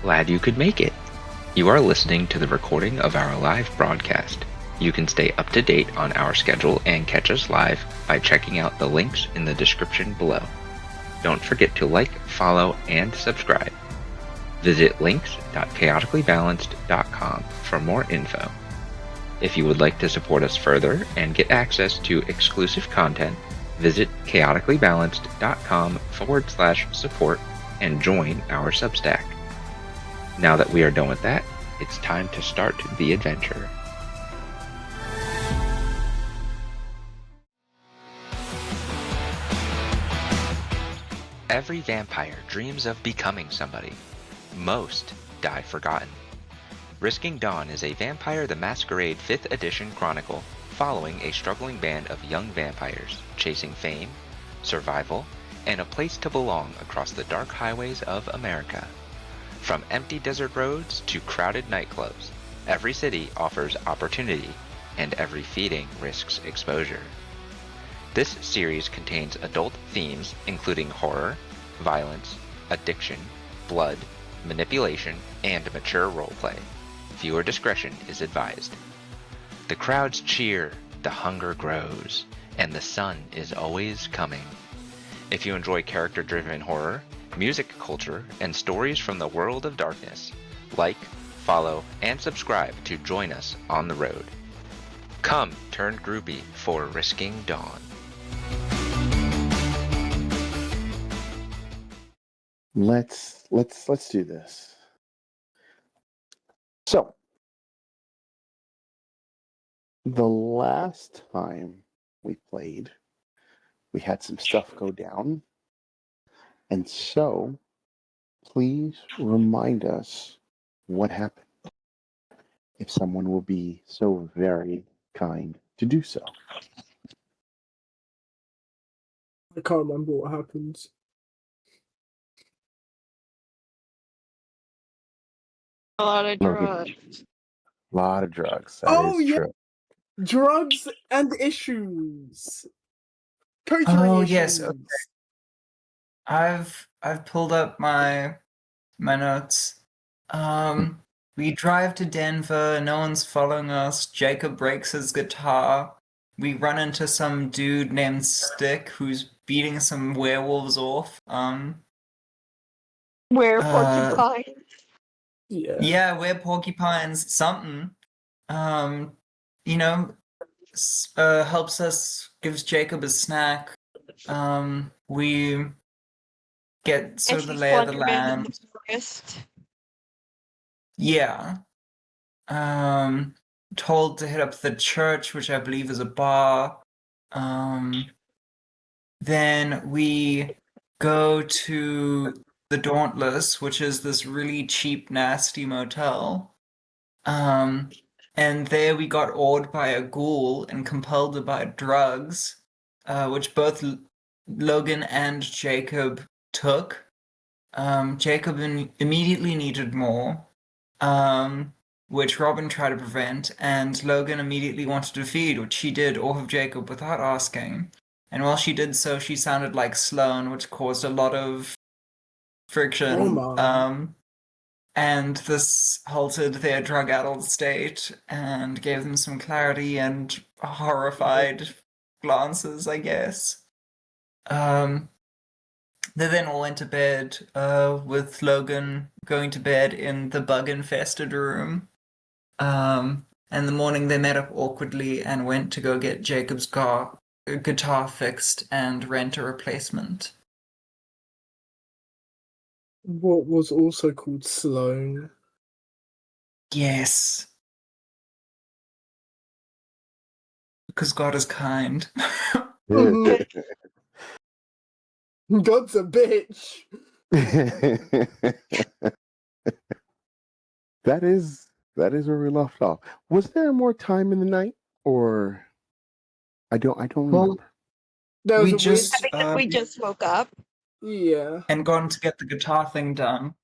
Glad you could make it. You are listening to the recording of our live broadcast. You can stay up to date on our schedule and catch us live by checking out the links in the description below. Don't forget to like, follow, and subscribe. Visit links.chaoticallybalanced.com for more info. If you would like to support us further and get access to exclusive content, visit chaoticallybalanced.com/support and join our Substack. Now that we are done with that, it's time to start the adventure. Every vampire dreams of becoming somebody. Most die forgotten. Risking Dawn is a Vampire the Masquerade 5th edition chronicle following a struggling band of young vampires chasing fame, survival, and a place to belong across the dark highways of America. From empty desert roads to crowded nightclubs, every city offers opportunity, and every feeding risks exposure. This series contains adult themes including horror, violence, addiction, blood, manipulation, and mature roleplay. Viewer discretion is advised. The crowds cheer, the hunger grows, and the sun is always coming. If you enjoy character-driven horror, music culture, and stories from the world of darkness, like, follow, and subscribe to join us on the road. Come turn groupie for Risking Dawn. Let's do this. So, the last time we played, we had some stuff go down. And so, please remind us what happened. If someone will be so very kind to do so. I can't remember what happened. A lot of drugs. A lot of drugs. That is true. Drugs and issues. Coterie Oh issues. yes, okay. I've pulled up my notes. We drive to Denver, no one's following us. Jacob breaks his guitar. We run into some dude named Stick who's beating some werewolves off. Where porcupines. Yeah, we're porcupines, something. Helps us, gives Jacob a snack. We get sort of the lay of the land. In the forest. Yeah. Told to hit up the church, which I believe is a bar. Then we go to the Dauntless, which is this really cheap, nasty motel. And there we got awed by a ghoul and compelled to buy drugs, which both Logan and Jacob took. Jacob immediately needed more, which Robin tried to prevent, and Logan immediately wanted to feed, which she did off of Jacob without asking. And while she did so, she sounded like Sloane, which caused a lot of friction. And this halted their drug-addled state and gave them some clarity and horrified glances, I guess. They then all went to bed, with Logan going to bed in the bug-infested room. In the morning they met up awkwardly and went to go get Jacob's guitar fixed and rent a replacement. What was also called Sloane. Yes. Because God is kind. God's a bitch. That is where we left off. Was there more time in the night, or I don't remember. There was We just I think we just woke up. Yeah. and gone to get the guitar thing done.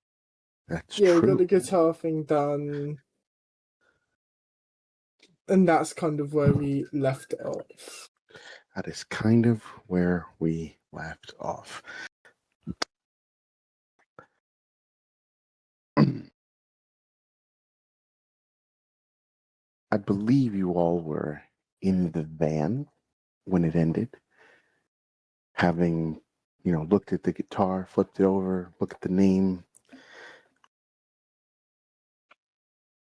That's We got true. the guitar thing done. And that's kind of where we left off. That is kind of where we left off. I believe you all were in the van when it ended, having, looked at the guitar, flipped it over, looked at the name.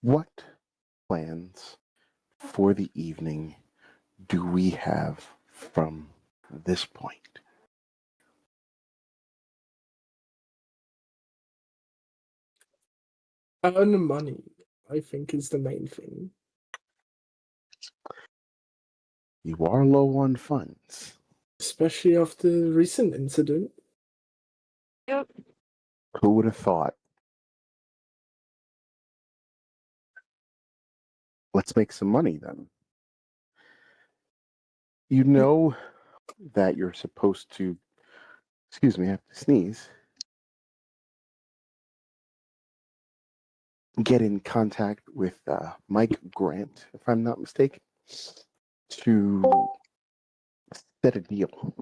What plans for the evening do we have from this point? Earn money, I think, is the main thing. You are low on funds. Especially after the recent incident. Yep. Who would have thought? Let's make some money then. You know that you're supposed to, excuse me, I have to sneeze, get in contact with Mike Grant, if I'm not mistaken, to set a deal.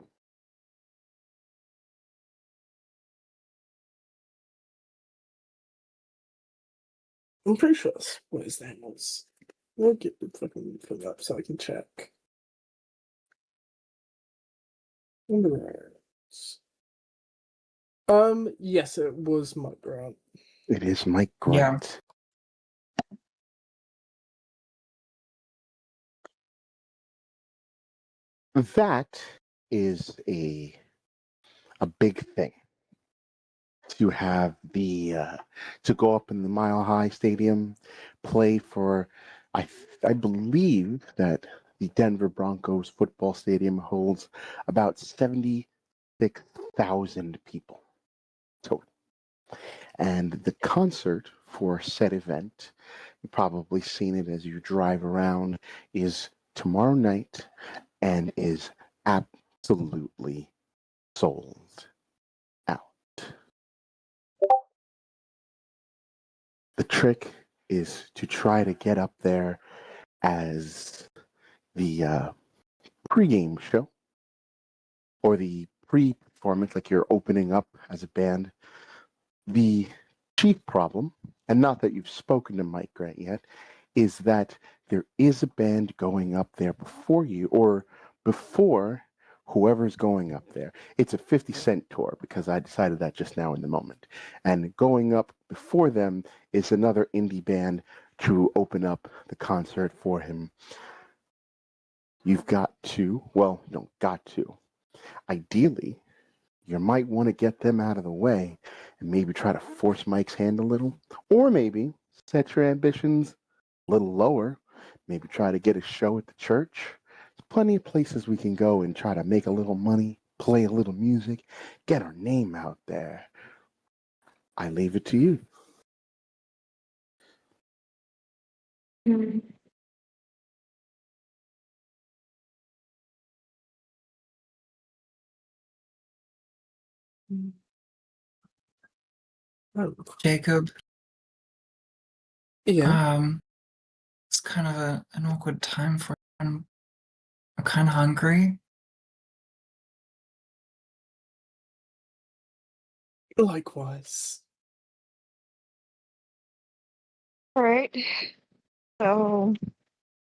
I'm pretty sure that's what his name was. I'll get the fucking thing up so I can check. Yes, it was Mike Grant. It is Mike Yeah. Grant. That is a big thing. To have to go up in the Mile High Stadium, play for, I believe that the Denver Broncos football stadium holds about 76,000 people total. And the concert for said event, you've probably seen it as you drive around, is tomorrow night and is absolutely sold out. The trick is to try to get up there as the pregame show or the pre-performance, like you're opening up as a band. The chief problem, and not that you've spoken to Mike Grant yet, is that there is a band going up there before you, or before whoever's going up there. It's a 50 Cent tour, because I decided that just now in the moment. And going up before them is another indie band to open up the concert for him. You've got to, well, you don't got to. Ideally, you might want to get them out of the way and maybe try to force Mike's hand a little, or maybe set your ambitions a little lower. Maybe try to get a show at the church. There's plenty of places we can go and try to make a little money, play a little music, get our name out there. I leave it to you. Mm. Oh, Jacob, yeah. it's kind of an awkward time for I'm kind of hungry. Likewise. All right. So,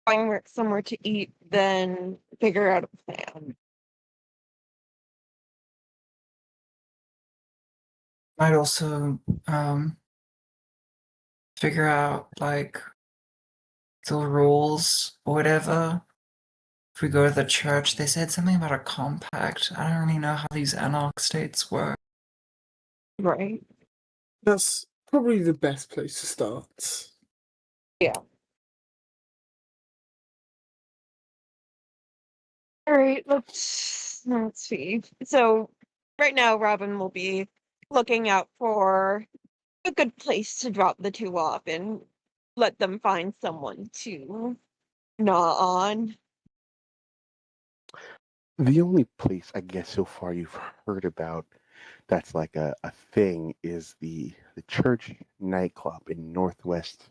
find somewhere to eat, then figure out a plan. Might also figure out like the rules or whatever. If we go to the church, they said something about a compact. I don't really know how these Anarch states work. Right. That's probably the best place to start. Yeah. All right. Let's see. So, right now, Robin will be looking out for a good place to drop the two off and let them find someone to gnaw on. The only place I guess so far you've heard about that's like a thing is the church nightclub in Northwest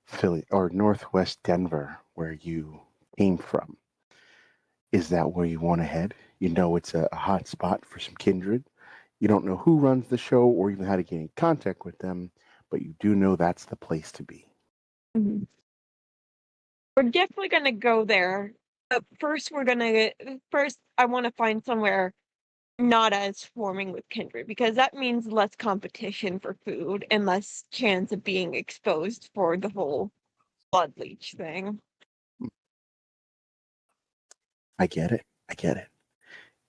Philly or Northwest Denver, where you came from. Is that where you want to head? You know it's a hot spot for some kindred. You don't know who runs the show or even how to get in contact with them, but you do know that's the place to be. Mhm. We're definitely gonna go there. But first I wanna find somewhere not as swarming with kindred, because that means less competition for food and less chance of being exposed for the whole blood leech thing. I get it. I get it.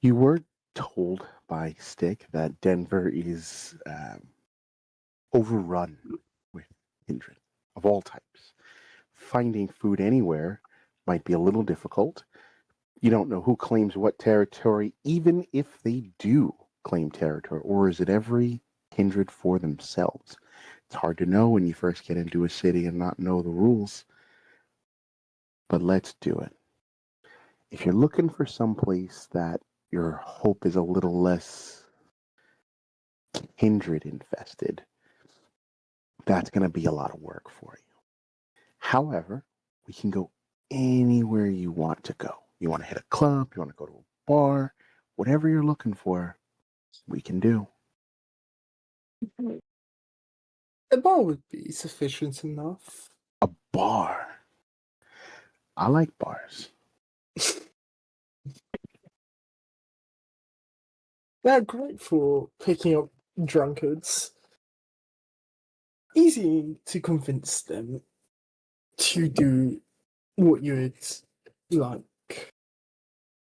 You were told by Stick that Denver is overrun with kindred of all types. Finding food anywhere might be a little difficult. You don't know who claims what territory, even if they do claim territory, or is it every kindred for themselves? It's hard to know when you first get into a city and not know the rules. But let's do it. If you're looking for someplace that your hope is a little less kindred infested, that's going to be a lot of work for you. However, we can go anywhere you want to go. You want to hit a club, you want to go to a bar, whatever you're looking for, we can do. A bar would be sufficient enough. A bar. I like bars. They're great for picking up drunkards. Easy to convince them to do what you'd like.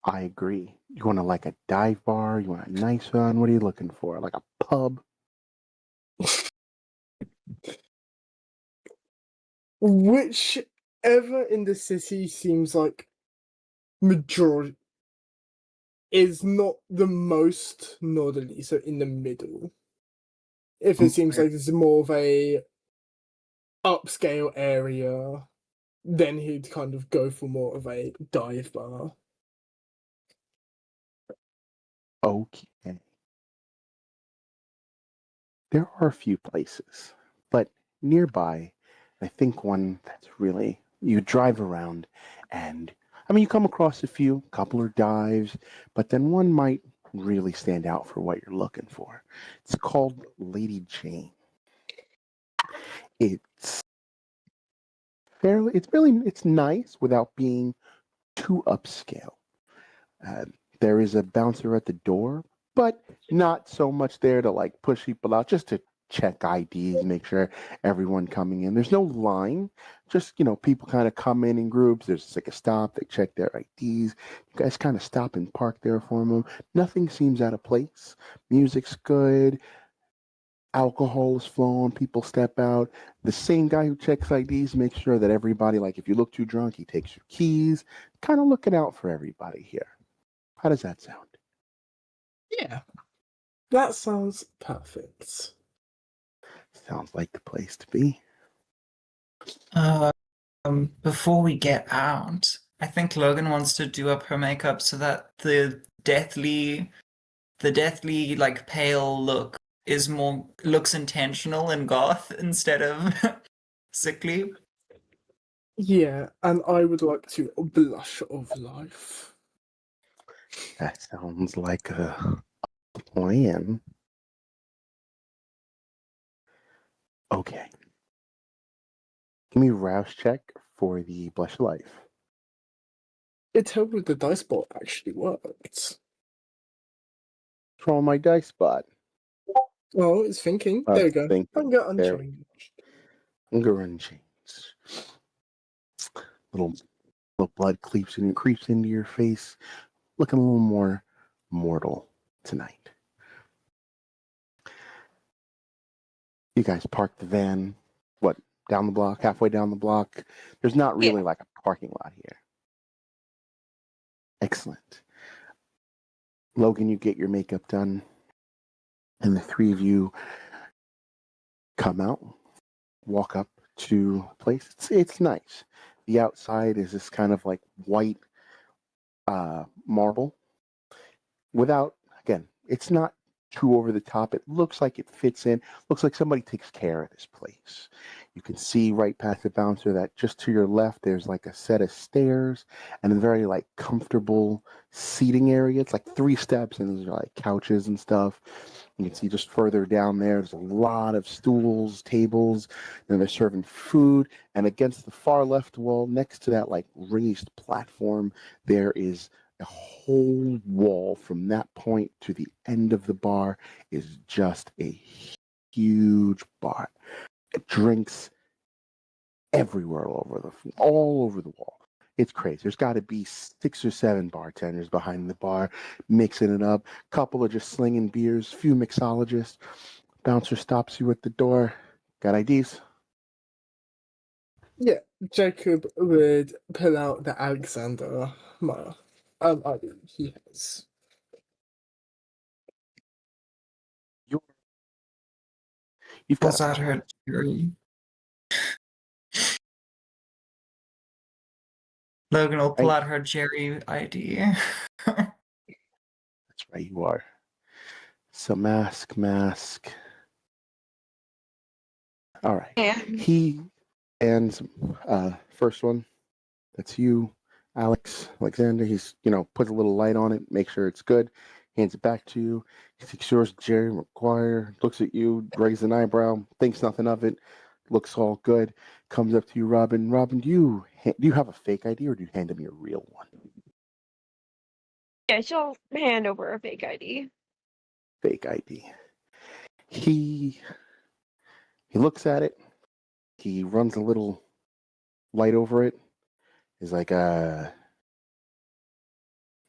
I agree. You want to like a dive bar? You want a nice one? What are you looking for? Like a pub? Whichever in the city seems like majority is not the most northerly, so in the middle. If it seems like it's more of a upscale area, then he'd kind of go for more of a dive bar. Okay. There are a few places, but nearby, I think one that's really, you drive around and, I mean, you come across a few, couple are dives, but then one might really stand out for what you're looking for. It's called Lady Jane. It's it's nice without being too upscale. Uh, there is a bouncer at the door, but not so much there to like push people out, just to check IDs, make sure everyone coming in. There's no line, just people kind of come in groups. There's like a stop, they check their IDs. You guys kind of stop and park there for them. Nothing seems out of place. Music's good. Alcohol is flowing, people step out. The same guy who checks IDs makes sure that everybody, like if you look too drunk, he takes your keys. Kind of looking out for everybody here. How does that sound? Yeah, that sounds perfect. Sounds like the place to be. Before we get out, I think Logan wants to do up her makeup so that the deathly like pale look looks intentional and goth instead of sickly. Yeah, and I would like to blush of life. That sounds like a plan. Okay. Give me a rouse check for the blush of life. It told me the dice bot actually worked. What's wrong with my dice spot? Oh, it's thinking. Oh, There we go. thinking. Hunger There. unchanged. Hunger unchanged. Little blood creeps into your face, looking a little more mortal tonight. You guys parked the van, down the block, halfway down the block? There's not really like a parking lot here. Excellent. Logan, you get your makeup done, and the three of you come out, walk up to the place. It's nice. The outside is this kind of like white marble. Again, it's not too over the top. It looks like it fits in. Looks like somebody takes care of this place. You can see right past the bouncer that just to your left, there's like a set of stairs and a very like comfortable seating area. It's like 3 steps and there's like couches and stuff. You can see just further down there's a lot of stools, tables, and they're serving food. And against the far left wall, next to that like raised platform, there is a whole wall from that point to the end of the bar is just a huge bar. Drinks everywhere all over the wall. It's crazy. There's got to be 6 or 7 bartenders behind the bar mixing it up. Couple are just slinging beers. Few mixologists. Bouncer stops you at the door. Got IDs? Yeah, Jacob would pull out the Alexander Meyer. ID he has. You've Was got that her jury? Logan will pull out her Jerry ID. That's right, you are. So mask. All right. And He and first one, that's you, Alexander. He's puts a little light on it, make sure it's good, hands it back to you. He takes yours, Jerry McGuire, looks at you, raises an eyebrow, thinks nothing of it, looks all good, comes up to you, Robin. Robin, do you have a fake ID or do you hand him your real one? yeah, she'll hand over a fake ID. Fake ID. He looks at it. He runs a little light over it. He's like, you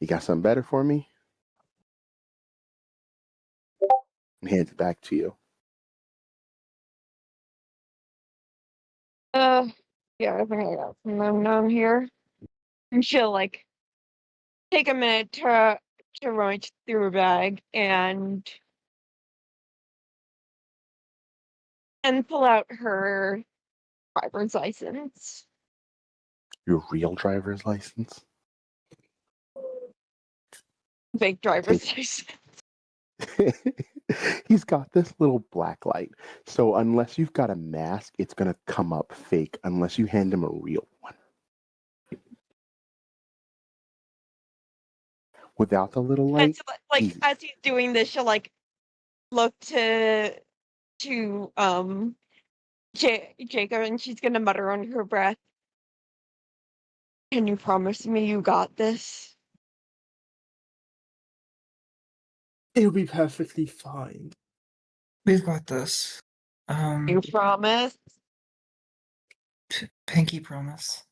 got something better for me? And hands it back to you. Yeah, I think I got some of them down here. And she'll like take a minute to rummage through her bag and pull out her driver's license. Your real driver's license? Fake driver's license. He's got this little black light. So unless you've got a mask, it's going to come up fake unless you hand him a real one. Without the little light, And so, like easy. as he's doing this, she'll like look to Jacob, and she's gonna mutter under her breath, "Can you promise me you got this?" It'll be perfectly fine. We've got this. You promise? Pinky promise.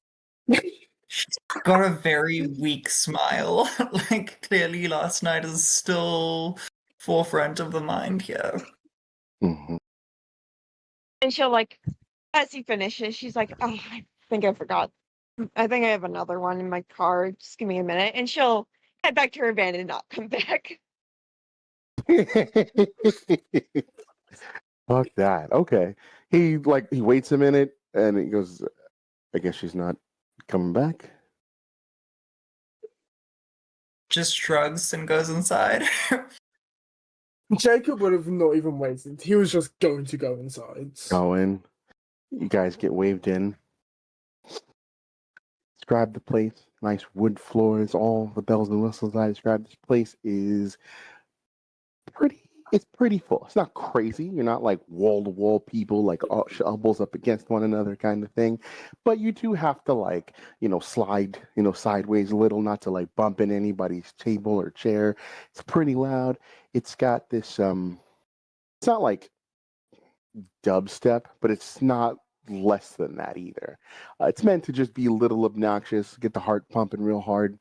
She's got a very weak smile. Like, clearly last night is still forefront of the mind here. Mm-hmm. And she'll like, as he finishes, she's like, "Oh, I think I forgot. I think I have another one in my car. Just give me a minute." And she'll head back to her van and not come back. Fuck that. Okay. He waits a minute and he goes, I guess she's not coming back. Just shrugs and goes inside. Jacob would have not even waited. He was just going to go inside. Go in. You guys get waved in. Describe the place. Nice wood floors, all the bells and whistles I described. This place is it's pretty full. It's not crazy. You're not like wall to wall people, like elbows up against one another kind of thing. But you do have to slide, sideways a little, not to like bump in anybody's table or chair. It's pretty loud. It's got this it's not like dubstep, but it's not less than that either. It's meant to just be a little obnoxious, get the heart pumping real hard.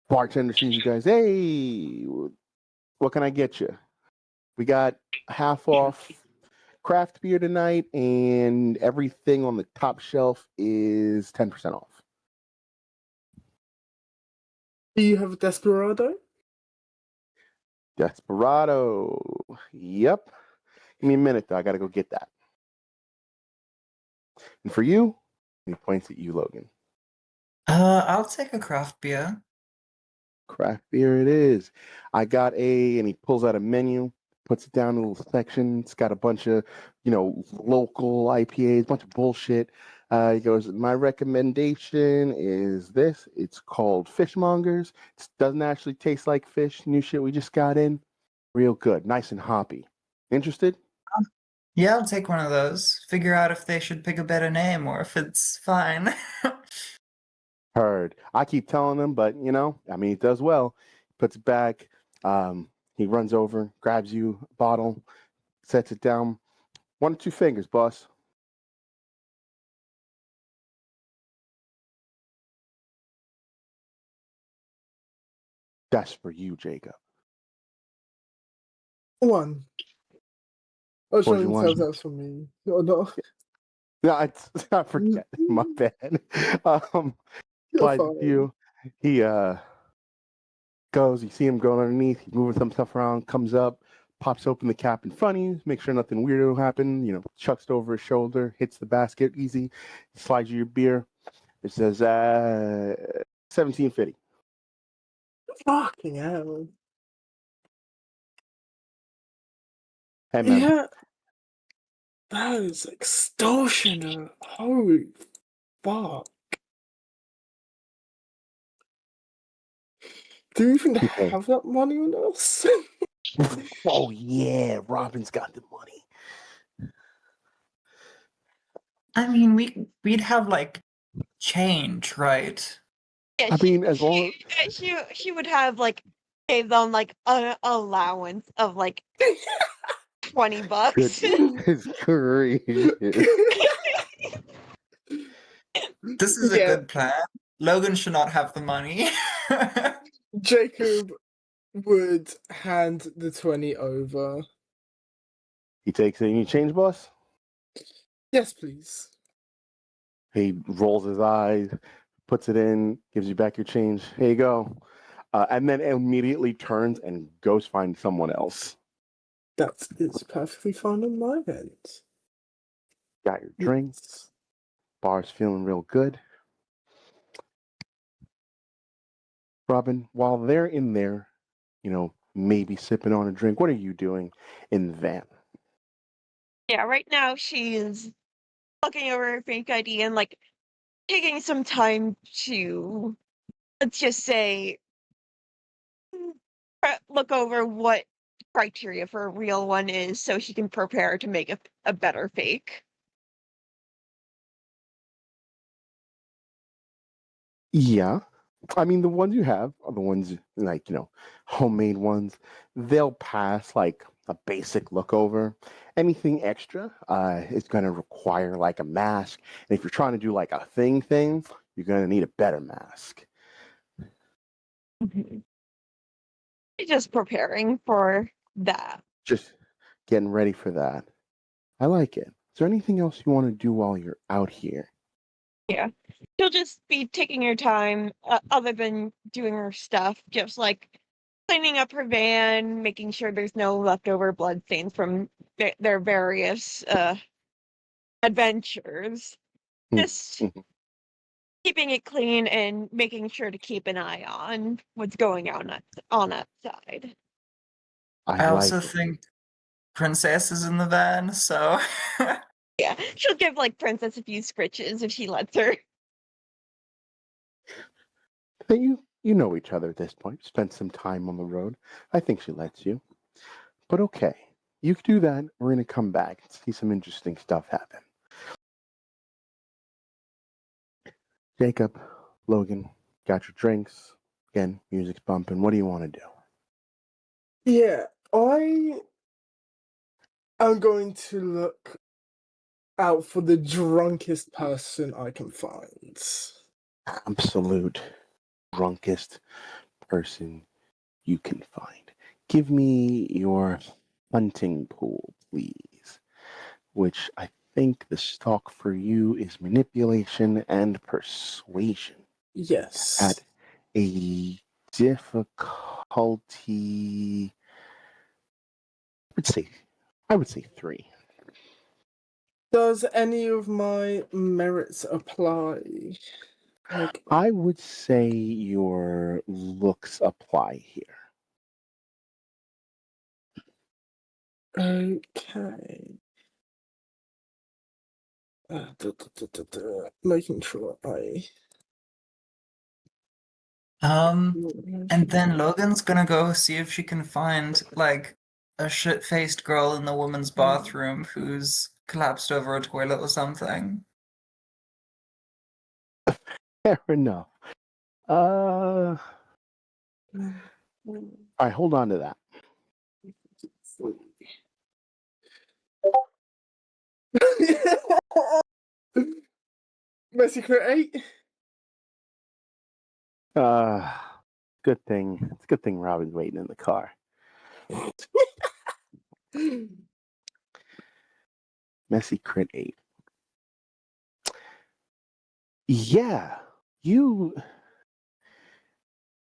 Bartender sees you guys. Hey, what can I get you? We got half off craft beer tonight, and everything on the top shelf is 10% off. Do you have a Desperado? Desperado. Yep. Give me a minute, though. I got to go get that. And for you, he points at you, Logan. I'll take a craft beer. Craft beer it is. I got and he pulls out a menu, puts it down in a little section. It's got a bunch of, local IPAs, bunch of bullshit. He goes, my recommendation is this. It's called Fishmongers. It doesn't actually taste like fish. New shit we just got in. Real good. Nice and hoppy. Interested? Yeah, I'll take one of those. Figure out if they should pick a better name or if it's fine. Heard. I keep telling him, but he does well. Puts it back. He runs over, grabs you a bottle, sets it down. 1 or 2 fingers, boss. That's for you, Jacob. 1. I was What do trying you to tell want? that's for me. Or not. No, I forget. My bad. You're Slides fine. you. He goes. You see him going underneath. He's moving some stuff around. Comes up, pops open the cap in front of you. Make sure nothing weird will happen. Chucks it over his shoulder. Hits the basket easy. Slides you your beer. It says 17.50. Fucking hell. Hey man. Yeah. That is extortionate. Holy fuck. Do you even Okay. have that money on us? Oh yeah, Robin's got the money. I mean, we'd have like change, right? Yeah, I mean, as long she would have like gave them like an allowance of like $20. is gracious. This is a Yeah. good plan. Logan should not have the money. Jacob would hand the 20 over. He takes it. You change, boss? Yes, please. He rolls his eyes, puts it in, gives you back your change. Here you go. And then immediately turns and goes find someone else. That is perfectly fine on my end. Got your drinks. Bar's feeling real good. Robin, while they're in there, maybe sipping on a drink, what are you doing in the van? Yeah, right now she's looking over her fake ID and like taking some time to, let's just say, look over what criteria for a real one is so she can prepare to make a better fake. Yeah. I mean, the ones you have are the ones like, homemade ones. They'll pass like a basic look over. Anything extra is going to require like a mask. And if you're trying to do like a thing, you're going to need a better mask. Just preparing for that. Just getting ready for that. I like it. Is there anything else you want to do while you're out here? Yeah. She'll just be taking her time, other than doing her stuff, just like cleaning up her van, making sure there's no leftover blood stains from their various adventures. Just Mhm. keeping it clean and making sure to keep an eye on what's going on outside. I like also it. think Princess is in the van, so Yeah, she'll give like Princess a few scritches if she lets her. But you know each other at this point. Spent some time on the road. I think she lets you. But okay, you can do that. We're going to come back and see some interesting stuff happen. Jacob, Logan, got your drinks. Again, music's bumping. What do you want to do? Yeah, I am going to look out for the drunkest person I can find. Absolute drunkest person you can find. Give me your hunting pool, please. Which I think the stock for you is manipulation and persuasion. Yes. At a difficulty, I would say 3. Does any of my merits apply? Like, I would say your looks apply here. okay. Making sure I. And then Logan's gonna go see if she can find like a shit-faced girl in the woman's bathroom who's collapsed over a toilet or something. Fair enough. All right, hold on to that. Messy Crit 8. Good thing. It's a good thing Robin's waiting in the car. Messy Crit 8. Yeah, you.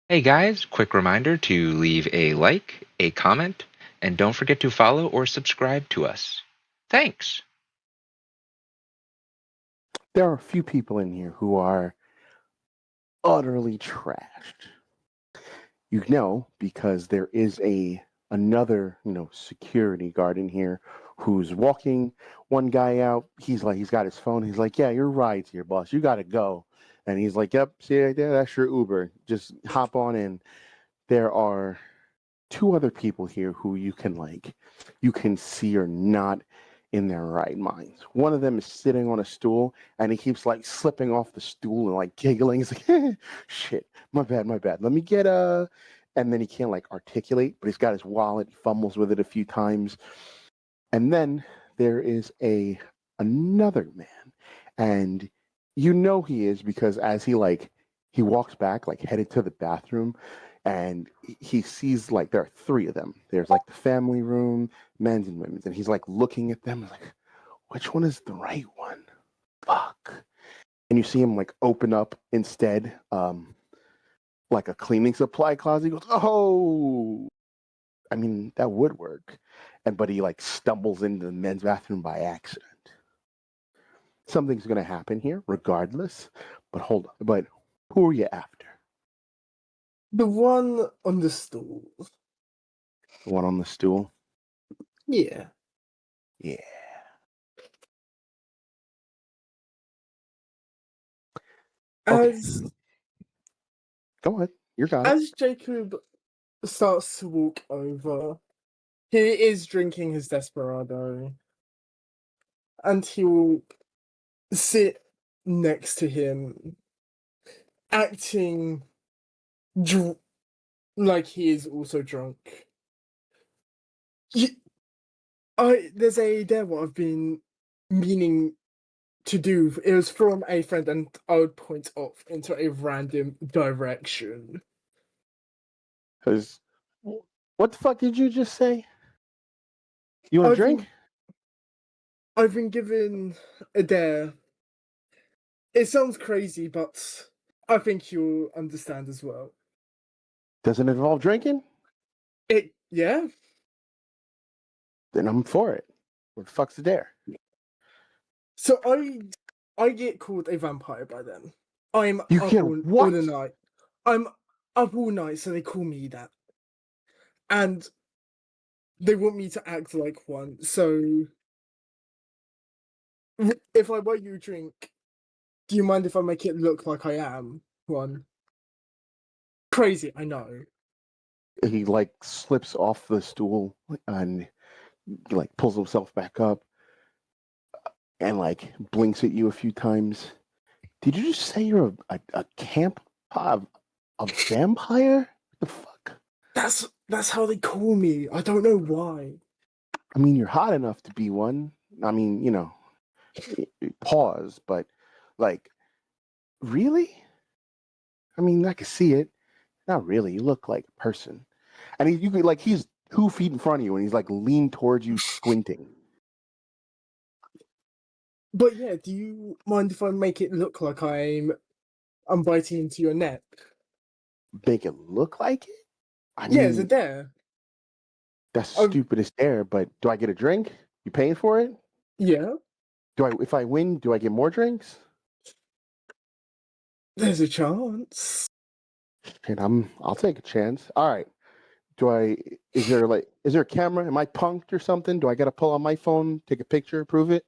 Hey guys, quick reminder to leave a like, a comment, and don't forget to follow or subscribe to us. Thanks! There are a few people in here who are utterly trashed. You know, because there is another, security guard in here who's walking one guy out. He's got his phone. He's like, "Yeah, your ride's here, boss. You got to go." And he's like, "Yep, see right there, that's your Uber. Just hop on in." There are two other people here who you can see are not in their right minds. One of them is sitting on a stool and he keeps like slipping off the stool and like giggling. He's like, shit, my bad. Let me get and then he can't like articulate, but he's got his wallet, he fumbles with it a few times. And then there is another man. And you know he is because as he walks back, like headed to the bathroom, and he sees like there are three of them. There's like the family room, men's and women's, and he's like looking at them like, which one is the right one? Fuck. And you see him like open up instead, like a cleaning supply closet. He goes, oh, I mean that would work, but he like stumbles into the men's bathroom by accident. Something's gonna happen here, regardless. But hold on. But who are you after? The one on the stool. The one on the stool? Yeah. Yeah. Okay. As Go ahead. You got it. as Jacob starts to walk over, he is drinking his desperado, and he will sit next to him, acting like he is also drunk. There's a there what I've been meaning to do. It was from a friend, and I would point off into a random direction. Because what the fuck did you just say? You want a drink? I've been given a dare. It sounds crazy, but I think you'll understand as well. Does it involve drinking? Yeah. Then I'm for it. What the fuck's the dare? So I get called a vampire by them. I'm You up get all what? the night. I'm up all night, so they call me that. And they want me to act like one. So if I buy you a drink, do you mind if I make it look like I am one? Crazy, I know. He like slips off the stool and he like pulls himself back up and like blinks at you a few times. Did you just say you're a vampire? What the fuck? That's how they call me. I don't know why. I mean, you're hot enough to be one. I mean, pause, but like, really? I mean, I can see it. Not really. You look like a person. And you could like he's 2 feet in front of you and he's like leaned towards you squinting. But yeah, do you mind if I make it look like I'm biting into your neck? Make it look like it? I Yeah, it's a mean, dare. that's the stupidest dare, but do I get a drink? You paying for it? Yeah. If I win, do I get more drinks? There's a chance. And I'll take a chance. All right. Is there a camera? Am I punked or something? Do I gotta pull on my phone, take a picture, prove it?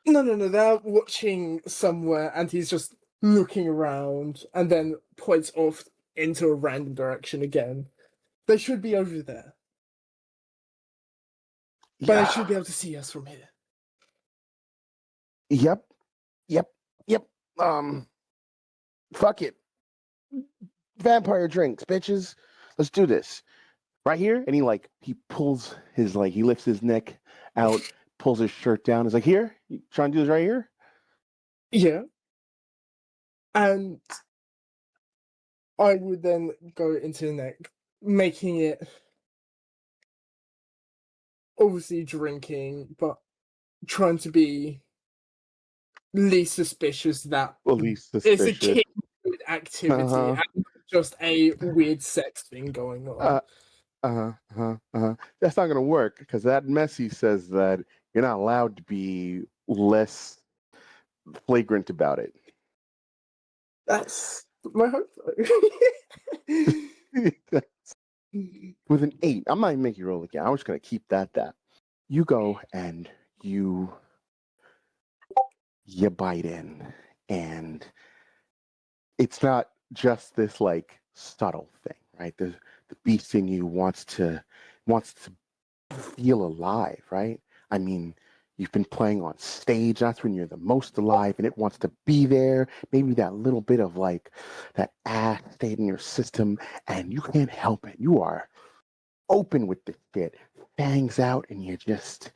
No, they're watching somewhere and he's just looking around and then points off into a random direction again. They should be over there. But they should be able to see us from here. Yep. Fuck it. Vampire drinks, bitches. Let's do this. Right here. And he pulls he lifts his neck out, pulls his shirt down. He's like, here? You trying to do this right here? Yeah. And I would then go into the neck, making it obviously drinking, but trying to be least suspicious that Least it's a suspicious. kid activity Uh-huh. and not just a weird sex thing going on. That's not gonna work because that messy says that you're not allowed to be less flagrant about it. That's my hope, though. With an 8, I'm not even making you roll again. I'm just gonna keep that. You go and you bite in, and it's not just this subtle thing, right? The beast in you wants to feel alive, right? I mean, you've been playing on stage. That's when you're the most alive, and it wants to be there. Maybe that little bit of that ass state in your system, and you can't help it. You are open with the shit, fangs out, and you're just,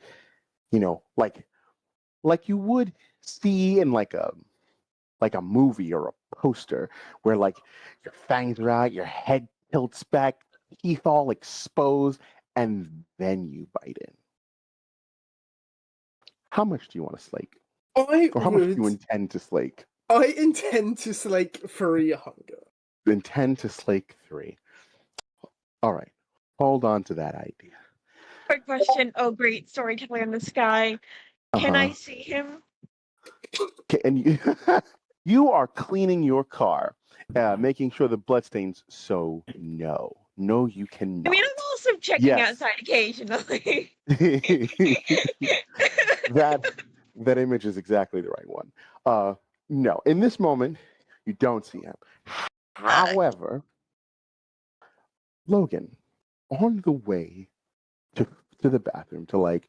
like you would see in a movie or a poster where your fangs are out, your head tilts back, teeth all exposed, and then you bite in. How much do you want to slake? Or how much do you intend to slake? I intend to slake 3 hunger. Intend to slake 3. All right. Hold on to that idea. Quick question. Oh, great. Storyteller in the sky. Can I see him? Okay, and you are cleaning your car, making sure the bloodstains. So no, you cannot. I mean, I'm also checking outside occasionally. that image is exactly the right one. No, in this moment, you don't see him. However, Logan, on the way to the bathroom to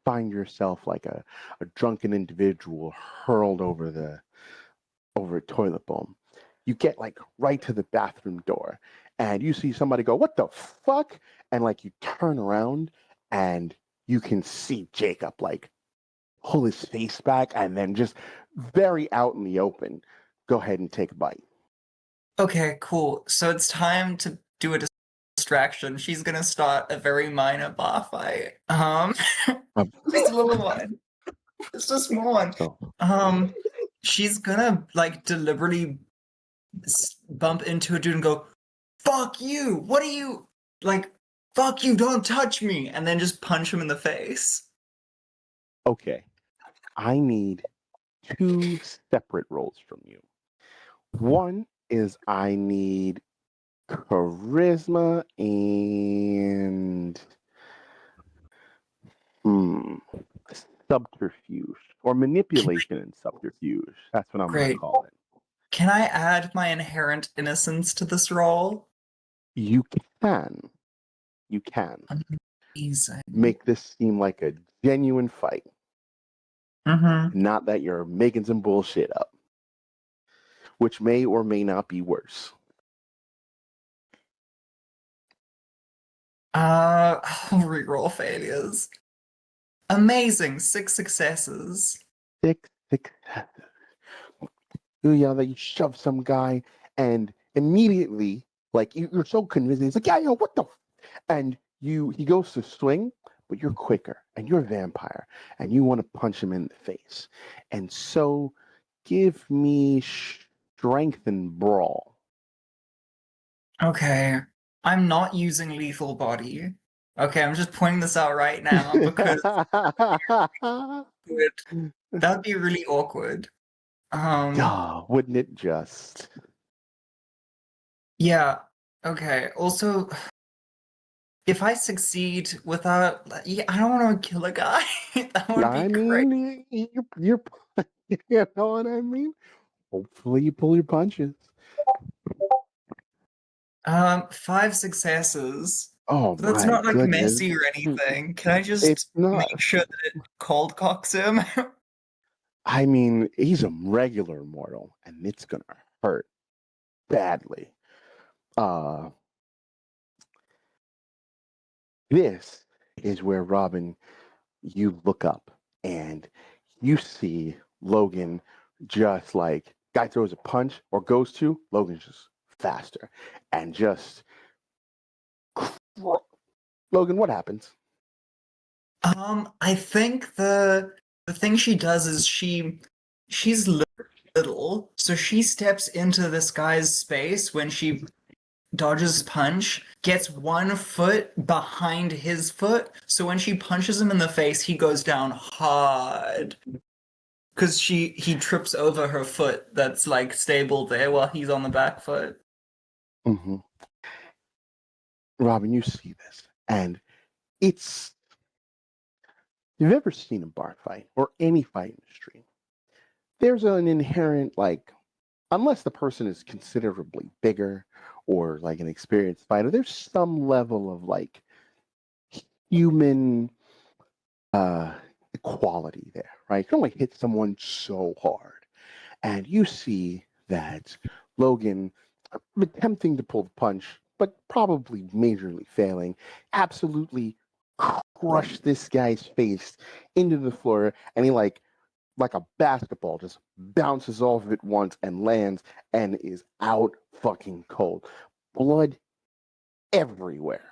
find yourself a drunken individual hurled over a toilet bowl, you get right to the bathroom door and you see somebody go, "What the fuck?" And you turn around and you can see Jacob pull his face back and then just very out in the open go ahead and take a bite. Okay, cool. So it's time to do a distraction. She's gonna start a very minor bar fight. Just a little one. Just a small one. So, She's gonna deliberately bump into a dude and go, "Fuck you! What are you fuck you! Don't touch me!" And then just punch him in the face. okay, I need 2 separate rolls from you. One is I need charisma and subterfuge or manipulation and subterfuge. That's what I'm going to call it. Can I add my inherent innocence to this roll? You can. Amazing. Make this seem like a genuine fight. Mm-hmm. Not that you're making some bullshit up, which may or may not be worse. I'll reroll failures. Amazing, 6 successes. 6 successes. You yell that you shove some guy, and immediately, you're so convinced. He's like, "Yeah, what the?" And he goes to swing, but you're quicker, and you're a vampire, and you want to punch him in the face. And so, give me strength and brawl. Okay, I'm not using lethal body. Okay, I'm just pointing this out right now because that'd be really awkward. Wouldn't it just? Yeah. Okay. Also, if I succeed without, yeah, I don't want to kill a guy. That would be I great. mean, you're you know what I mean? Hopefully you pull your punches. 5 successes. Oh But that's my not like goodness. messy or anything. Can I It's just not. make sure that it cold cocks him? I mean, he's a regular mortal, and it's gonna hurt badly. Uh, this is where Robin, you look up and you see Logan just like guy throws a punch or goes to Logan's just faster and just Logan. What happens? I think the thing she does is she's little, so she steps into this guy's space when she dodges punch, gets 1 foot behind his foot, so when she punches him in the face, he goes down hard. Because he trips over her foot that's like stable there while he's on the back foot. Mm-hmm. Robin, you see this, and it's you've ever seen a bar fight or any fight in the street. There's an inherent like, unless the person is considerably bigger or like an experienced fighter, there's some level of like human equality there, right? You can only hit someone so hard. And you see that Logan attempting to pull the punch, but probably majorly failing, absolutely crushed this guy's face into the floor, and he like a basketball just bounces off of it once and lands and is out fucking cold. Blood everywhere.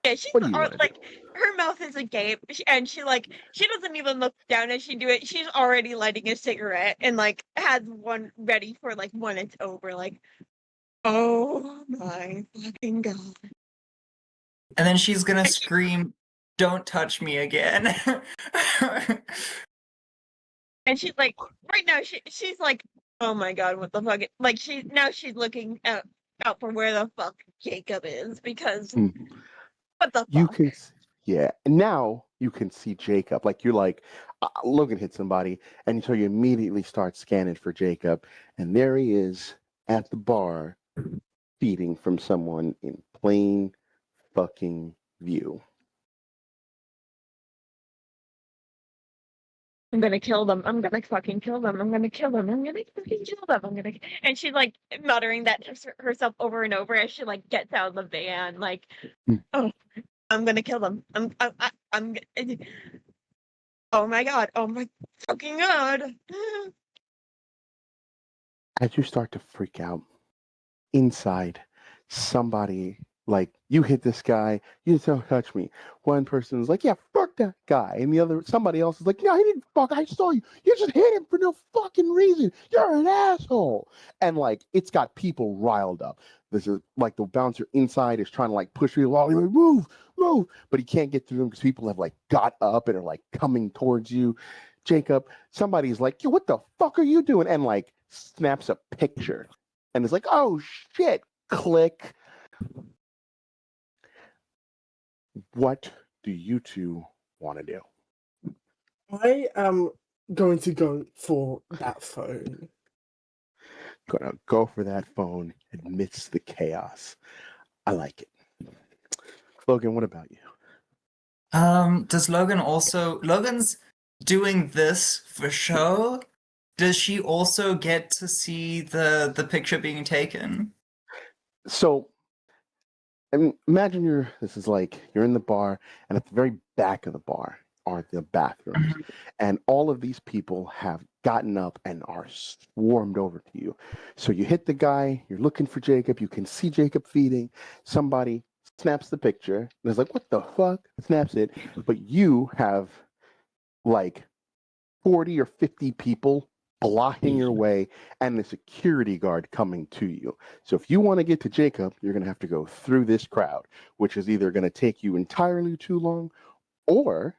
Yeah, she's What do you want to like do? her mouth is agape, and she doesn't even look down as she do it. She's already lighting a cigarette and like has one ready for like when it's over. Like, oh my fucking god! And then she's gonna scream, "Don't touch me again." And she's like, right now she's like, oh my god, what the fuck? Like she's looking out for where the fuck Jacob is because what the You fuck? can, yeah. Now you can see Jacob. Like you're like, Logan hit somebody, and so you immediately start scanning for Jacob, and there he is at the bar, feeding from someone in plain fucking view. I'm gonna kill them. I'm gonna fucking kill them. I'm gonna kill them. I'm gonna fucking kill them. I'm gonna. And she's like muttering that to herself over and over as she like gets out of the van. Like, oh, I'm gonna kill them. I'm. Oh my god. Oh my fucking god. As you start to freak out, inside, somebody like you hit this guy, you just don't touch me. One person's like, yeah, fuck that guy, and the other somebody else is like, no, he didn't fuck. I saw you. You just hit him for no fucking reason. You're an asshole. And like it's got people riled up. This is like the bouncer inside is trying to like push people along. He's like, move, move, but he can't get through them because people have like got up and are like coming towards you. Jacob, somebody's like, yo, what the fuck are you doing? And like snaps a picture and it's like, oh shit, click. What do you two want to do? I am going to go for that phone. Gonna go for that phone amidst the chaos. I like it. Logan, what about you? Does Logan also Logan's doing this for show? Does she also get to see the picture being taken? So imagine this is like you're in the bar, and at the very back of the bar are the bathrooms, and all of these people have gotten up and are swarmed over to you. So you hit the guy, you're looking for Jacob, you can see Jacob feeding, somebody snaps the picture, and it's like, what the fuck? Snaps it, but you have like 40 or 50 people blocking your way and the security guard coming to you. So if you want to get to Jacob, you're going to have to go through this crowd, which is either going to take you entirely too long or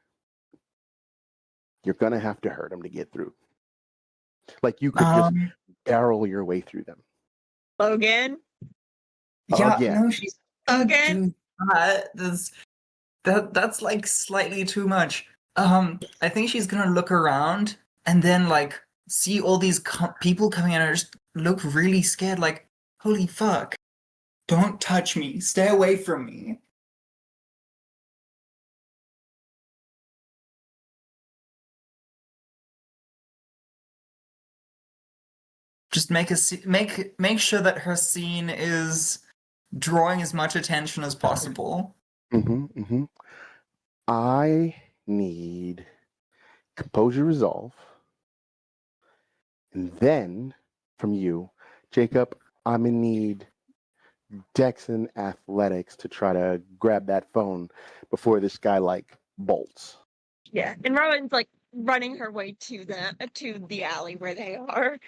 you're going to have to hurt him to get through. Like you could just Um, barrel your way through them. Logan? yeah, Again. no, she's not Again? doing that. That's like slightly too much. I think she's gonna look around and then like see all these people coming in and just look really scared, like, holy fuck. Don't touch me. Stay away from me. Just make sure that her scene is drawing as much attention as possible. I need composure resolve. And then from you, Jacob, I'm going to need Dex and athletics to try to grab that phone before this guy like bolts. Yeah. And Robin's like running her way to the alley where they are.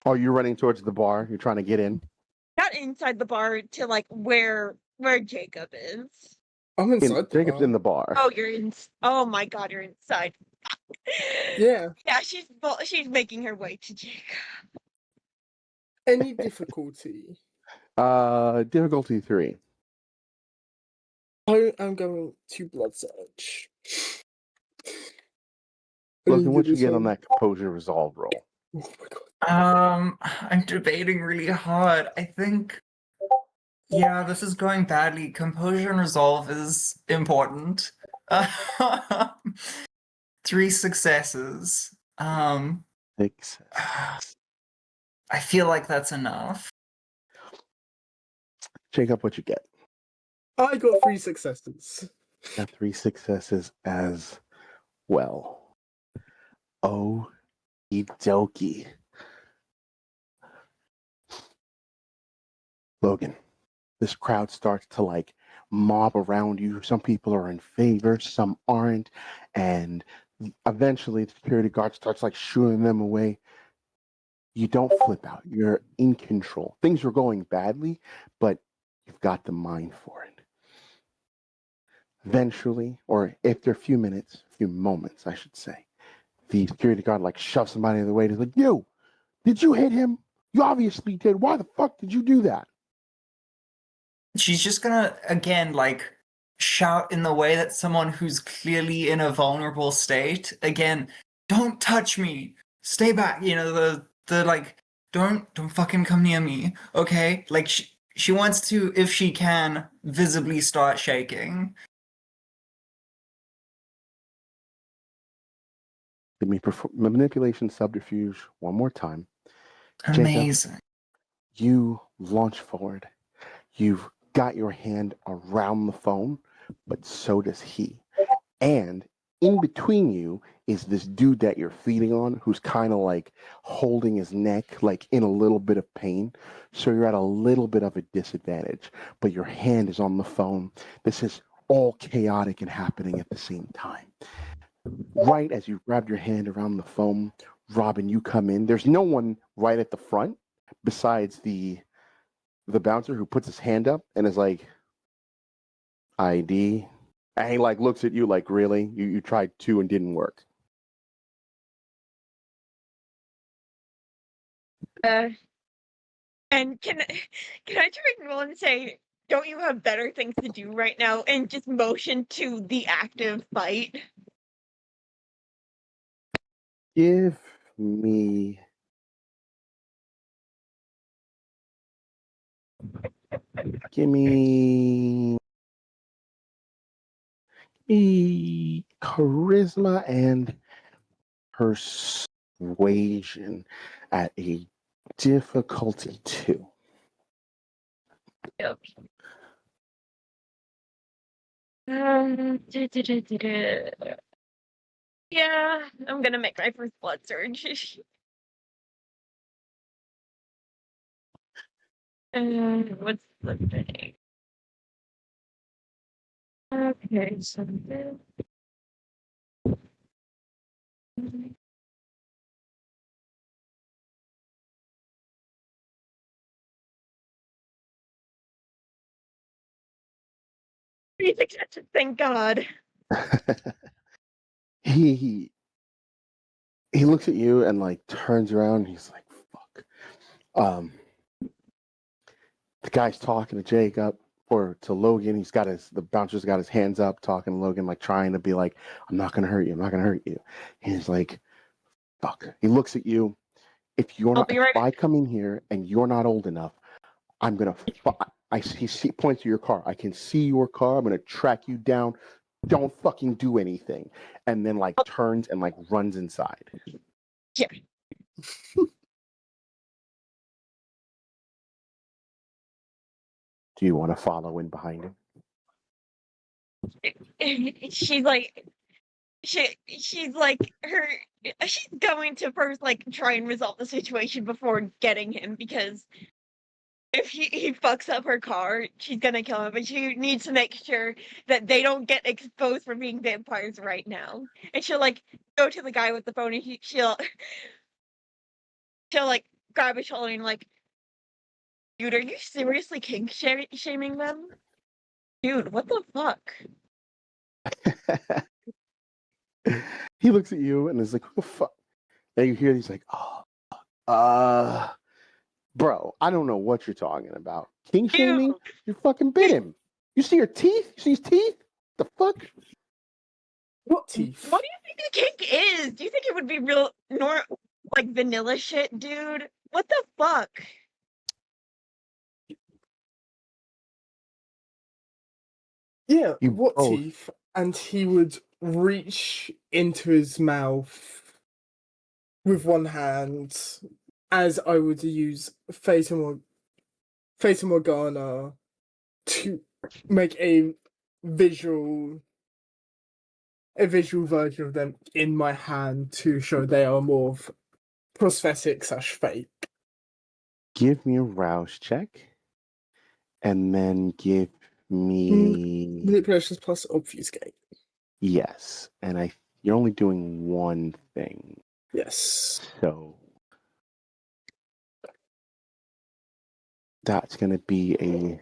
Oh, you're running towards the bar. You're trying to get in. Not inside the bar to like where Jacob is. I'm inside. Jacob's in the bar. Oh, you're in. Oh my God, you're inside. Yeah. Yeah, she's making her way to Jacob. Any difficulty? Difficulty 3. I'm going to blood search. Logan, what you get on that composure resolve roll? Oh my God. I'm debating really hard. I think, yeah, this is going badly. Composure and resolve is important. 3 successes. Success. I feel like that's enough. Jacob, what you get? I got 3 successes. Got 3 successes as well. Okie dokie. Logan, this crowd starts to like mob around you. Some people are in favor, some aren't, and eventually the security guard starts like shooing them away. You don't flip out. You're in control. Things are going badly, but you've got the mind for it. Eventually, or after a few moments, I should say, the security guard like shoves somebody in the way. He's like, "You, did you hit him? You obviously did. Why the fuck did you do that?" She's just gonna, again, like, shout in the way that someone who's clearly in a vulnerable state. Again, don't touch me. Stay back. You know, the like, don't fucking come near me. Okay? Like, she wants to, if she can, visibly start shaking. Give me manipulation subterfuge one more time. Amazing. Jacob, you launch forward. You've got your hand around the phone, but so does he. And in between you is this dude that you're feeding on who's kind of like holding his neck, like in a little bit of pain. So you're at a little bit of a disadvantage, but your hand is on the phone. This is all chaotic and happening at the same time. Right as you grab your hand around the phone, Robin, you come in. There's no one right at the front besides the bouncer who puts his hand up and is like, ID. And he like looks at you like, really? You tried 2 and didn't work. And can I turn around and say, don't you have better things to do right now? And just motion to the active fight. Give me charisma and persuasion at a difficulty 2. Yep. Yeah, I'm gonna make my first blood surge. What's the thing? Okay, so this. 3 successes, thank God. he he looks at you and like turns around. And he's like, "Fuck." The guy's talking to Jacob or to Logan. The bouncer's got his hands up, talking to Logan, like trying to be like, "I'm not gonna hurt you. I'm not gonna hurt you." He's like, "Fuck." He looks at you. If I come in here and you're not old enough, I'm gonna. He points to your car. I can see your car. I'm gonna track you down. Don't fucking do anything. And then like turns and like runs inside. Yeah. Do you want to follow in behind him? She's like, she's going to first like try and resolve the situation before getting him, because if he fucks up her car, she's gonna kill him. But she needs to make sure that they don't get exposed for being vampires right now. And she'll like go to the guy with the phone, and she'll like grab his shoulder and like, dude, are you seriously kink shaming them? Dude, what the fuck? He looks at you and is like, "Who the fuck?" And you hear he's like, "Oh, bro, I don't know what you're talking about. King shaming? Dude. You fucking bit him. You see your teeth? You see his teeth? The fuck?" What teeth? What do you think a kink is? Do you think it would be real like vanilla shit, dude? What the fuck? Yeah, You what both. teeth? And he would reach into his mouth with one hand, as I would use Fata Morgana to make a visual version of them in my hand to show they are more of prosthetic / fake. Give me a rouse check. And then give me Manipulations plus obfuscate. yes. And you're only doing one thing. Yes. So that's gonna be a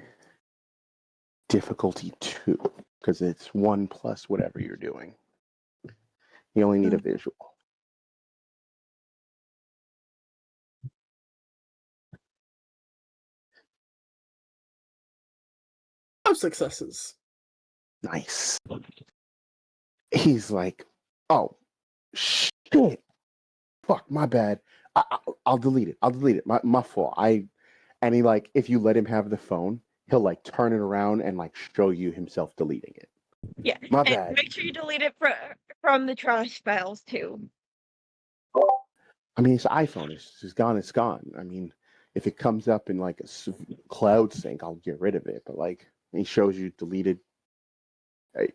difficulty 2, because it's 1 plus whatever you're doing. You only need a visual. Successes. Nice. He's like, "Oh, shit. Fuck, my bad. I'll delete it. I'll delete it. My fault." And he like, if you let him have the phone, he'll like turn it around and like show you himself deleting it. Yeah, My and bad. make sure you delete it from the trash files too. I mean, it's an iPhone. It's gone. It's gone. I mean, if it comes up in like a cloud sync, I'll get rid of it. But like, he shows you deleted. Hey,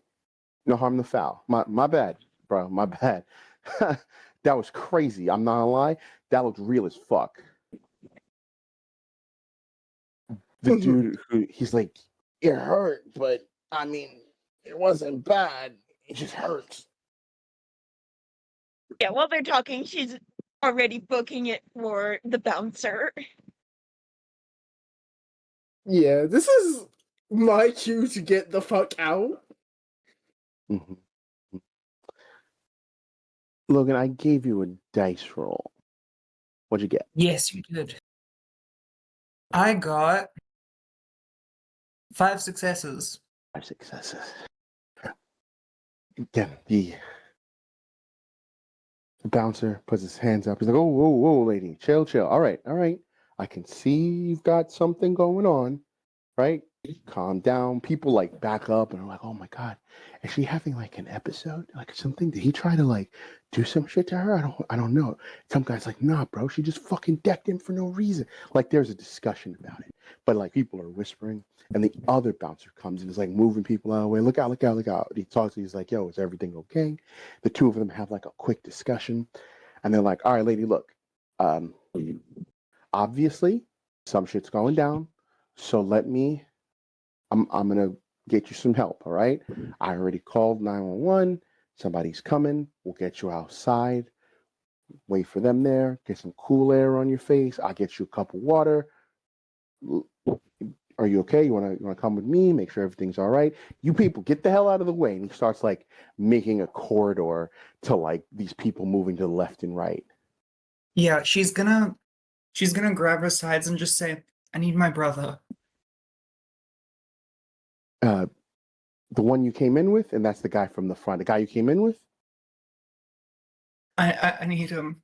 no harm, no foul. My bad, bro. My bad. That was crazy. I'm not gonna lie. That looked real as fuck. The dude he's like, "It hurt, but I mean, it wasn't bad. It just hurts." Yeah, while they're talking, she's already booking it for the bouncer. Yeah, this is my cue to get the fuck out. Mm-hmm. Logan, I gave you a dice roll. What'd you get? Yes, you did. I got 5 successes. 5 successes. Again, the bouncer puts his hands up. He's like, "Oh, whoa, whoa, lady. Chill, chill. All right, all right. I can see you've got something going on, right? Calm down." People like back up and are like, "Oh my God, is she having like an episode? Like something? Did he try to like do some shit to her? I don't know." Some guy's like, "Nah, bro, she just fucking decked him for no reason." Like there's a discussion about it. But like people are whispering, and the other bouncer comes and is like moving people out of the way. "Look out, look out, look out." He talks to you, he's like, "Yo, is everything okay?" The two of them have like a quick discussion, and they're like, "All right, lady, look, obviously some shit's going down, so I'm gonna get you some help, all right? I already called 911. Somebody's coming. We'll get you outside. Wait for them there. Get some cool air on your face. I'll get you a cup of water. are you okay? You wanna come with me? Make sure everything's all right. You people get the hell out of the way. And he starts like making a corridor to like these people moving to the left and right. Yeah, she's gonna grab her sides and just say, "I need my brother." The one you came in with, and that's the guy from the front. The guy you came in with. I need him.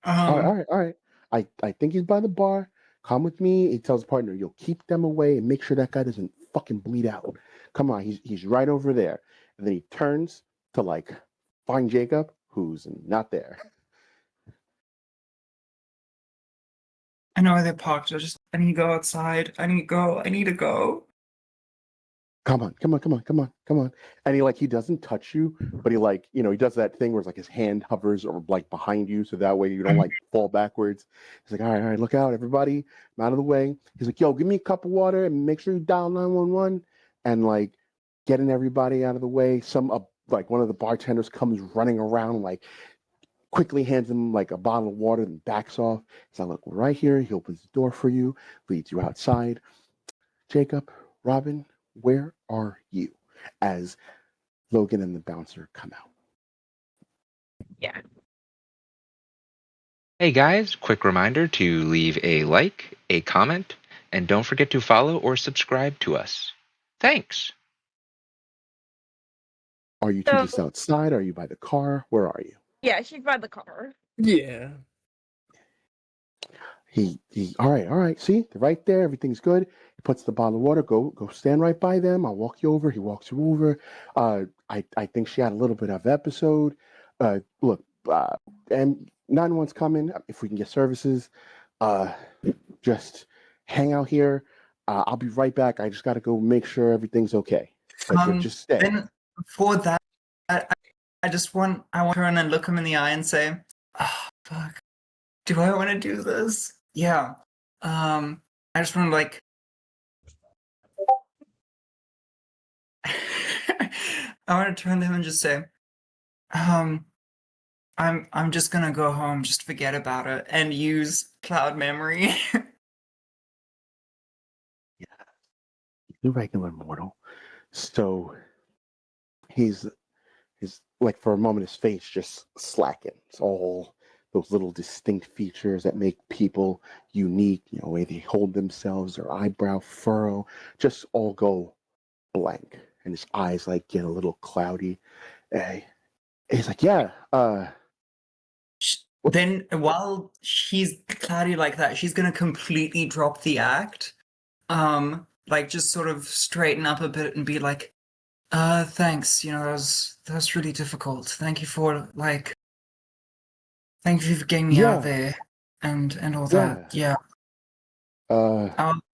All right, all right. I think he's by the bar. Come with me. He tells his partner, "You'll keep them away and make sure that guy doesn't fucking bleed out. Come on, he's right over there." And then he turns to like find Jacob, who's not there. I know where they're parked. I need to go outside. I need to go. Come on, come on, come on, come on, come on. And he doesn't touch you, but he he does that thing where it's like his hand hovers or like behind you, so that way you don't like fall backwards. He's like, all right, look out, everybody, I'm out of the way. He's like, yo, give me a cup of water and make sure you dial 911, and like getting everybody out of the way. Like one of the bartenders comes running around, like quickly hands him like a bottle of water and backs off. He's like, look, we're right here. He opens the door for you, leads you outside. Jacob, Robin, where are you? As Logan and the bouncer come out. Yeah. Hey guys, quick reminder to leave a like, a comment, and don't forget to follow or subscribe to us. Thanks. Are you two So- just outside? Are you by the car? Where are you? Yeah, she's by the car. Yeah. He all right. See, they're right there. Everything's good. He puts the bottle of water. Go stand right by them. I'll walk you over. He walks you over. I think she had a little bit of episode. Look, and 911's coming. If we can get services, just hang out here. I'll be right back. I just got to go make sure everything's okay. But just stay. Then for that, I want to turn and look him in the eye and say, "Oh, fuck. Do I want to do this?" Yeah. I just want to like. I want to turn to him and just say, I'm just gonna go home, just forget about it, and use cloud memory. The regular mortal. So he's like for a moment his face just slackens. All those little distinct features that make people unique, the way they hold themselves, their eyebrow furrow, just all go blank. And his eyes like get a little cloudy. He's like, yeah, Then while she's cloudy like that, she's gonna completely drop the act. Like just sort of straighten up a bit and be like, thanks, that was really difficult. Thank you for getting me out there and all that. Yeah.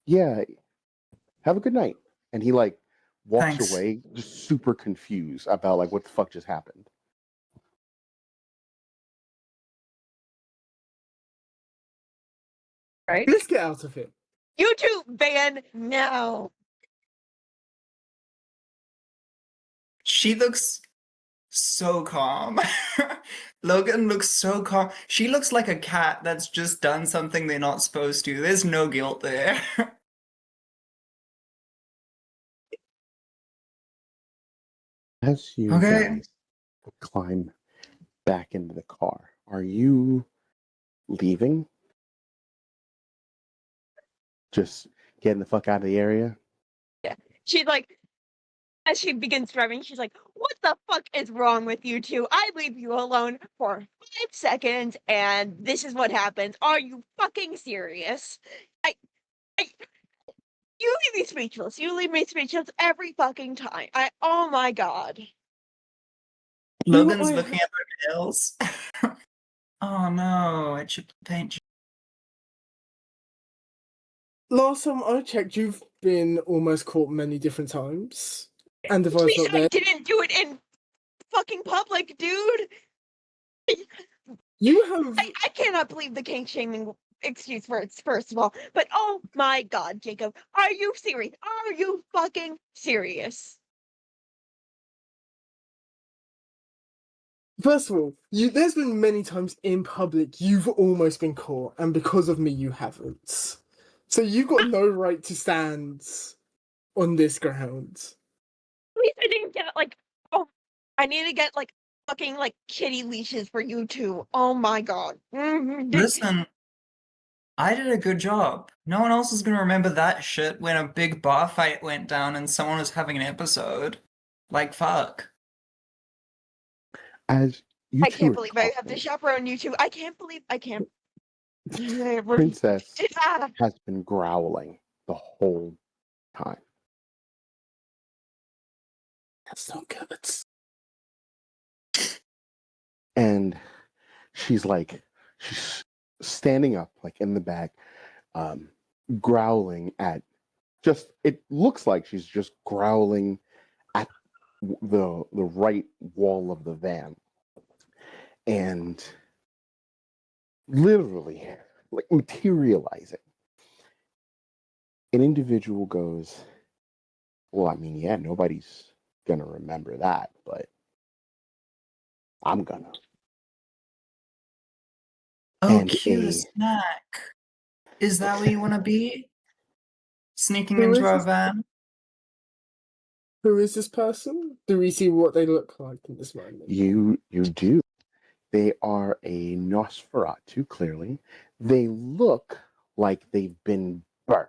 Yeah, have a good night. And he like walks Thanks. away just super confused about like what the fuck just happened. Right? Let's get out of here. You two ban now. She looks so calm. Logan looks so calm. She looks like a cat that's just done something they're not supposed to. There's no guilt there. As you guys climb back into the car, are you leaving? Just getting the fuck out of the area? Yeah. She as she begins driving, she's like, what the fuck is wrong with you two? I leave you alone for 5 seconds and this is what happens. Are you fucking serious? You leave me speechless. You leave me speechless every fucking time. Oh my god. Logan's looking at her nails. Oh no, I chipped the paint. Last time I checked, you've been almost caught many different times. And if I was Please, not there, I didn't do it in fucking public, dude. you have. I cannot believe the kink shaming excuse words, first of all. But oh my god, Jacob, are you serious? Are you fucking serious? First of all, there's been many times in public you've almost been caught, and because of me, you haven't. So you got no right to stand on this ground. At least I didn't get like, oh, I need to get like fucking like kitty leashes for you two. Oh my god. Listen, I did a good job. No one else is gonna remember that shit when a big bar fight went down and someone was having an episode. Like, fuck. As you I two can't are believe I have to talking, chaperone you two. I can't believe I can't. Princess Ah, has been growling the whole time. That's not good. And she's standing up, like in the back, growling at it looks like she's just growling at the right wall of the van. And literally, like materializing. An individual goes, well, I mean, yeah, nobody's gonna remember that, but I'm gonna. Oh, And cute, a snack. Is that where you want to be? Sneaking Who into is our this? van? Who is this person? Do we see what they look like in this moment? you do. They are a Nosferatu, clearly. They look like they've been burned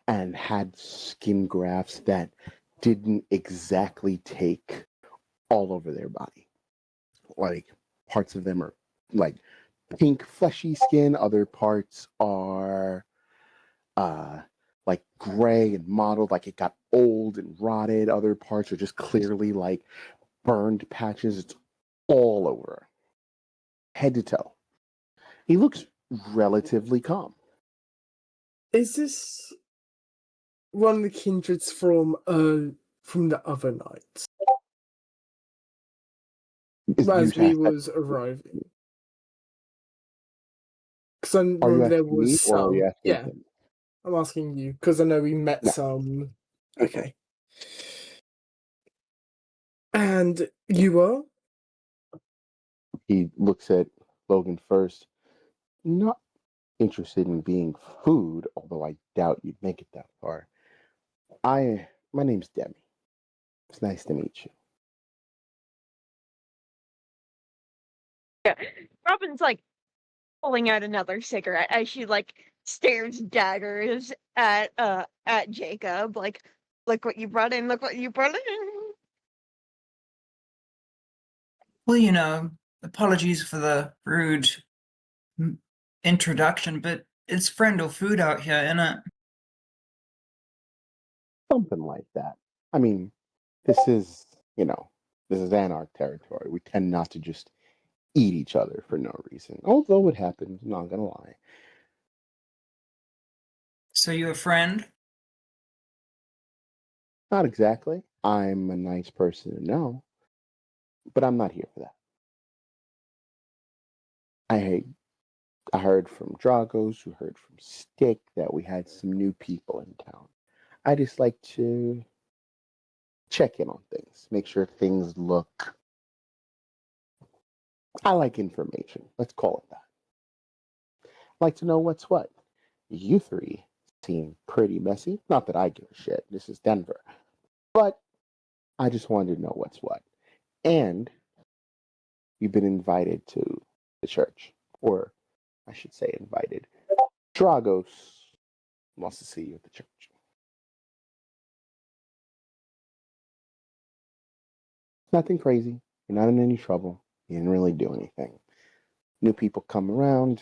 and had skin grafts that didn't exactly take all over their body. Like, parts of them are like pink, fleshy skin, other parts are like gray and mottled, like it got old and rotted. Other parts are just clearly like burned patches. It's all over, head to toe. He looks relatively calm. Is this one of the kindreds from the other night? As we was arriving. Because I Are you remember there asking me was or are you some. asking Yeah, him? I'm asking you because I know we met No. some. Okay. And you are? He looks at Logan first. Not interested in being food, although I doubt you'd make it that far. My name's Demi. It's nice to meet you. yeah. Robin's like pulling out another cigarette as she like stares daggers at Jacob. Like, look what you brought in. Look what you brought in. Well, apologies for the rude introduction, but it's friend or food out here, innit? Something like that. I mean, this is, this is Anarch territory. We tend not to just eat each other for no reason. Although it happens, I'm not gonna lie. So you a friend? Not exactly. I'm a nice person to know, but I'm not here for that. I heard from Dragos, who heard from Stick, that we had some new people in town. I just like to check in on things, make sure things look. I like information. Let's call it that. I like to know what's what. You three seem pretty messy. Not that I give a shit. This is Denver. But I just wanted to know what's what. And you've been invited to the church. Or I should say invited. Dragos wants to see you at the church. Nothing crazy. You're not in any trouble. You didn't really do anything. New people come around,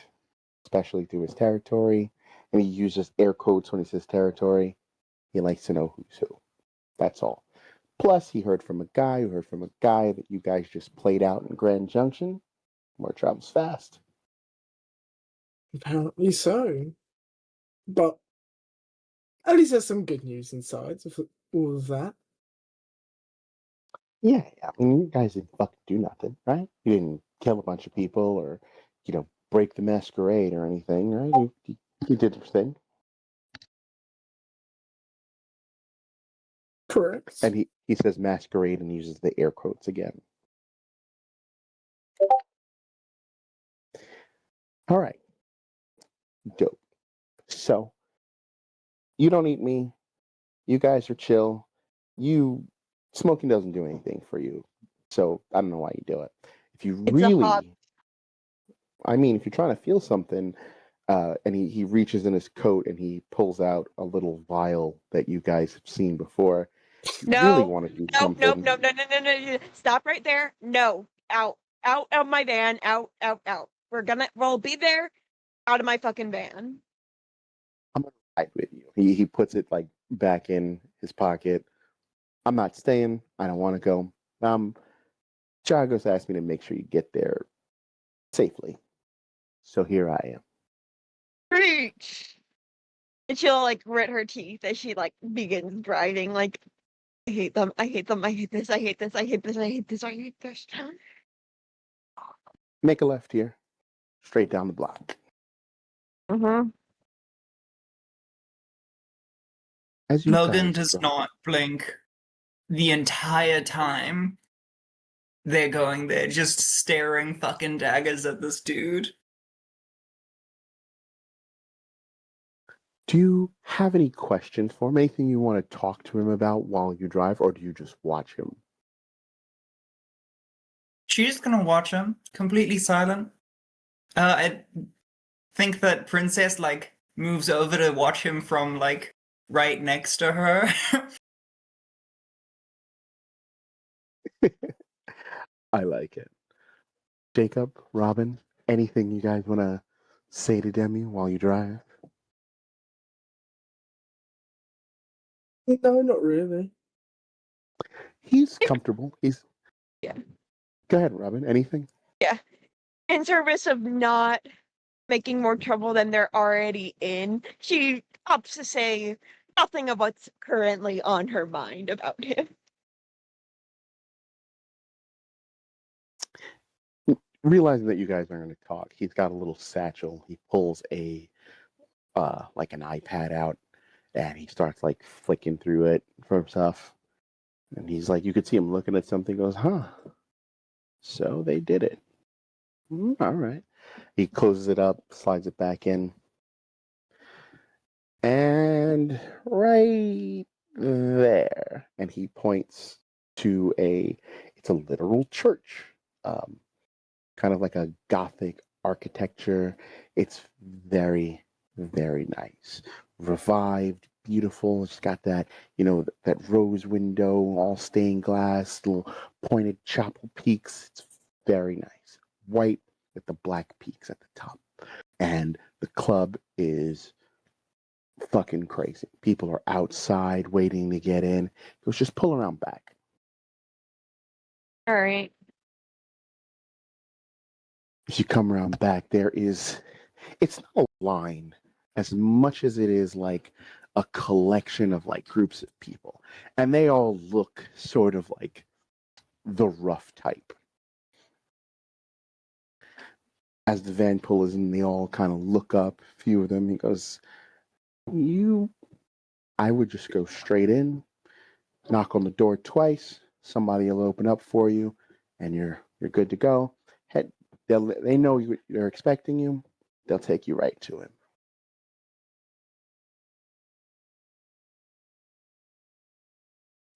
especially through his territory, and he uses air quotes when he says territory. He likes to know who's who. That's all. Plus, he heard from a guy who heard from a guy that you guys just played out in Grand Junction. More travels fast. Apparently so. But at least there's some good news inside of all of that. Yeah. I mean, you guys didn't fucking do nothing, right? You didn't kill a bunch of people or, break the masquerade or anything, right? You did your thing. Correct. And he says masquerade and uses the air quotes again. All right. Dope. So, You don't eat me. You guys are chill. You smoking doesn't do anything for you. So I don't know why you do it. If you It's a hobby. really, I mean, if you're trying to feel something, and he reaches in his coat and he pulls out a little vial that you guys have seen before. If you really No, want to do nope, nope, something, nope, no, no, no, no, no. Stop right there. No, out, out of my van, out, out, out. We'll be there, out of my fucking van. I'm gonna ride with you. He puts it like back in his pocket. I'm not staying. I don't want to go. Chagos asked me to make sure you get there safely. So here I am. Preach. And she'll like grit her teeth as she like begins driving. Like, I hate them. I hate them. I hate this. I hate this. I hate this. I hate this. I hate this. Make a left here, straight down the block. Mm-hmm. As you Logan guys does drive, not blink the entire time they're going there, just staring fucking daggers at this dude. do you have any questions for him? Anything you want to talk to him about while you drive, or do you just watch him? She's gonna watch him, completely silent. I think that Princess, like, moves over to watch him from, like, right next to her. I like it. Jacob, Robin, anything you guys want to say to Demi while you drive? No, not really. He's comfortable. He's. Yeah. Go ahead, Robin. Anything? Yeah. In service of not making more trouble than they're already in, she opts to say nothing of what's currently on her mind about him. Realizing that you guys are going to talk, he's got a little satchel. He pulls a like an iPad out, and he starts like flicking through it for himself. And he's like, you could see him looking at something. Goes, huh? So they did it. All right. He closes it up, slides it back in, and right there, and he points to it's a literal church, um, kind of like a Gothic architecture. It's very, very nice, revived, beautiful. It's got that, that rose window, all stained glass, little pointed chapel peaks. It's very nice, white with the black peaks at the top, and the club is fucking crazy. People are outside waiting to get in. It was just pull around back. All right. If you come around back, it's not a line as much as it is like a collection of like groups of people. And they all look sort of like the rough type. As the van pulls in, they all kind of look up, a few of them. He goes, I would just go straight in, knock on the door twice, somebody will open up for you, and you're good to go. They know they're expecting you. They'll take you right to him.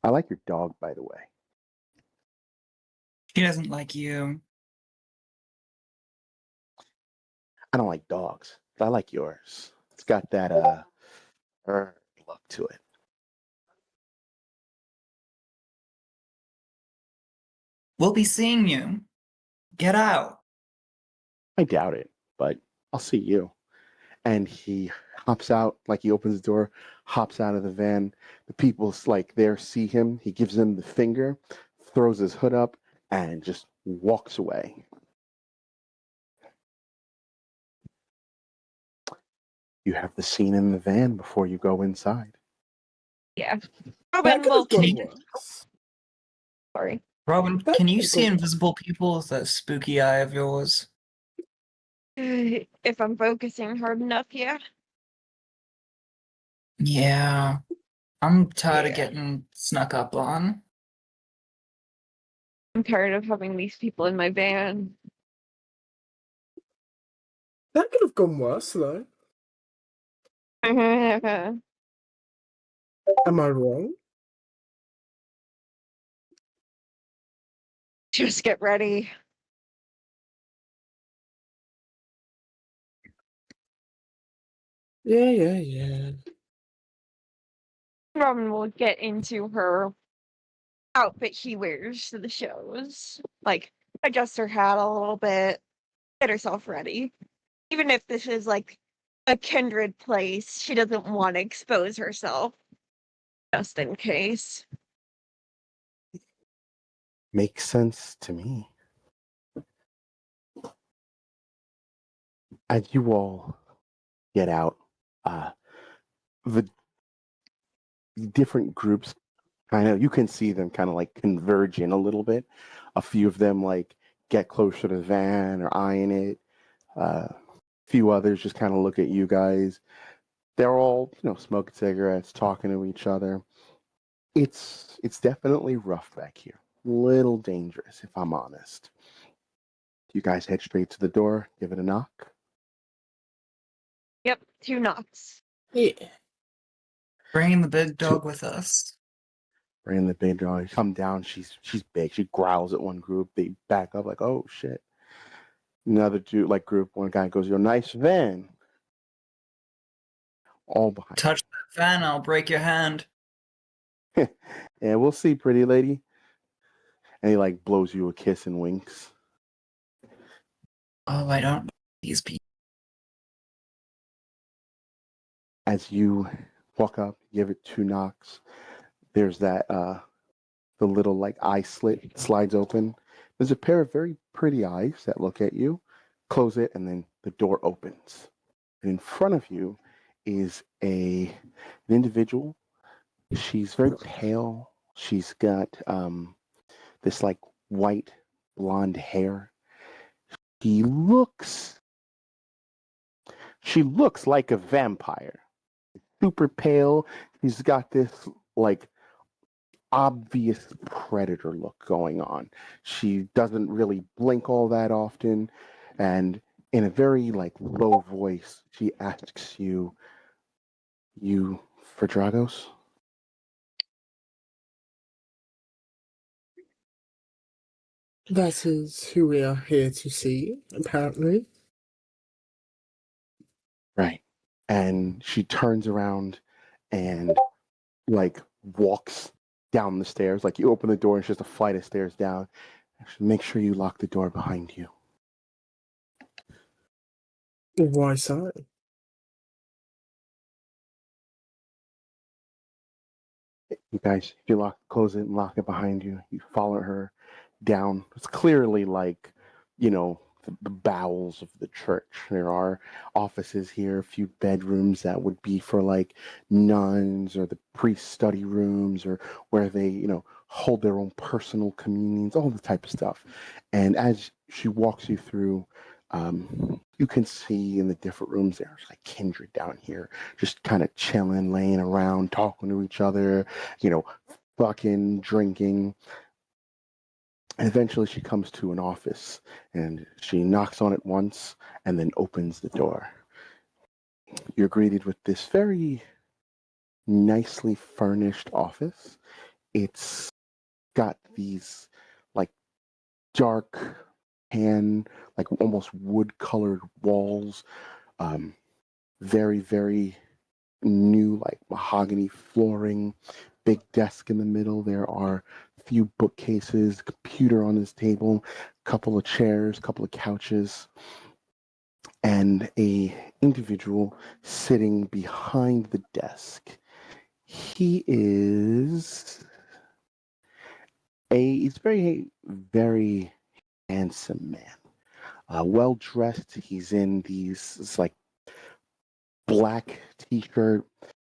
I like your dog, by the way. She doesn't like you. I don't like dogs, but I like yours. It's got that look to it. We'll be seeing you. Get out. I doubt it, but I'll see you. And he hops out, like he opens the door, hops out of the van. The people's like there see him. He gives them the finger, throws his hood up, and just walks away. You have the scene in the van before you go inside. Yeah. That Robin could will have gone keep. worse. Sorry. Robin, That can you could see go- invisible people with that spooky eye of yours? If I'm focusing hard enough, yeah. Yeah. I'm tired of Yeah. getting snuck up on. I'm tired of having these people in my van. That could have gone worse, though. Am I wrong? Just get ready. Yeah. Robin will get into her outfit she wears to the shows. Like, adjust her hat a little bit, get herself ready. Even if this is like a kindred place, she doesn't want to expose herself just in case. Makes sense to me. As you all get out, the different groups you can see them kind of like converge in a little bit. A few of them like get closer to the van or eyeing it. A few others just kind of look at you guys. They're all, smoking cigarettes, talking to each other. It's definitely rough back here. Little dangerous, if I'm honest. You guys head straight to the door, give it a knock. Yep, 2 knocks. Yeah. Bringing the big dog with us. Bring the big dog. You come down. She's big. She growls at one group. They back up like, oh shit. Another dude, like group. One guy goes, "Your nice van." All behind. Touch that fan, I'll break your hand. Yeah, we'll see, pretty lady. And he like blows you a kiss and winks. Oh, I don't. These people. As you walk up, give it 2 knocks. There's that the little like eye slit slides open. There's a pair of very pretty eyes that look at you. Close it, and then the door opens. And in front of you is an individual. She's very pale. She's got this like white blonde hair. She looks like a vampire. Super pale. She's got this like obvious predator look going on. She doesn't really blink all that often, and in a very like low voice, she asks you for Dragos? That is who we are here to see, apparently. Right. And she turns around and like walks down the stairs. Like you open the door and it's just a flight of stairs down. Make sure you lock the door behind you. Why so? You guys, if you close it and lock it behind you, you follow her down. It's clearly like, the bowels of the church. There are offices here, a few bedrooms that would be for like nuns or the priest study rooms or where they, hold their own personal communions, all the type of stuff. And as she walks you through, you can see in the different rooms there's like kindred down here, just kind of chilling, laying around, talking to each other, fucking, drinking. And eventually she comes to an office and she knocks on it once and then opens the door. You're greeted with this very nicely furnished office. It's got these like dark tan, like almost wood colored walls. Very, very new, like mahogany flooring, big desk in the middle. There are a few bookcases, computer on this table, couple of chairs, couple of couches, and a individual sitting behind the desk. He's very, very handsome man. Well dressed. He's in these like black t-shirt,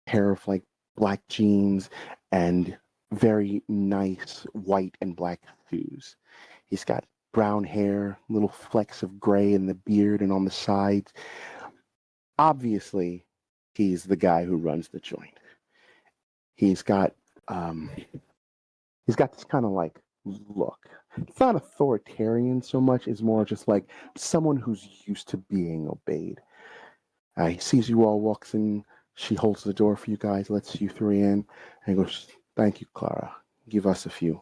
pair of like black jeans, and very nice white and black shoes. He's got brown hair, little flecks of gray in the beard and on the sides. Obviously, he's the guy who runs the joint. He's got this kind of like look. It's not authoritarian so much, it's more just like someone who's used to being obeyed. He sees you all, walks in She holds the door for you guys, lets you three in, and goes, "Thank you, Clara. Give us a few."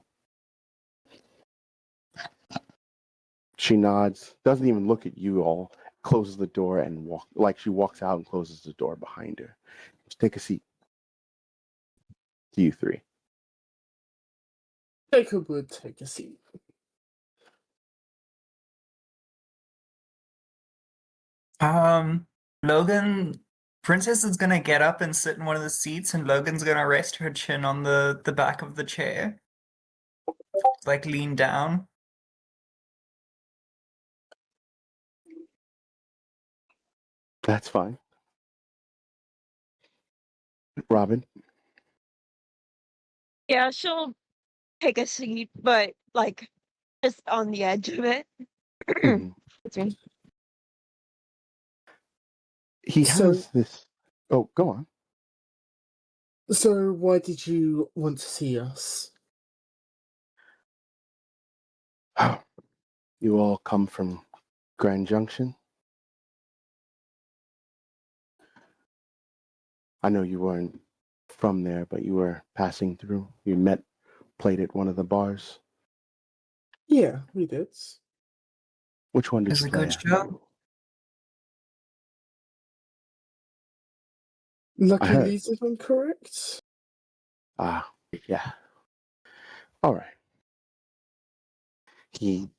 She nods, doesn't even look at you all, closes the door and she walks out and closes the door behind her. Just take a seat. To you three. Jacob would take a seat. Logan, Princess is gonna get up and sit in one of the seats, and Logan's gonna rest her chin on the back of the chair, like lean down. That's fine. Robin? Yeah, she'll take a seat, but like just on the edge of it. Mhm. Excuse me. He So- has this. Oh, go on. So, why did you want to see us? You all come from Grand Junction? I know you weren't from there, but you were passing through. You played at one of the bars. Yeah, we did. Which one did It's you a play good at? show. Lucky heard. Leeds, if I'm correct. Ah, yeah. All right. He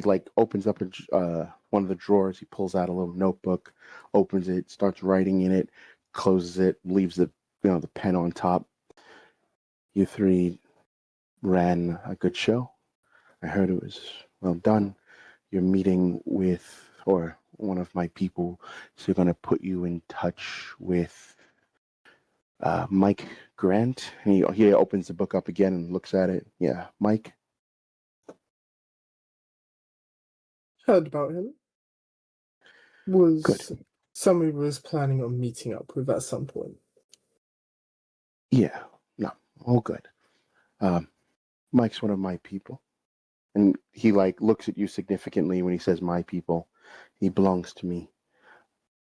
like opens up one of the drawers. He pulls out a little notebook, opens it, starts writing in it, closes it, leaves the pen on top. You three ran a good show. I heard it was well done. You're meeting with, or one of my people, so you're going to put you in touch with Mike Grant. And he opens the book up again and looks at it. Yeah, Mike. Heard about him. Was Good. somebody was planning on meeting up with at some point. Yeah, no, all good. Mike's one of my people. And he like looks at you significantly when he says my people. He belongs to me.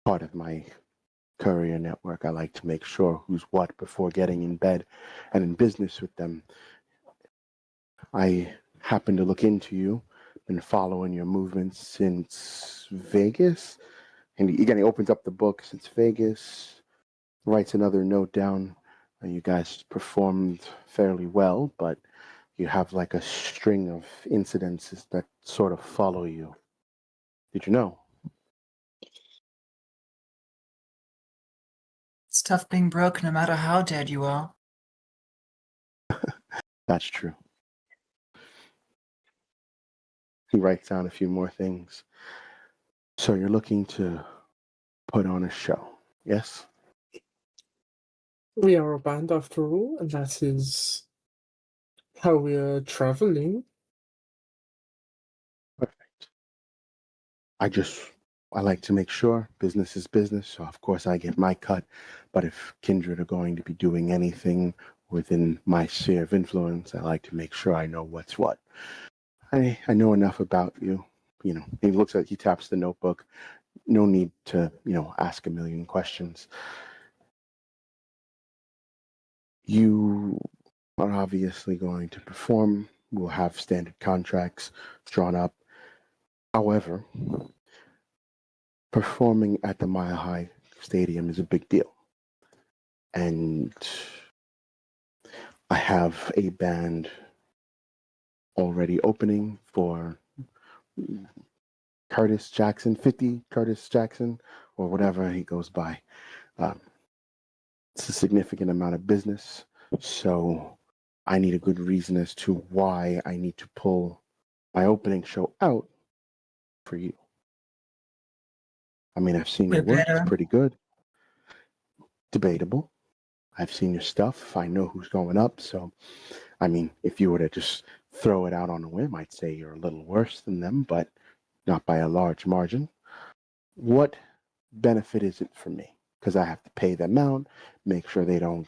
Part of my courier network. I like to make sure who's what before getting in bed and in business with them. I happen to look into you, been following your movements since Vegas. And he opens up the book since Vegas, writes another note down. You guys performed fairly well, but you have like a string of incidences that sort of follow you. Did you know? It's tough being broke no matter how dead you are. That's true. He writes down a few more things. So you're looking to put on a show, yes? We are a band after all, and that is how we are traveling. Perfect. I like to make sure business is business, so of course I get my cut. But if Kindred are going to be doing anything within my sphere of influence, I like to make sure I know what's what. I know enough about you. He taps the notebook. No need to, ask a million questions. You are obviously going to perform. We'll have standard contracts drawn up. However, performing at the Mile High Stadium is a big deal. And I have a band already opening for Curtis Jackson, 50 Curtis Jackson, or whatever he goes by. It's a significant amount of business. So I need a good reason as to why I need to pull my opening show out for you. I mean, I've seen your We're work. It's better. pretty good. Debatable. I've seen your stuff. I know who's going up. So, I mean, if you were to just throw it out on a whim, I'd say you're a little worse than them, but not by a large margin. What benefit is it for me? Because I have to pay them out, make sure they don't,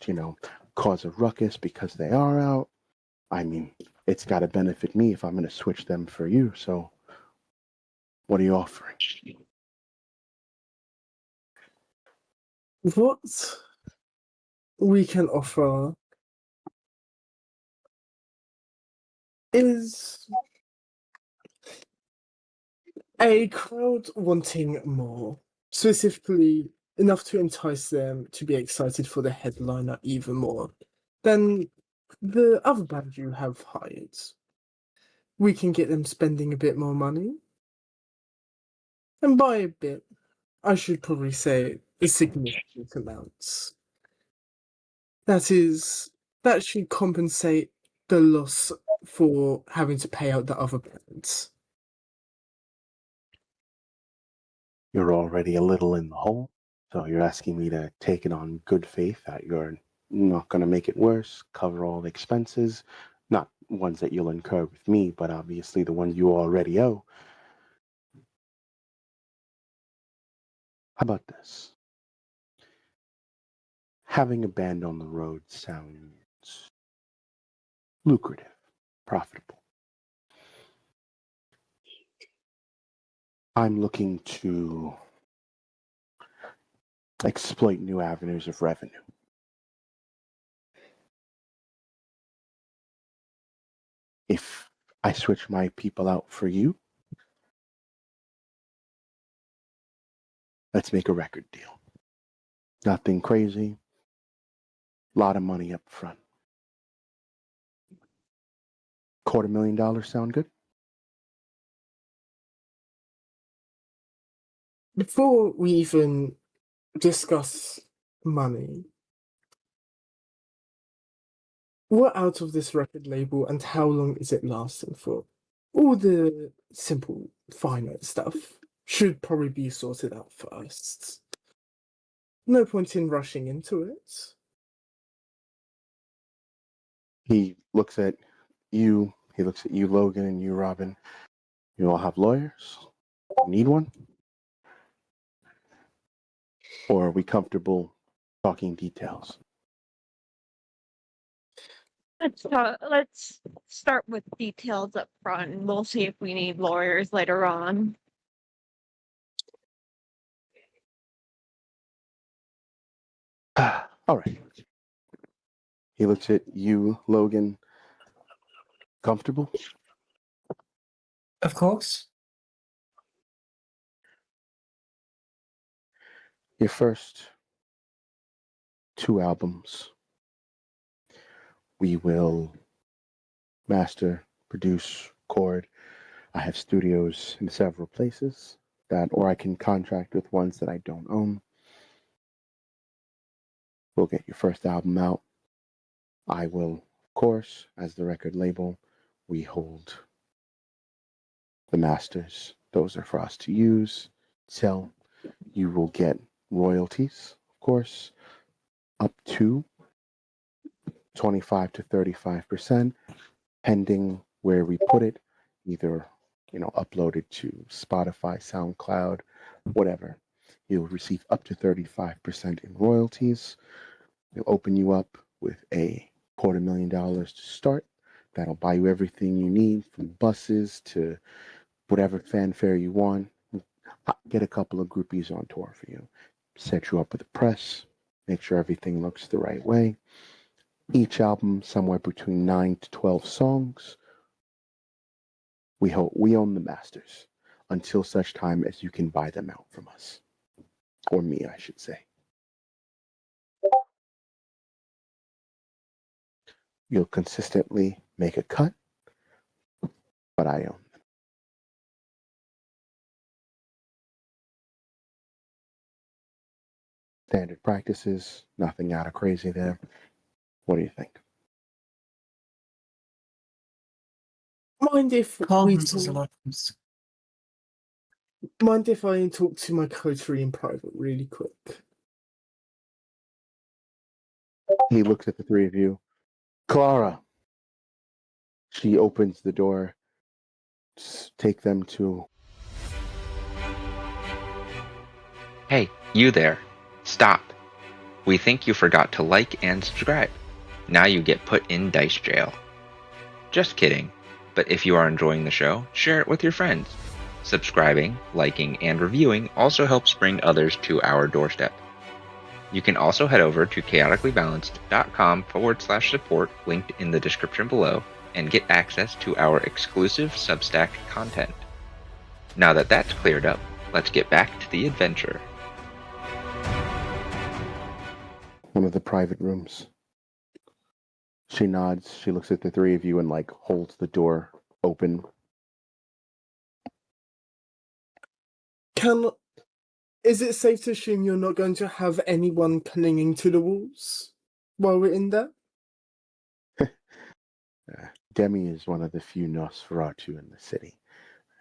cause a ruckus because they are out. I mean, it's got to benefit me if I'm going to switch them for you. So, what are you offering? What we can offer is a crowd wanting more, specifically enough to entice them to be excited for the headliner even more than the other band you have hired. We can get them spending a bit more money. And by a bit, I should probably say a significant amount. That should compensate the loss for having to pay out the other bands. You're already a little in the hole, so you're asking me to take it on good faith that you're not going to make it worse, cover all the expenses, not ones that you'll incur with me, but obviously the ones you already owe. How about this? Having a band on the road sounds lucrative, profitable. I'm looking to exploit new avenues of revenue. If I switch my people out for you, let's make a record deal. Nothing crazy, a lot of money up front. $250,000 sound good? Before we even discuss money, what out of this record label and how long is it lasting for? All the simple finite stuff should probably be sorted out first. No point in rushing into it. He looks at you, Logan, and you, Robin. You all have lawyers? You need one? Or are we comfortable talking details? Let's start with details up front, and we'll see if we need lawyers later on. All right. He looks at you, Logan. Comfortable? Of course. Your first 2 albums, we will master, produce, record. I have studios in several places or I can contract with ones that I don't own. We'll get your first album out. I will, of course, as the record label, we hold the masters. Those are for us to use, sell. You will get royalties, of course, up to 25 to 35%, pending where we put it, either uploaded to Spotify, SoundCloud, whatever. You'll receive up to 35% in royalties. We'll open you up with a $250,000 to start. That'll buy you everything you need, from buses to whatever fanfare you want. Get a couple of groupies on tour for you. Set you up with the press. Make sure everything looks the right way. Each album somewhere between 9 to 12 songs. We own the masters until such time as you can buy them out from us. Or me, I should say. You'll consistently make a cut, but I own them. Standard practices, nothing out of crazy there. What do you think? Mind if Collins is a lot. Mind if I talk to my coterie in private really quick? He looks at the 3 of you. Clara. She opens the door. Take them to... Hey, you there. Stop. We think you forgot to like and subscribe. Now you get put in dice jail. Just kidding. But if you are enjoying the show, share it with your friends. Subscribing, liking, and reviewing also helps bring others to our doorstep. You can also head over to chaoticallybalanced.com/support, linked in the description below, and get access to our exclusive Substack content. Now that that's cleared up, let's get back to the adventure. One of the private rooms. She nods. She looks at the three of you and holds the door open. Is it safe to assume you're not going to have anyone clinging to the walls while we're in there? Demi is one of the few Nosferatu in the city.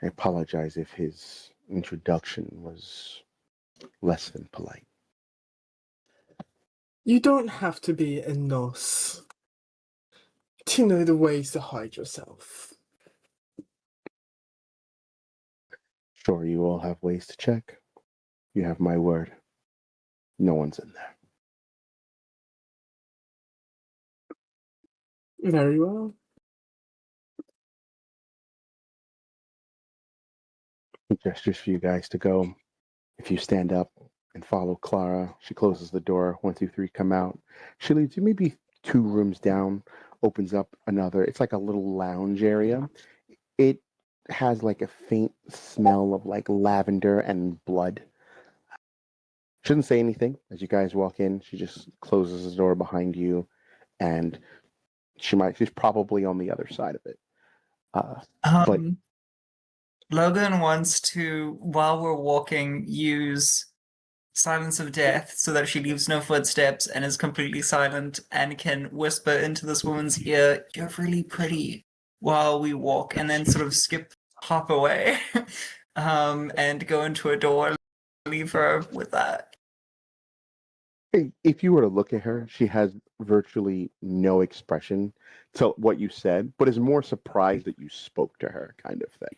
I apologize if his introduction was less than polite. You don't have to be a Nos to know the ways to hide yourself. Sure, you all have ways to check. You have my word. No one's in there. Very well. He gestures for you guys to go. If you stand up and follow Clara, she closes the door. 1, 2, 3, come out. She leads you maybe 2 rooms down, opens up another. It's like a little lounge area. It has a faint smell of lavender and blood. Shouldn't say anything as you guys walk in. She just closes the door behind you, and she's probably on the other side of it. But Logan wants to, while we're walking, use Silence of Death so that she leaves no footsteps and is completely silent and can whisper into this woman's ear, "You're really pretty," while we walk, and then sort of hop away, and go into a door and leave her with that. if you were to look at her, she has virtually no expression to what you said, but is more surprised that you spoke to her, kind of thing.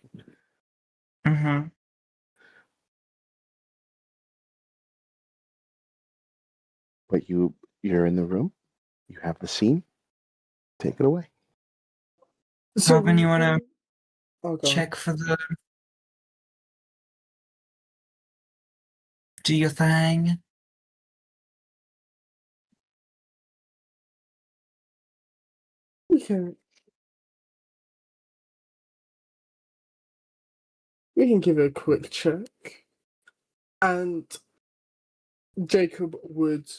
Mm-hmm. But you're in the room. You have the scene. Take it away. So Robin, you want to to check for the... Do your thing? We can give it a quick check. And Jacob would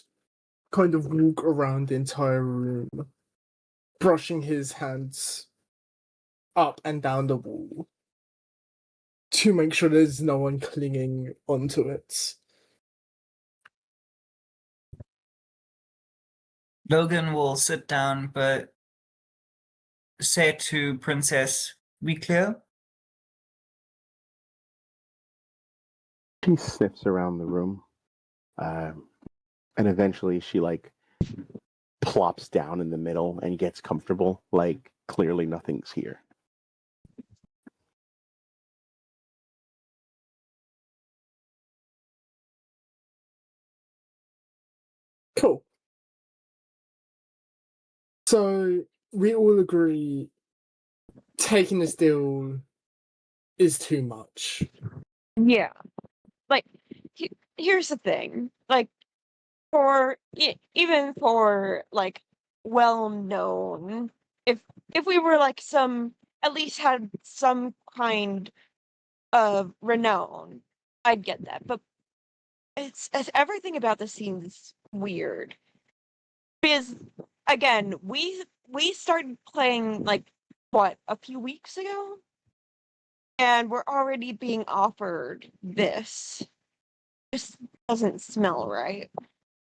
kind of walk around the entire room, brushing his hands up and down the wall to make sure there's no one clinging onto it. Logan will sit down, but say to Princess, "We clear?" She sniffs around the room, and eventually she plops down in the middle and gets comfortable. Clearly nothing's here. Cool. So we all agree taking this deal is too much. Yeah. Here's the thing. Even for well known, if we were at least had some kind of renown, I'd get that. But it's everything about this seems weird. Because again, we started playing a few weeks ago? And we're already being offered this. This doesn't smell right.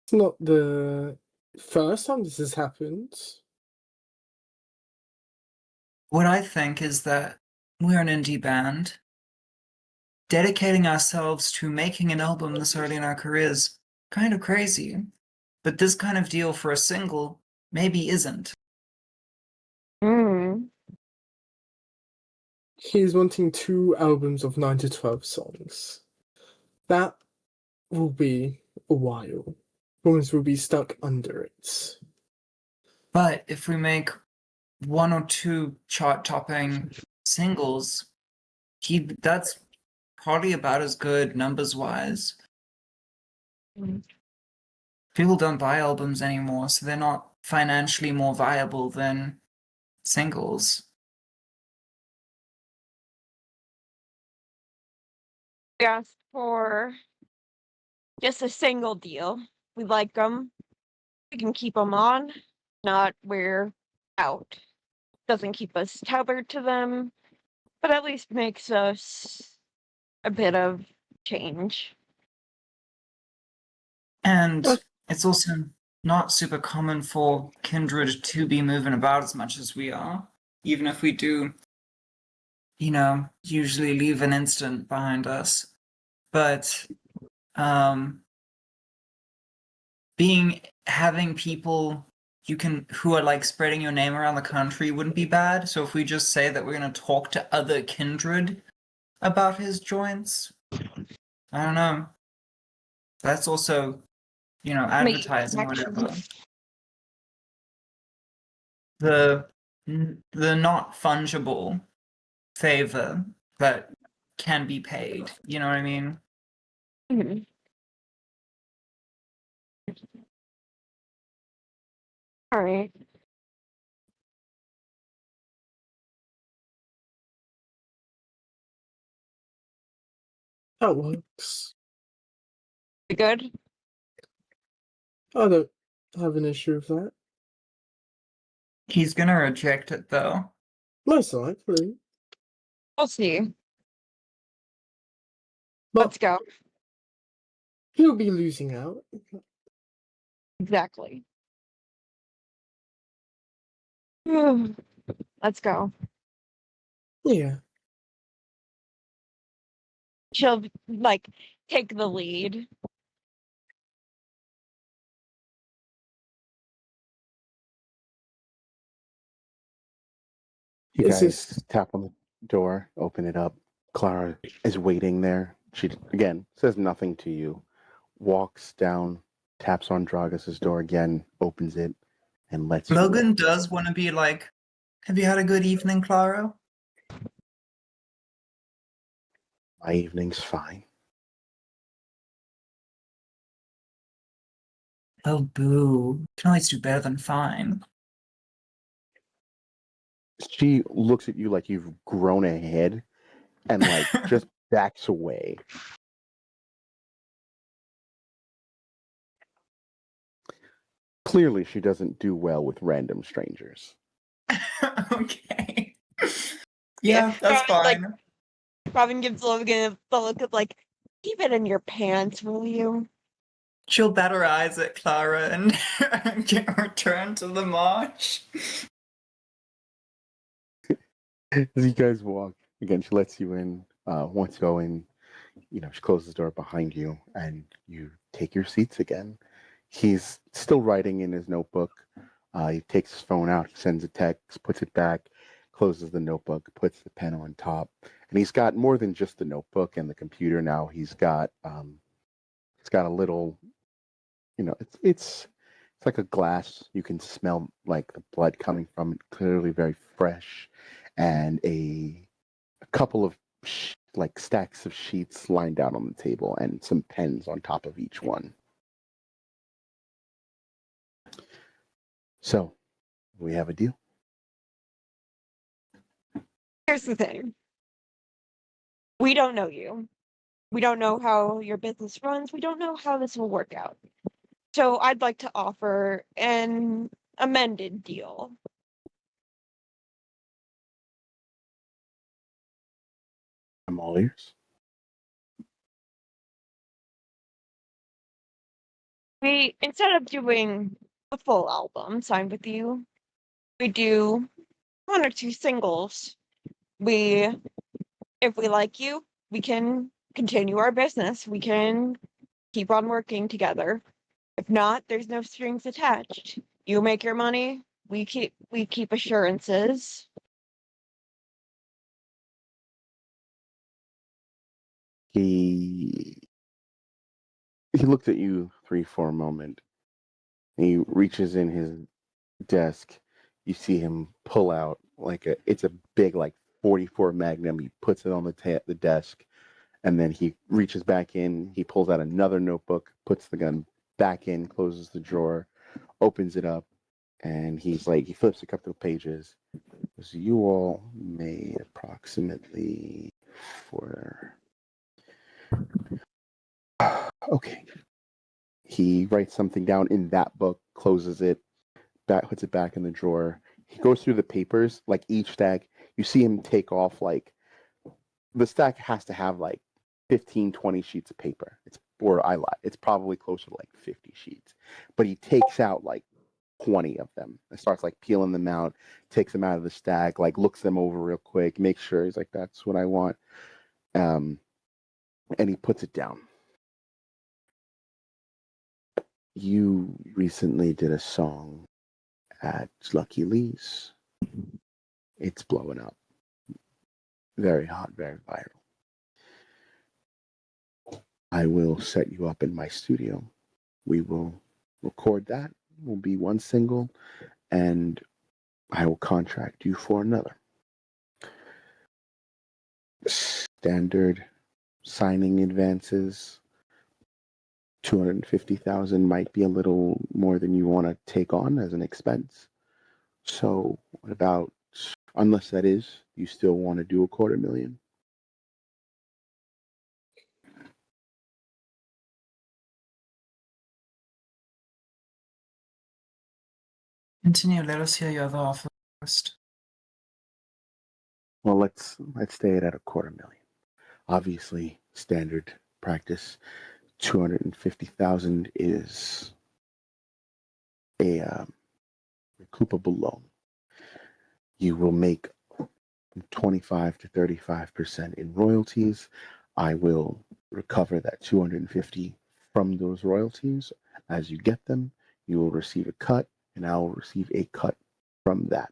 It's not the first time this has happened. What I think is that we're an indie band. Dedicating ourselves to making an album this early in our careers, kind of crazy. But this kind of deal for a single maybe isn't. He's wanting 2 albums of 9 to 12 songs. That will be a while. Women's will be stuck under it. But if we make 1 or 2 chart-topping singles, that's probably about as good numbers-wise. people don't buy albums anymore, so they're not financially more viable than singles. We asked for just a single deal. We like them. We can keep them on. Not we're out. Doesn't keep us tethered to them, but at least makes us a bit of change. And it's also not super common for kindred to be moving about as much as we are, even if we do, usually leave an instant behind us. But having people who are like spreading your name around the country wouldn't be bad. So if we just say that we're going to talk to other kindred about his joints, I don't know. That's also, advertising or whatever. The not fungible favor that can be paid. You know what I mean? Mhm. All right. That works. You good? I don't have an issue with that. He's gonna reject it though. Most likely. We'll see. But Let's go. he'll be losing out. Exactly. Let's go. Yeah. She'll like take the lead. You This guys is- tap on the door, open it up. Clara is waiting there. She, again, says nothing to you, walks down, taps on Dragas's door again, opens it, and lets you Logan in. does want to be like, "Have you had a good evening, Clara?" My evening's fine. Oh, boo. Can always do better than fine. She looks at you like you've grown a head and like just backs away. Clearly, she doesn't do well with random strangers. Okay. Yeah, that's Like, fine. Robin gives Logan the look of like, keep it in your pants, will you? She'll bat her eyes at Clara and get returned to the march. As you guys walk, again, she lets you in. Once you go in, she closes the door behind you and you take your seats again. He's still writing in his notebook. He takes his phone out, he sends a text, puts it back, closes the notebook, puts the pen on top. And he's got more than just the notebook and the computer now. He's got a little, it's like a glass. You can smell like the blood coming from it, clearly very fresh, and a couple of like stacks of sheets lined out on the table and some pens on top of each one. So we have a deal. Here's the thing. We don't know you. We don't know how your business runs. We don't know how this will work out. So I'd like to offer an amended deal. I'm all ears. We, instead of doing a full album signed with you, we do one or two singles. If we like you, we can continue our business. We can keep on working together. If not, there's no strings attached. You make your money, we keep assurances. He looked at you three for a moment. He reaches in his desk. You see him pull out it's a big 44 Magnum. He puts it on the desk, and then he reaches back in. He pulls out another notebook, puts the gun back in, closes the drawer, opens it up, and he's like, he flips a couple of pages. So you all made approximately for. Okay. He writes something down in that book, closes it, puts it back in the drawer. He goes through the papers, like each stack. You see him take off, like, the stack has to have like 15, 20 sheets of paper. Or I lie, it's probably closer to like 50 sheets. But he takes out like 20 of them and starts like peeling them out, takes them out of the stack, like looks them over real quick, makes sure he's like, that's what I want. And he puts it down. You recently did a song at Lucky Lee's. It's blowing up. Very hot, very viral. I will set you up in my studio. We will record that. It will be one single, and I will contract you for another. Standard signing advances. 250,000 might be a little more than you want to take on as an expense. So what about, unless that is, you still want to do $250,000? Continue. Let us hear your other offer first. Well, let's stay it at $250,000. Obviously, standard practice. 250,000 is a recoupable loan. You will make 25 to 35% in royalties. I will recover that 250 from those royalties as you get them. You will receive a cut, and I will receive a cut from that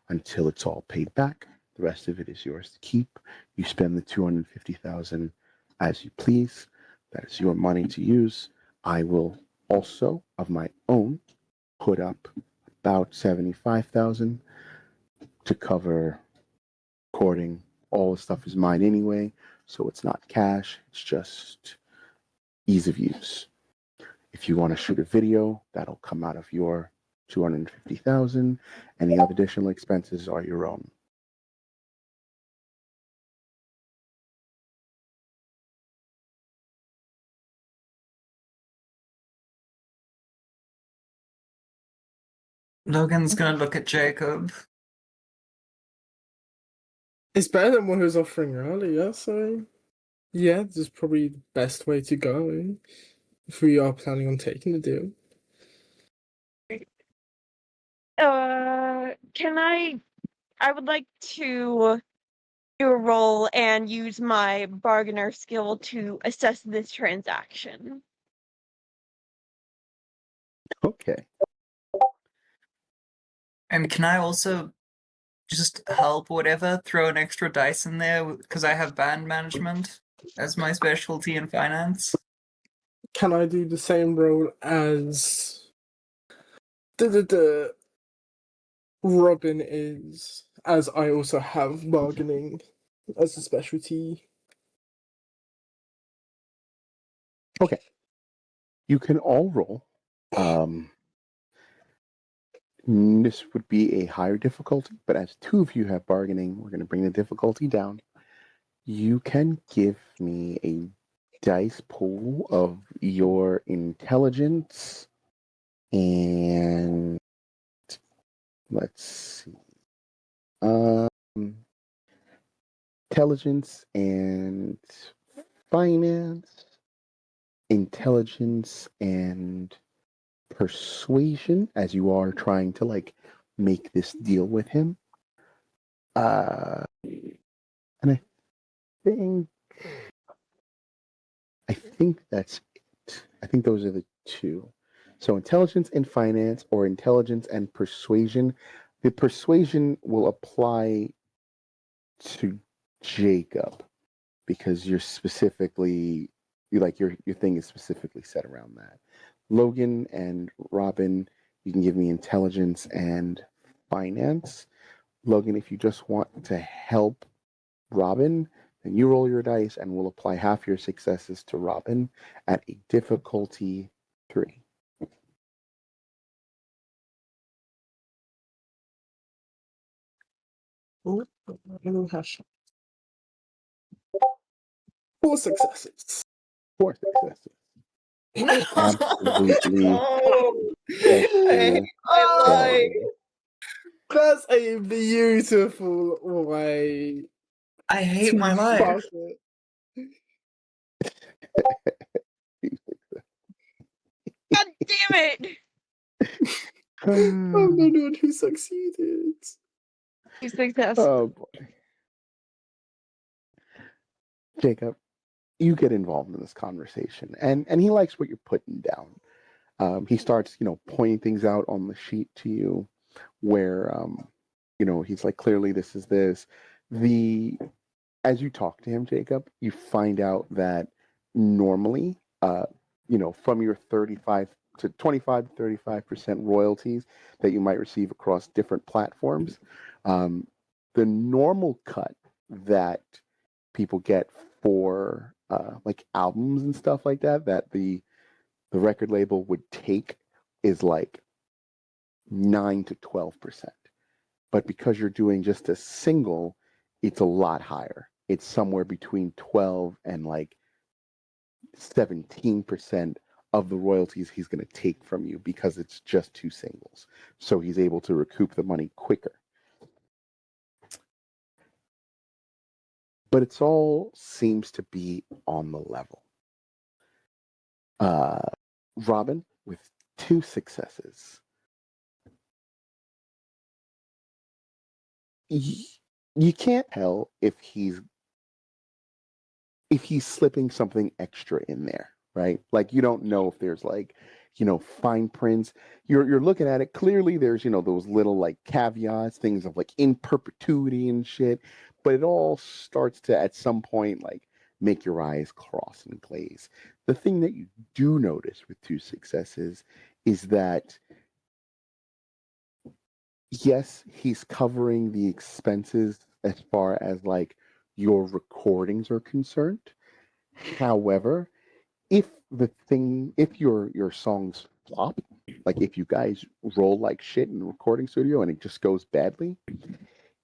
until it's all paid back. The rest of it is yours to keep. You spend the 250,000 as you please. That is your money to use. I will also, of my own, put up about 75,000 to cover recording. All the stuff is mine anyway, so it's not cash. It's just ease of use. If you want to shoot a video, that'll come out of your 250,000. Any other additional expenses are your own. Logan's gonna look at Jacob. It's better than what he was offering earlier, so yeah, this is probably the best way to go if we are planning on taking the deal. Can I would like to do a roll and use my bargainer skill to assess this transaction. Okay. And can I also just help whatever, throw an extra dice in there because I have band management as my specialty in finance? Can I do the same role as the Robin is, as I also have bargaining as a specialty? Okay. You can all roll. This would be a higher difficulty, but as two of you have bargaining, we're going to bring the difficulty down. You can give me a dice pool of your intelligence and let's see. Intelligence and finance, intelligence and persuasion, as you are trying to like make this deal with him. And I think that's it. I think those are the two. So intelligence and finance, or intelligence and persuasion. The persuasion will apply to Jacob because you're specifically your thing is specifically set around that. Logan and Robin, you can give me intelligence and finance. Logan, if you just want to help Robin, then you roll your dice and we'll apply half your successes to Robin at a difficulty 3. Oh, I don't have 4 successes. 4 successes. No! Absolutely No! bestial I lied. failure. That's a beautiful way I hate to my life. fuck it. God damn it! I'm the one who succeeded. You success. Oh boy. Jacob, you get involved in this conversation, and he likes what you're putting down. He starts, pointing things out on the sheet to you, where, he's like, clearly this is this. As you talk to him, Jacob, you find out that normally, from your 35 to 25 to 35% royalties that you might receive across different platforms, the normal cut that people get for like albums and stuff like that, that the record label would take is like 9 to 12%. But because you're doing just a single, it's a lot higher. It's somewhere between 12 and like 17% of the royalties he's going to take from you because it's just 2 singles. So he's able to recoup the money quicker. But it's all seems to be on the level. Robin with 2 successes. You can't tell if he's slipping something extra in there, right? Like you don't know if there's like, fine prints. You're looking at it. Clearly there's, those little like caveats, things of like in perpetuity and shit. But it all starts to at some point like make your eyes cross and glaze. The thing that you do notice with 2 successes is that yes, he's covering the expenses as far as like your recordings are concerned. However, if your songs flop, like if you guys roll like shit in the recording studio and it just goes badly,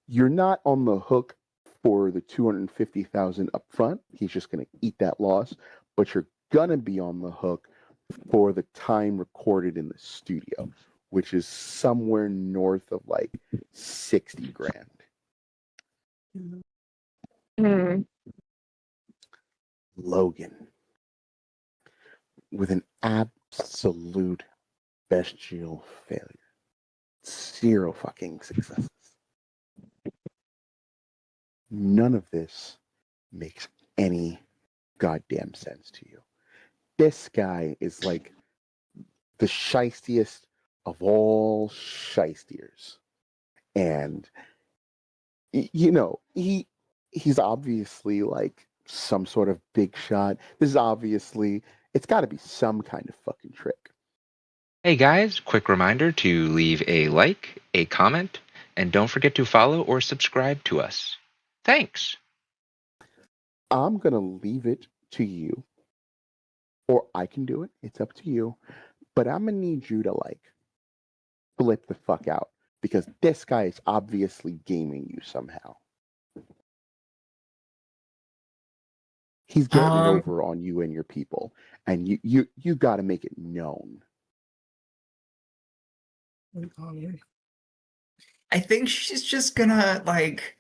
you're not on the hook for the 250,000 up front. He's just going to eat that loss, but you're gonna be on the hook for the time recorded in the studio, which is somewhere north of like 60 grand. Hmm. Logan, with an absolute bestial failure. 0 fucking successes. None of this makes any goddamn sense to you. This guy is like the shystiest of all shystiers. And he's obviously like some sort of big shot. This is obviously, it's got to be some kind of fucking trick. Hey guys, quick reminder to leave a like, a comment, and don't forget to follow or subscribe to us. Thanks. I'm going to leave it to you, or I can do it. It's up to you. But I'm going to need you to like flip the fuck out because this guy is obviously gaming you somehow. He's getting it over on you and your people, and you got to make it known. I think she's just gonna like,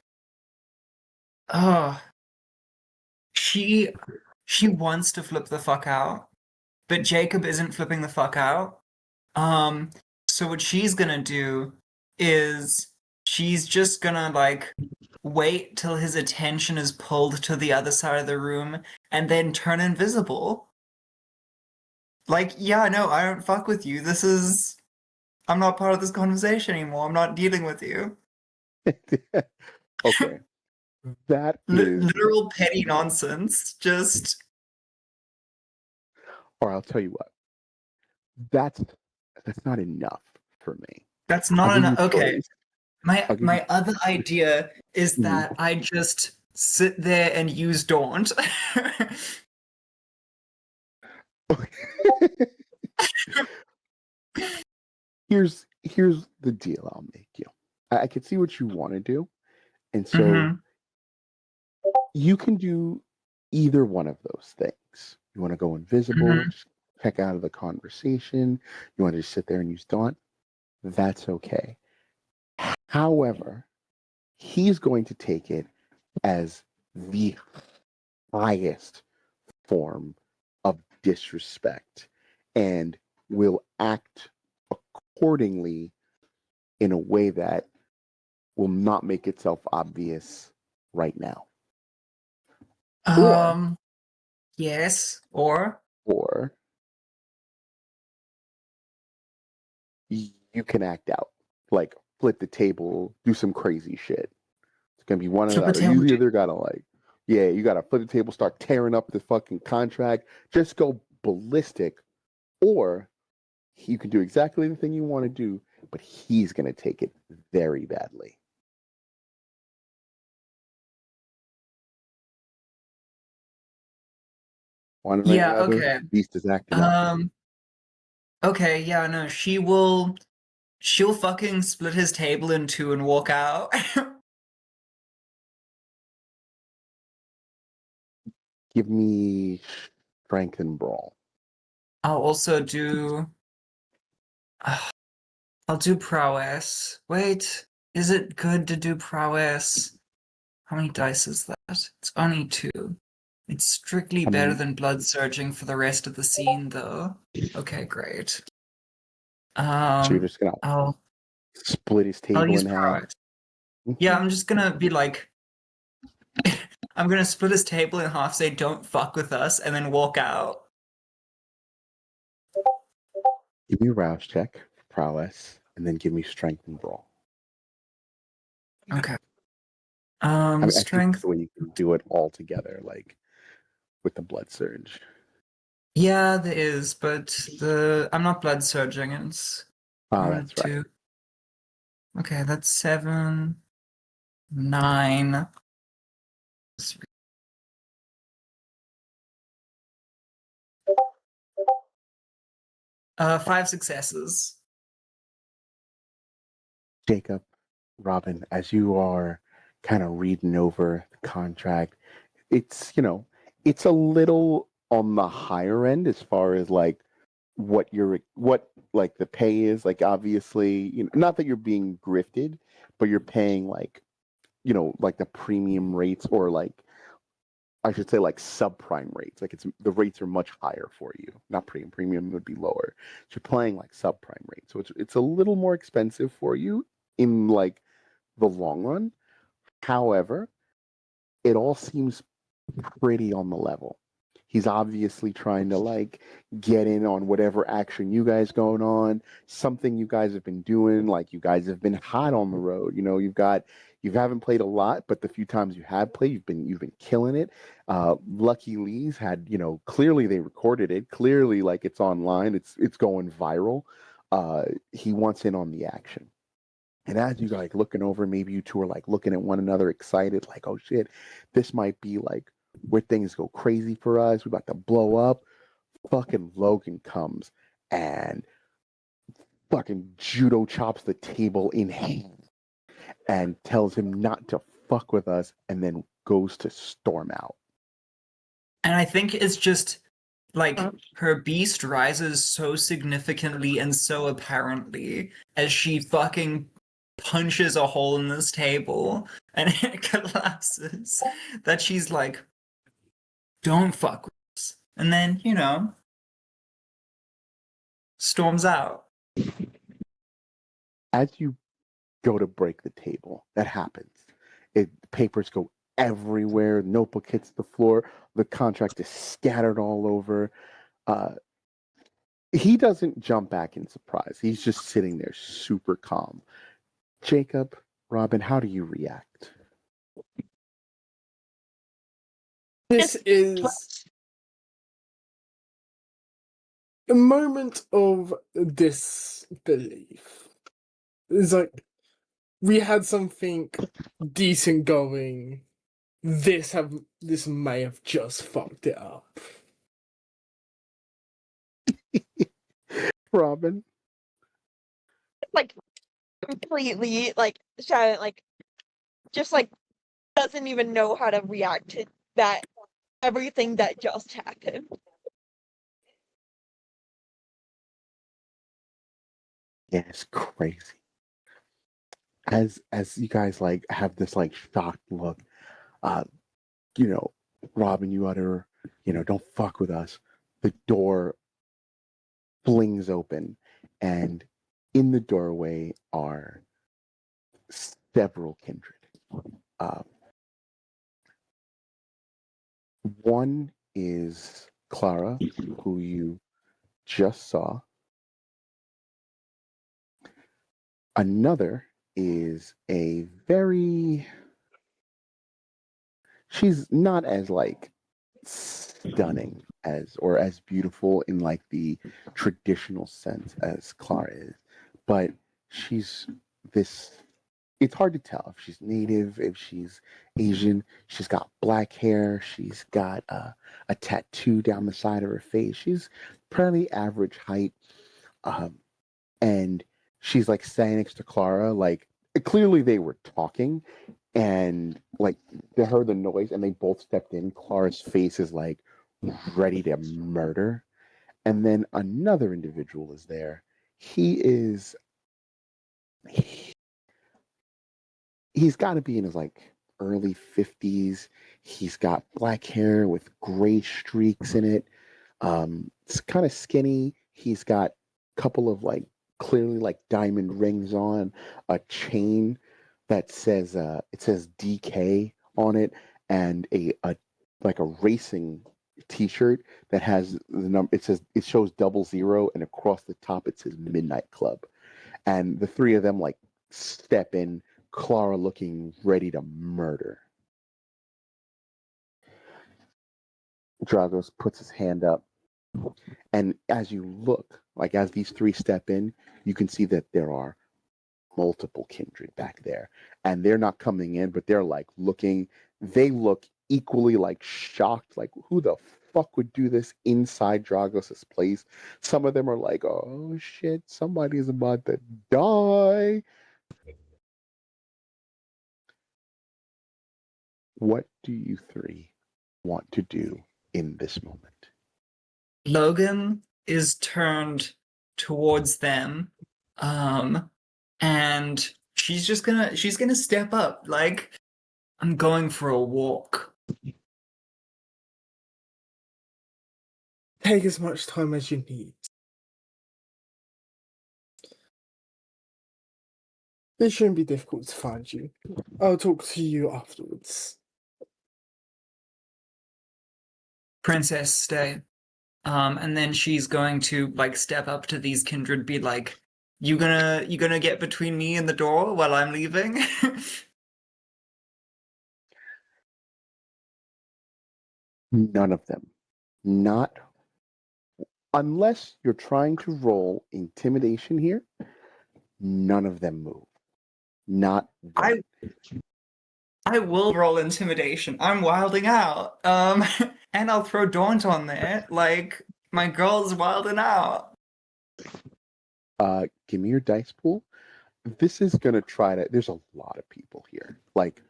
oh, she wants to flip the fuck out, but Jacob isn't flipping the fuck out. So what she's gonna do is she's just gonna like wait till his attention is pulled to the other side of the room and then turn invisible. Like, yeah, no, I don't fuck with you. I'm not part of this conversation anymore. I'm not dealing with you. Okay. That is literal petty nonsense. Just, or I'll tell you what. That's not enough for me. that's I'll not give you enough. a Okay. choice. My other idea is Mhm. that I just sit there and use Daunt. Here's the deal I'll make you. I can see what you want to do, and so Mhm. you can do either one of those things. You want to go invisible, Mhm. just check out of the conversation. You want to just sit there and use daunt. That's okay. However, he's going to take it as the highest form of disrespect and will act accordingly in a way that will not make itself obvious right now. Um. Yes. Or you can act out, like flip the table, do some crazy shit. It's gonna be one or the Flip a other. table. You either gotta you gotta flip the table, start tearing up the fucking contract, just go ballistic, or you can do exactly the thing you want to do, but he's gonna take it very badly. One or the Yeah. other, Okay. Beast is acting up. Okay. Yeah. No. She will. She'll fucking split his table in two and walk out. Give me strength and brawl. I'll also do. I'll do prowess. Wait, is it good to do prowess? How many dice is that? It's only 2. It's strictly I better mean, than blood surging for the rest of the scene, though. Okay, great. so you're just gonna I'll split his I'll table use in half. prowess. Yeah, I'm just gonna be like, I'm gonna split his table in half, say "Don't fuck with us," and then walk out. Give me a rouse check for prowess, and then give me strength and brawl. Okay. I mean, I think Strength. the way you can do it all together, like with the blood surge. Yeah, there is, but I'm not blood surging. It's Oh, that's right. 2. Okay, that's 7, 9. 5 successes. Jacob, Robin, as you are kind of reading over the contract, it's it's a little on the higher end as far as like what like the pay is. Like obviously, not that you're being grifted, but you're paying like like the premium rates, or like I should say like subprime rates. Like the rates are much higher for you. Not premium. Premium would be lower. So you're playing like subprime rates. So it's a little more expensive for you in like the long run. However, it all seems pretty on the level. He's obviously trying to like get in on whatever action you guys going on, something you guys have been doing. Like you guys have been hot on the road. You haven't played a lot, but the few times you have played, you've been killing it. Lucky Lee's had, clearly they recorded it. Clearly, like it's online. It's going viral. He wants in on the action. And as you like looking over, maybe you two are like looking at one another excited, like, oh shit, this might be like where things go crazy for us. We're about to blow up. Fucking Logan comes and fucking judo chops the table in hand and tells him not to fuck with us, and then goes to storm out. And I think it's just like her beast rises so significantly and so apparently as she fucking punches a hole in this table and it collapses that she's like, don't fuck with us. And then, storms out. As you go to break the table, that happens. Papers go everywhere. Notebook hits the floor. The contract is scattered all over. He doesn't jump back in surprise. He's just sitting there super calm. Jacob, Robin, how do you react? This is a moment of disbelief. It's like we had something decent going. This may have just fucked it up. Robin. Like completely like shy, like just like doesn't even know how to react to that everything that just happened. Yeah, it's crazy. As you guys like have this like shocked look, uh, you know, Robin, you utter, don't fuck with us. The door flings open, and in the doorway are several kindred. Uh, one is Clara, who you just saw. Another is a very. She's not as like stunning as or as beautiful in like the traditional sense as Clara is, but she's this. It's hard to tell if she's native, if she's Asian. She's got black hair. She's got a tattoo down the side of her face. She's probably average height, um, and she's like standing next to Clara. Like clearly they were talking, and like they heard the noise, and they both stepped in. Clara's face is like ready to murder, and then another individual is there. He is he's got to be in his like early 50s. He's got black hair with gray streaks in it. It's kind of skinny. He's got a couple of like clearly like diamond rings on, a chain that says it says DK on it, and a like a racing t-shirt that has the number, it shows 00, and across the top it says Midnight Club. And the three of them like step in, Clara looking ready to murder. Dragos puts his hand up, and as you look, like as these three step in, you can see that there are multiple kindred back there, and they're not coming in, but they're like looking. They look equally like shocked, like who the fuck would do this inside Dragos's place? Some of them are like, oh shit, somebody's about to die. What do you three want to do in this moment? Logan is turned towards them, and she's gonna step up. Like, I'm going for a walk. Take as much time as you need. It shouldn't be difficult to find you. I'll talk to you afterwards. Princess, stay. And then she's going to like step up to these kindred, be like, you gonna get between me and the door while I'm leaving? None of them. Not unless you're trying to roll intimidation here. None of them move. Not one. I will roll intimidation. I'm wilding out. And I'll throw Daunt on there. Like, my girl's wilding out. Give me your dice pool. This is gonna try to. There's a lot of people here. Like,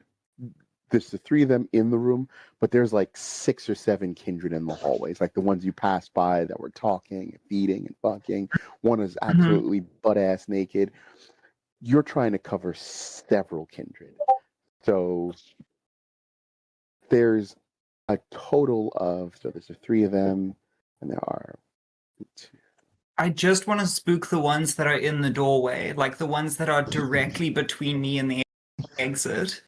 there's the three of them in the room, but there's like 6 or 7 kindred in the hallways, like the ones you passed by that were talking and feeding and fucking. One is absolutely butt ass naked. You're trying to cover several kindred, so there's a total of, so there's the 3 of them, and there are 2. I just want to spook the ones that are in the doorway, like the ones that are directly between me and the exit.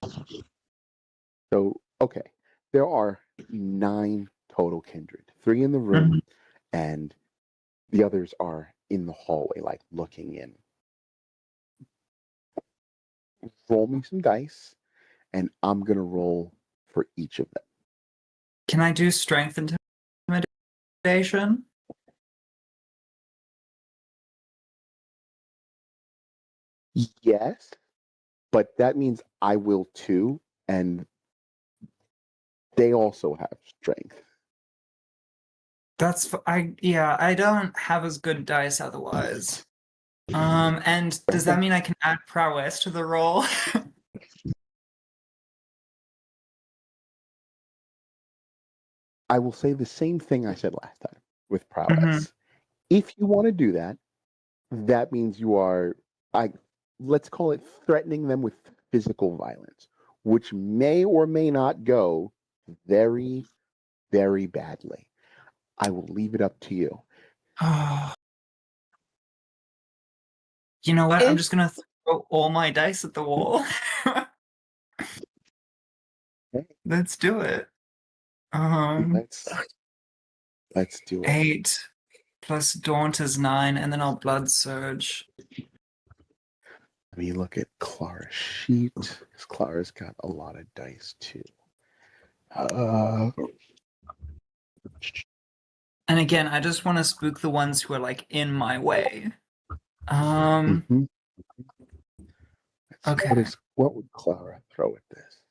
So, okay, there are 9 total kindred, 3 in the room, and the others are in the hallway, like looking in. Roll me some dice, and I'm gonna roll for each of them. Can I do strength intimidation? Yes, but that means I will too, and they also have strength. I don't have as good dice otherwise. And does that mean I can add prowess to the roll? I will say the same thing I said last time with prowess. If you want to do that, that means you are, let's call it threatening them with physical violence, which may or may not go very, very badly. I will leave it up to you. You know what? I'm If- just gonna throw all my dice at the wall. Let's do it. Let's do it. 8 plus Daunt is 9, and then I'll Blood Surge. Let me look at Clara's sheet, because Clara's got a lot of dice too. And again, I just want to spook the ones who are like in my way. Okay. Okay. What would Clara throw at this?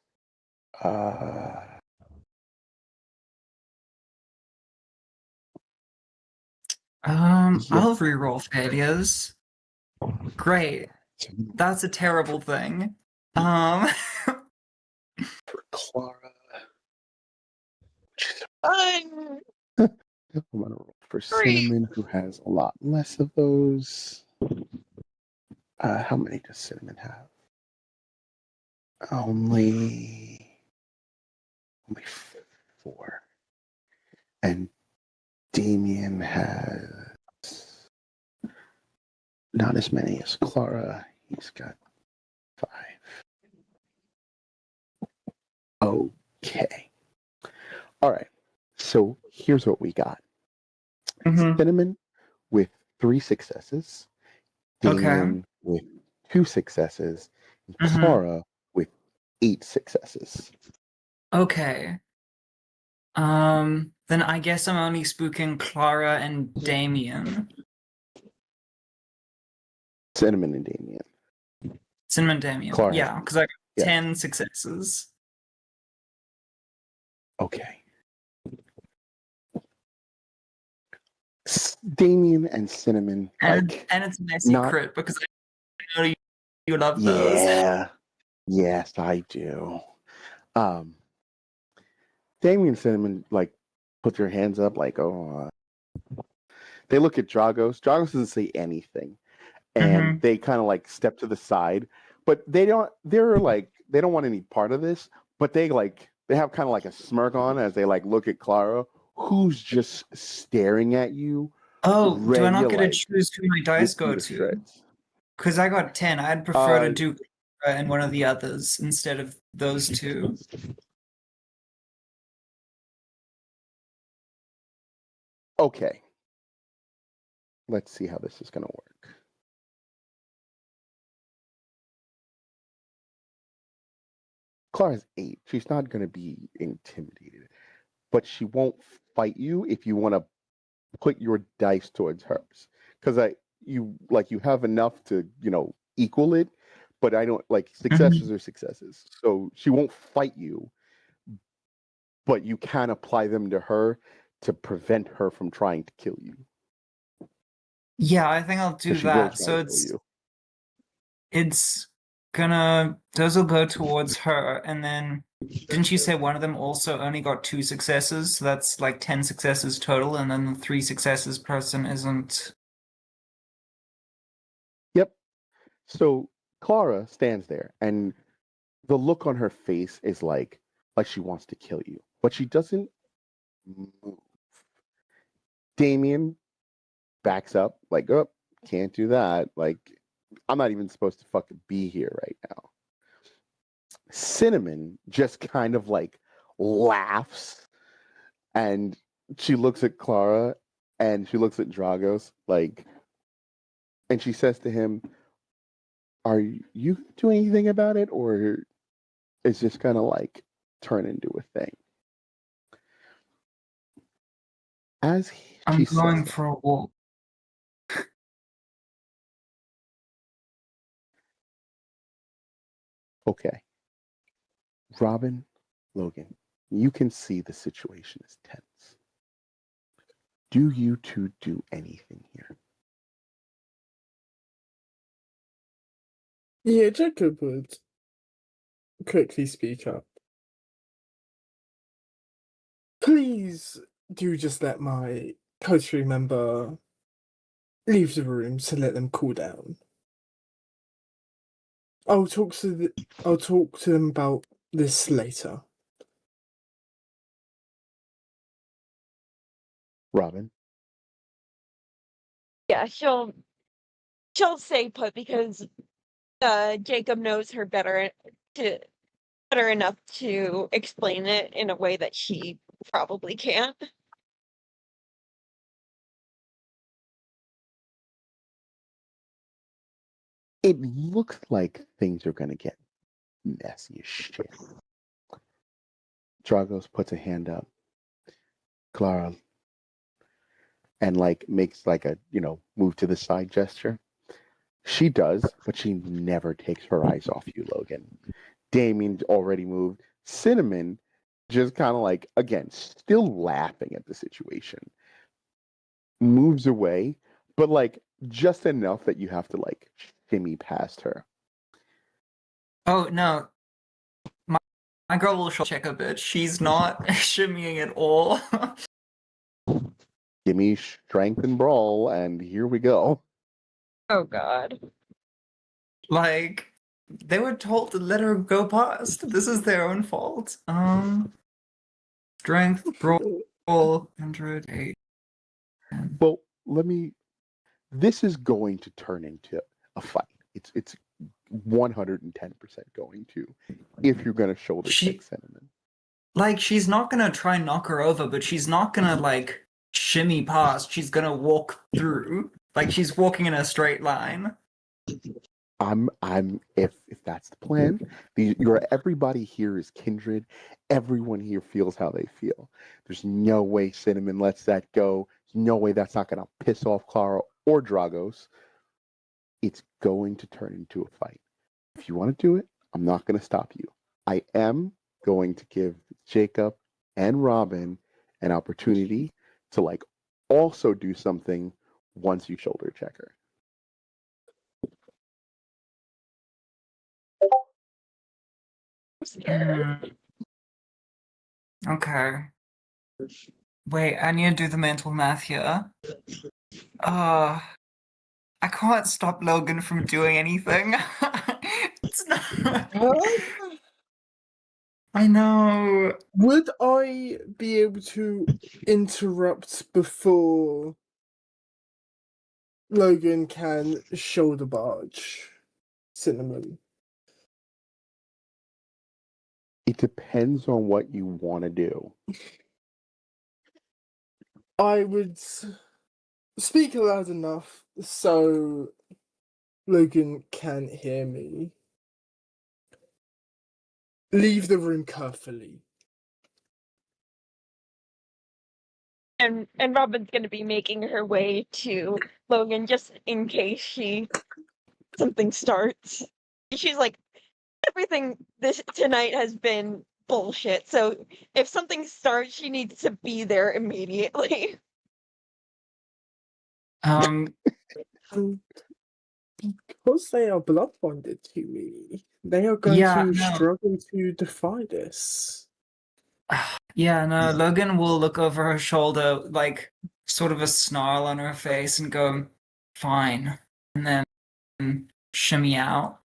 I'll reroll failures. Great. That's a terrible thing. For Clara. I'm I'm gonna roll for Cinnamon, who has a lot less of those. How many does Cinnamon have? Only 4. And Damien has not as many as Clara. He's got 5. Okay. All right. So here's what we got. Cinnamon with 3 successes. Damien with 2 successes. And Clara with 8 successes. Okay. Then I guess I'm only spooking Clara and Damien. Cinnamon and Damien. Cinnamon Damien. Clara Yeah, because I got yeah. 10 successes. Okay. Damien and Cinnamon. And it's a messy crit because I know you love those. Yeah. Yes, I do. Damien and Cinnamon put their hands up they look at Dragos. Dragos doesn't say anything. And they kind of step to the side. But they don't want any part of this, but they have kind of a smirk on as they look at Clara, who's just staring at you. Oh, do I not get to choose who my dice go to? Shreds. Because I got 10. I'd prefer to do and one of the others instead of those 2. Okay. Let's see how this is going to work. Clara's 8. She's not going to be intimidated, but she won't fight you if you want to put your dice towards hers. Because you have enough to equal it, but I don't successes are successes. So she won't fight you, but you can apply them to her to prevent her from trying to kill you. Yeah, I think I'll do that. So it's gonna those will go towards her, and then didn't you say one of them also only got 2 successes? So that's 10 successes total, and then the 3 successes person isn't. Yep. So Clara stands there, and the look on her face is like she wants to kill you, but she doesn't move. Damien backs up, oh, can't do that. I'm not even supposed to fucking be here right now. Cinnamon just kind of laughs, and she looks at Clara and she looks at Dragos and she says to him, "Are you doing anything about it, or is this gonna turn into a thing?" As I'm going for a walk. Okay. Robin, Logan, you can see the situation is tense. do you two do anything here? Yeah, Jacob would quickly speak up. Please do just let my coterie member leave the room to let them cool down. I'll talk to them about this later. Robin? Yeah, she'll stay put because Jacob knows her better enough to explain it in a way that she probably can't. It looks like things are going to get messy as shit. Dragos puts a hand up. Clara, and like makes like a, move to the side gesture. She does, but she never takes her eyes off you, Logan. Damien already moved. Cinnamon just kind of like, again, still laughing at the situation. Moves away, but like just enough that you have to like shimmy past her. Oh no, my girl will check a bit. She's not shimmying at all. Give me strength and brawl, and here we go. Oh God. Like, they were told to let her go past. This is their own fault. Strength, brawl, 108. Well, this is going to turn into a fight. It's 110% going to, if you're going to shoulder kick Cinnamon. Like, she's not gonna try and knock her over, but she's not gonna, like, shimmy past. She's gonna walk through. Like, she's walking in a straight line. If that's the plan, everybody here is kindred. Everyone here feels how they feel. There's no way Cinnamon lets that go. There's no way that's not gonna piss off Clara or Dragos. It's going to turn into a fight. If you want to do it, I'm not going to stop you. I am going to give Jacob and Robin an opportunity to like also do something once you shoulder check her. Okay. Wait, I need to do the mental math here. I can't stop Logan from doing anything. It's not... I know. Would I be able to interrupt before Logan can shoulder barge Cinnamon? It depends on what you want to do. I would speak loud enough so Logan can hear me. Leave the room carefully. And Robin's gonna be making her way to Logan just in case something starts. She's like, everything this tonight has been bullshit. So if something starts, she needs to be there immediately. Because they are blood bonded to me, they are going to struggle to defy this. Yeah, no, Logan will look over her shoulder, like, sort of a snarl on her face and go, fine. And then shimmy out.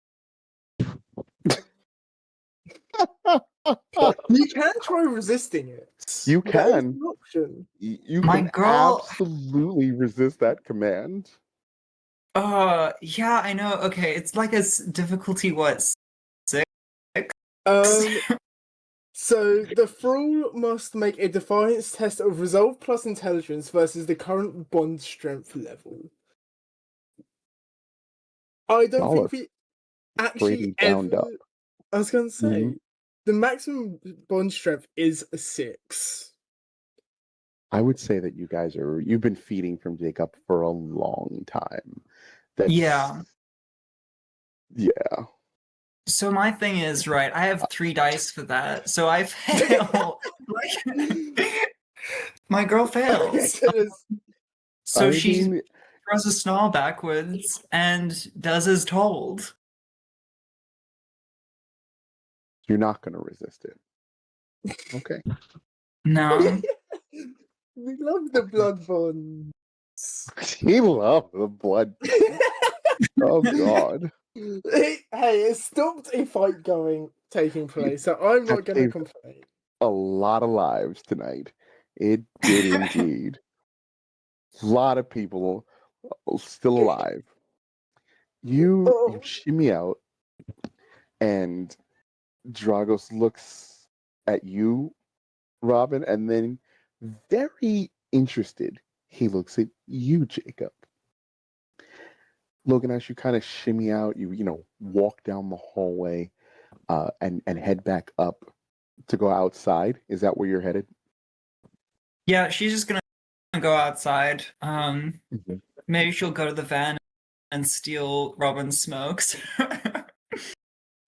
You can try resisting it. You can. An option. You My can girl... absolutely resist that command. Yeah, I know. Okay, it's like a difficulty, what, 6? So the thrall must make a defiance test of resolve plus intelligence versus the current bond strength level. I don't think we actually ever... up. I was going to say, the maximum bond strength is a 6. I would say that you've been feeding from Jacob for a long time. Yeah. Yeah. So my thing is, right, I have 3 dice for that, so I fail. My girl fails. So I she mean, throws a snarl backwards and does as told. you're not going to resist it. Okay. No. We love the blood bonds. He loved the blood. Oh, God. Hey, it stopped a fight taking place, so I'm not going to saved complain. a lot of lives tonight. It did indeed. A lot of people still alive. You shimmy out, and Dragos looks at you, Robin, and then very interested, he looks at you, Jacob. Logan, as you kind of shimmy out, you walk down the hallway and head back up to go outside. Is that where you're headed? Yeah, she's just gonna go outside. Mhm. Maybe she'll go to the van and steal Robin's smokes.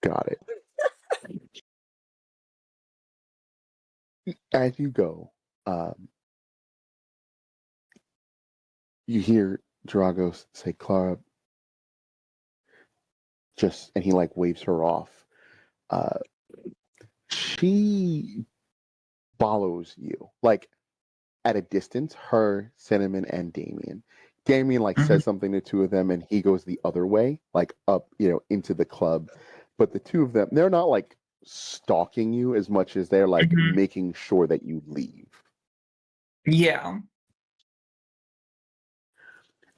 Got it. As you go, you hear Dragos say, Clara, and he like waves her off. She follows you, like at a distance, her, Cinnamon, and Damien. Damien like says something to two of them and he goes the other way, like up, into the club. But the two of them, they're not like stalking you as much as they're like making sure that you leave. Yeah.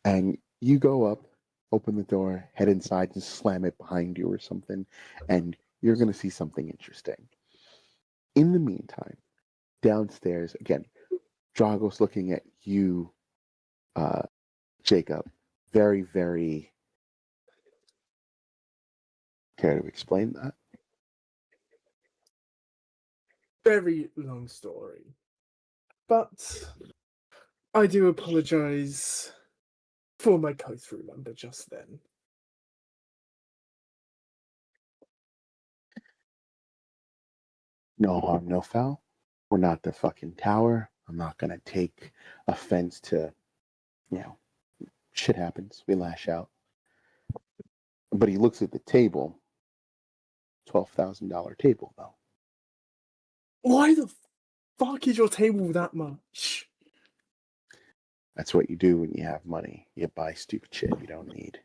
And you go up, open the door, head inside, and slam it behind you or something, and you're going to see something interesting. In the meantime, downstairs, again, Dragos looking at you, Jacob, very, very... Care to explain that? Very long story. But I do apologize for my co-through number just then. No harm, no foul. We're not the fucking tower. I'm not going to take offense to, shit happens. We lash out. But he looks at the table. $12,000 table, though. Why the fuck is your table that much? That's what you do when you have money. You buy stupid shit you don't need.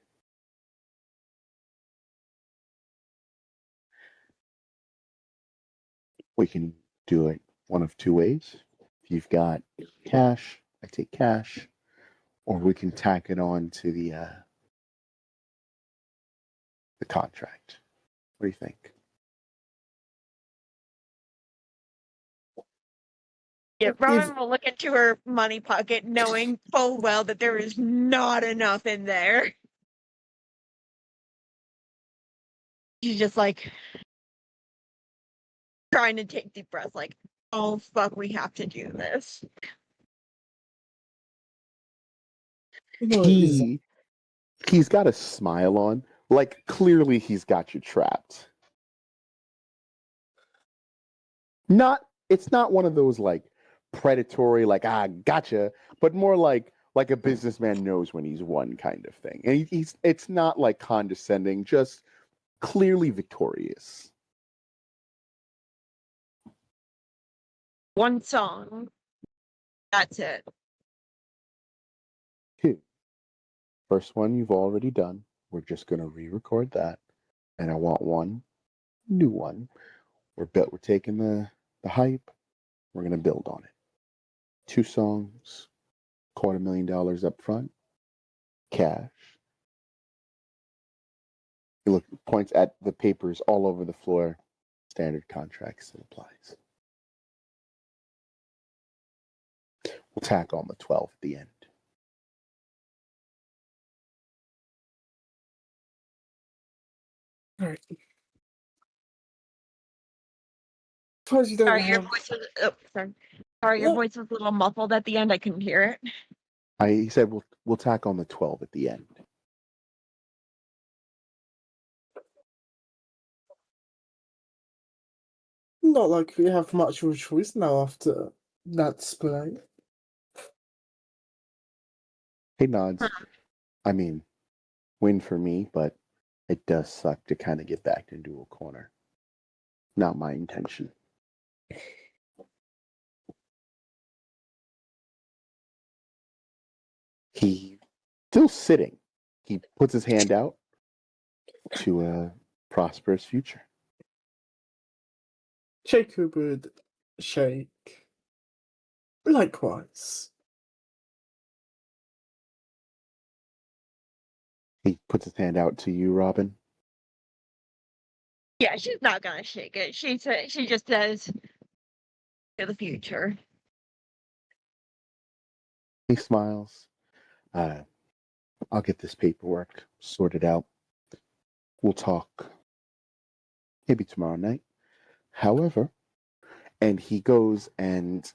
We can do it one of two ways. If you've got cash, I take cash, or we can tack it on to the contract. What do you think? Yeah, Robin will look into her money pocket knowing full well that there is not enough in there. She's just like trying to take deep breaths, like, oh fuck, we have to do this. He's got a smile on. Like, clearly he's got you trapped. It's not one of those, like, predatory, like, gotcha, but more like a businessman knows when he's won kind of thing. And it's not, like, condescending, just clearly victorious. One song. That's it. First one you've already done. We're just going to re-record that. And I want one new one. We're taking the hype. We're going to build on it. 2 songs, $250,000 up front, cash. He points at the papers all over the floor. Standard contracts and applies. We'll tack on the 12 at the end. All right. Suppose you don't Sorry, have... your voice was. Oh, sorry. Sorry, your voice was a little muffled at the end. I couldn't hear it. He said we'll tack on the 12 at the end. Not like we have much of a choice now after that display. He nods. I mean, win for me, but it does suck to kind of get backed into a corner. Not my intention. He still sitting. He puts his hand out to a prosperous future. Jacob would shake. Likewise. He puts his hand out to you, Robin. Yeah, she's not gonna shake it. She just says to the future. He smiles. I'll get this paperwork sorted out. We'll talk maybe tomorrow night. However, and he goes and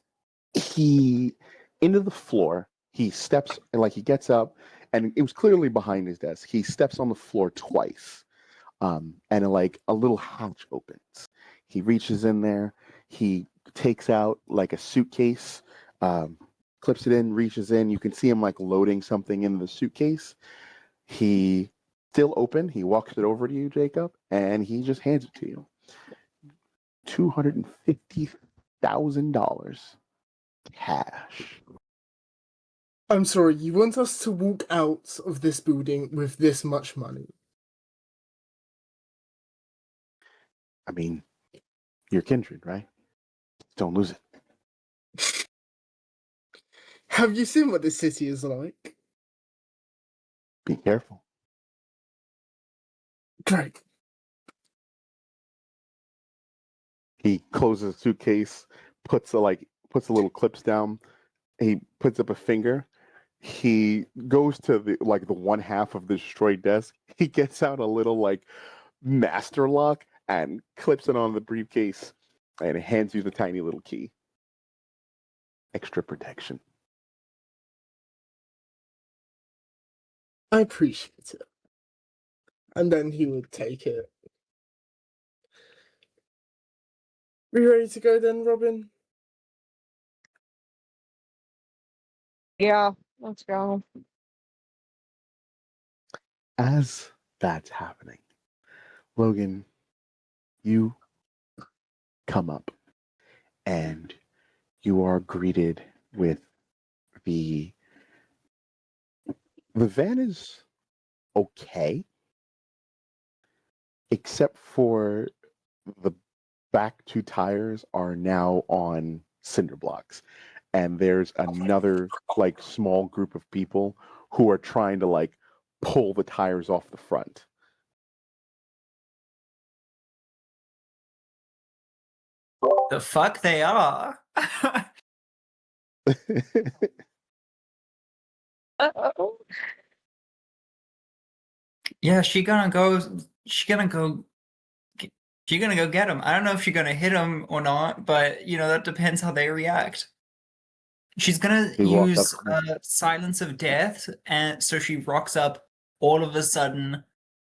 he into the floor. He steps like he gets up, and it was clearly behind his desk. He steps on the floor twice, and like a little hatch opens. He reaches in there. He takes out like a suitcase, clips it in, reaches in. You can see him like loading something in the suitcase. He still open. He walks it over to you, Jacob, and he just hands it to you. $250,000 cash. I'm sorry, you want us to walk out of this building with this much money? I mean, you're kindred, right? Don't lose it. Have you seen what this city is like? Be careful. Great. He closes the suitcase, puts the little clips down. He puts up a finger. He goes to the one half of the destroyed desk. He gets out a little like master lock and clips it on the briefcase and hands you the tiny little key. Extra protection. I appreciate it. And then he would take it. We ready to go then, Robin? Yeah, let's go. As that's happening, Logan, you come up and you are greeted with the van is okay, except for the back two tires are now on cinder blocks, and there's another like small group of people who are trying to like pull the tires off the front. The fuck they are. Uh-oh. Yeah, she's gonna go get him. I don't know if she's gonna hit him or not, but that depends how they react. She's gonna He walks use up. silence of death, and so she rocks up all of a sudden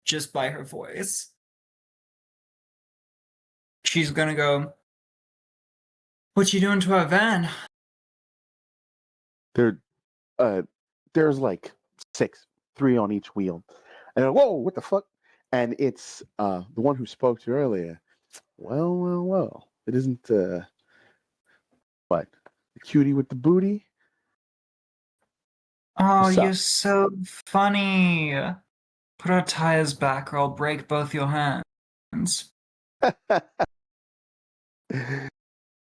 just by her voice. She's gonna go, "What you doing to our van?" There's like 6, 3 on each wheel, and whoa, what the fuck? And it's the one who spoke to you earlier. Well. It isn't what, the cutie with the booty? Oh, What's you're up? so funny. Put our tires back or I'll break both your hands.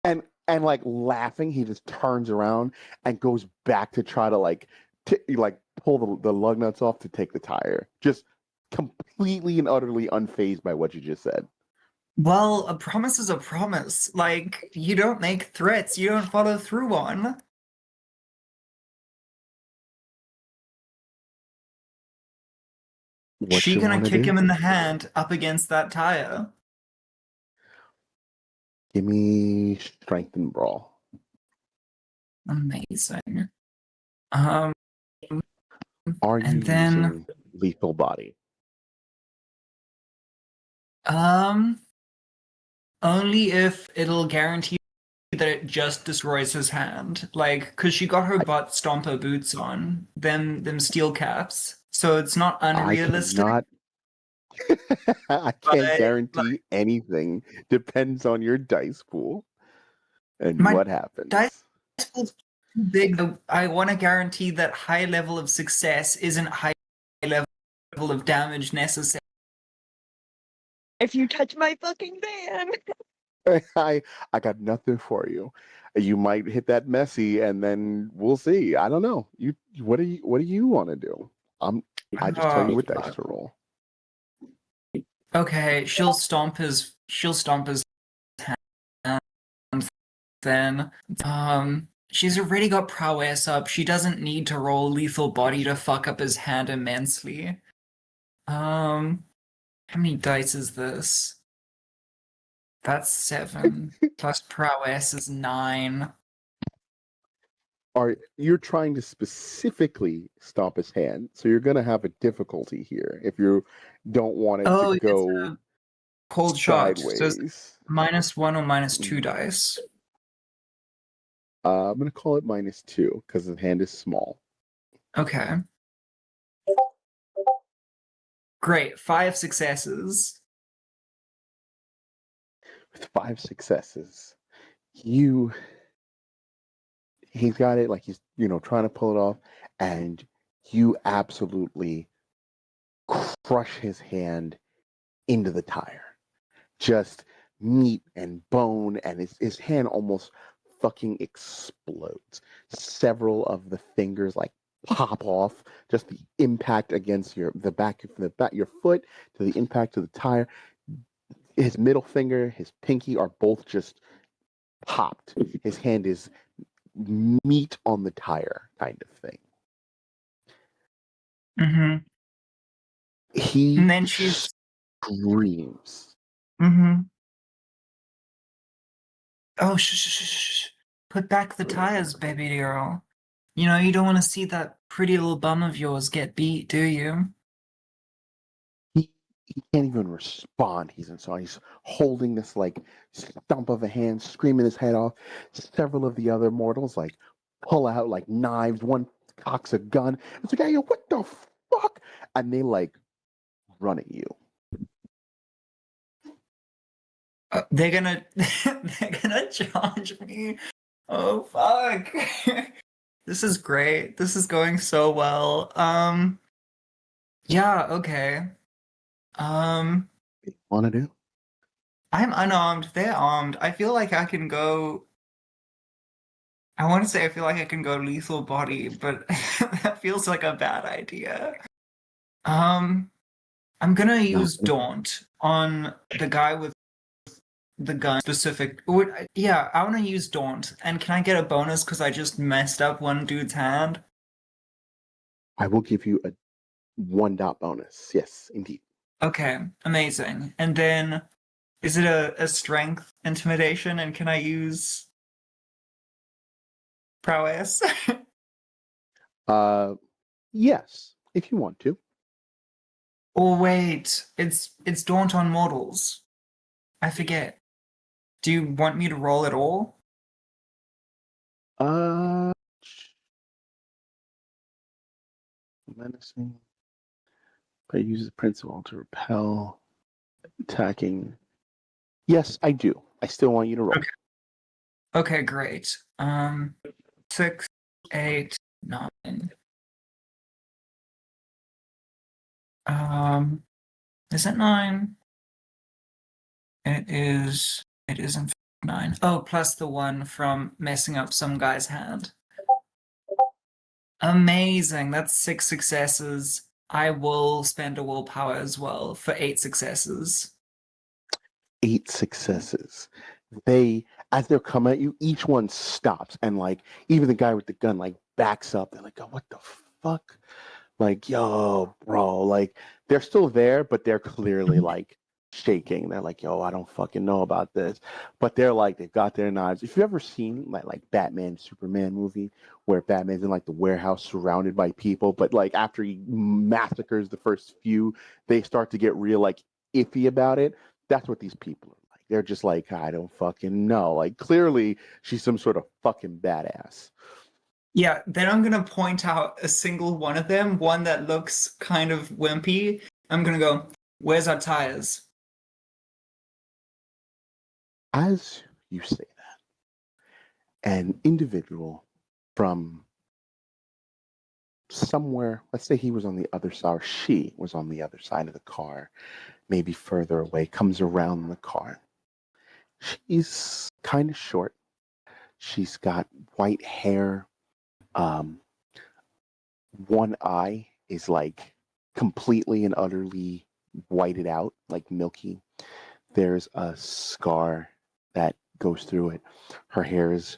and like laughing, he just turns around and goes back to try to like pull the lug nuts off to take the tire. Just completely and utterly unfazed by what you just said. Well, a promise is a promise. Like, you don't make threats you don't follow through on. What She you gonna wanna kick do? him in the hand up against that tire. Give me strength and brawl. Amazing. Are you And then using lethal body? only if it'll guarantee that it just destroys his hand, like, because she got her butt stomper boots on, them steel caps, so it's not unrealistic. I can't But, guarantee anything. Depends on your dice pool and My what happens. dice pool's too big. I want to guarantee that high level of success isn't high level of damage necessary. If you touch my fucking van. I got nothing for you. You might hit that messy, and then we'll see. I don't know. What do you want to do? I just tell you what dice to roll. Okay, she'll stomp his hand. Then, she's already got prowess up. She doesn't need to roll lethal body to fuck up his hand immensely. How many dice is this? That's 7 plus prowess is 9. You're trying to specifically stop his hand, so you're gonna have a difficulty here if you don't want it to go cold shot. sideways. So it's -1 or -2 dice. I'm gonna call it -2 because the hand is small. Okay. Great, 5 successes. With 5 successes, he's got it, like he's trying to pull it off, and you absolutely crush his hand into the tire. Just meat and bone, and his hand almost fucking explodes. Several of the fingers like pop off, just the impact against your foot to the impact of the tire. His middle finger, his pinky are both just popped. His hand is meat on the tire kind of thing. Mm-hmm. And then she screams. Mm-hmm. Oh, shh. Put back the tires, baby girl. You don't want to see that pretty little bum of yours get beat, do you? He can't even respond. He's holding this like stump of a hand, screaming his head off. Several of the other mortals like pull out like knives. One cocks a gun. It's like, hey, what the fuck? And they like run at you. They're gonna charge me. Oh fuck. This is great. This is going so well. Yeah, okay. What do you wanna do? I'm unarmed, they're armed. I feel like I can go I want to say I feel like I can go lethal body, but that feels like a bad idea. I'm gonna use Daunt on the guy with the gun specific. I want to use Daunt. And can I get a bonus because I just messed up one dude's hand? I will give you a 1 dot bonus. Yes, indeed. Okay, amazing. And then, is it a strength intimidation? And can I use prowess? Yes, if you want to. Oh wait, it's Daunt on mortals. I forget. Do you want me to roll at all? Menacing. I use the principle to repel attacking. Yes, I do. I still want you to roll. Okay, great. 6, 8, 9. Is it 9? It isn't 9. Oh, plus the 1 from messing up some guy's hand. Amazing. That's 6 successes. I will spend a willpower as well for 8 successes. 8 successes. As they're coming at you, each one stops, and like even the guy with the gun like backs up. They're like, "Oh, what the fuck?" Like, "Yo, bro!" Like they're still there, but they're clearly like shaking. They're like, "Yo, I don't fucking know about this," but they're like, they've got their knives. If you've ever seen like Batman, Superman movie where Batman's in like the warehouse surrounded by people, but like after he massacres the first few, they start to get real like iffy about it. That's what these people are like. They're just like, I don't fucking know. Like, clearly, she's some sort of fucking badass. Yeah, then I'm gonna point out a single one of them, one that looks kind of wimpy. I'm gonna go, where's our tires? As you say that, an individual from somewhere, let's say he was on the other side, or she was on the other side of the car, maybe further away, comes around the car. She's kind of short. She's got white hair. One eye is like completely and utterly whited out, like milky. There's a scar that goes through it. Her hair is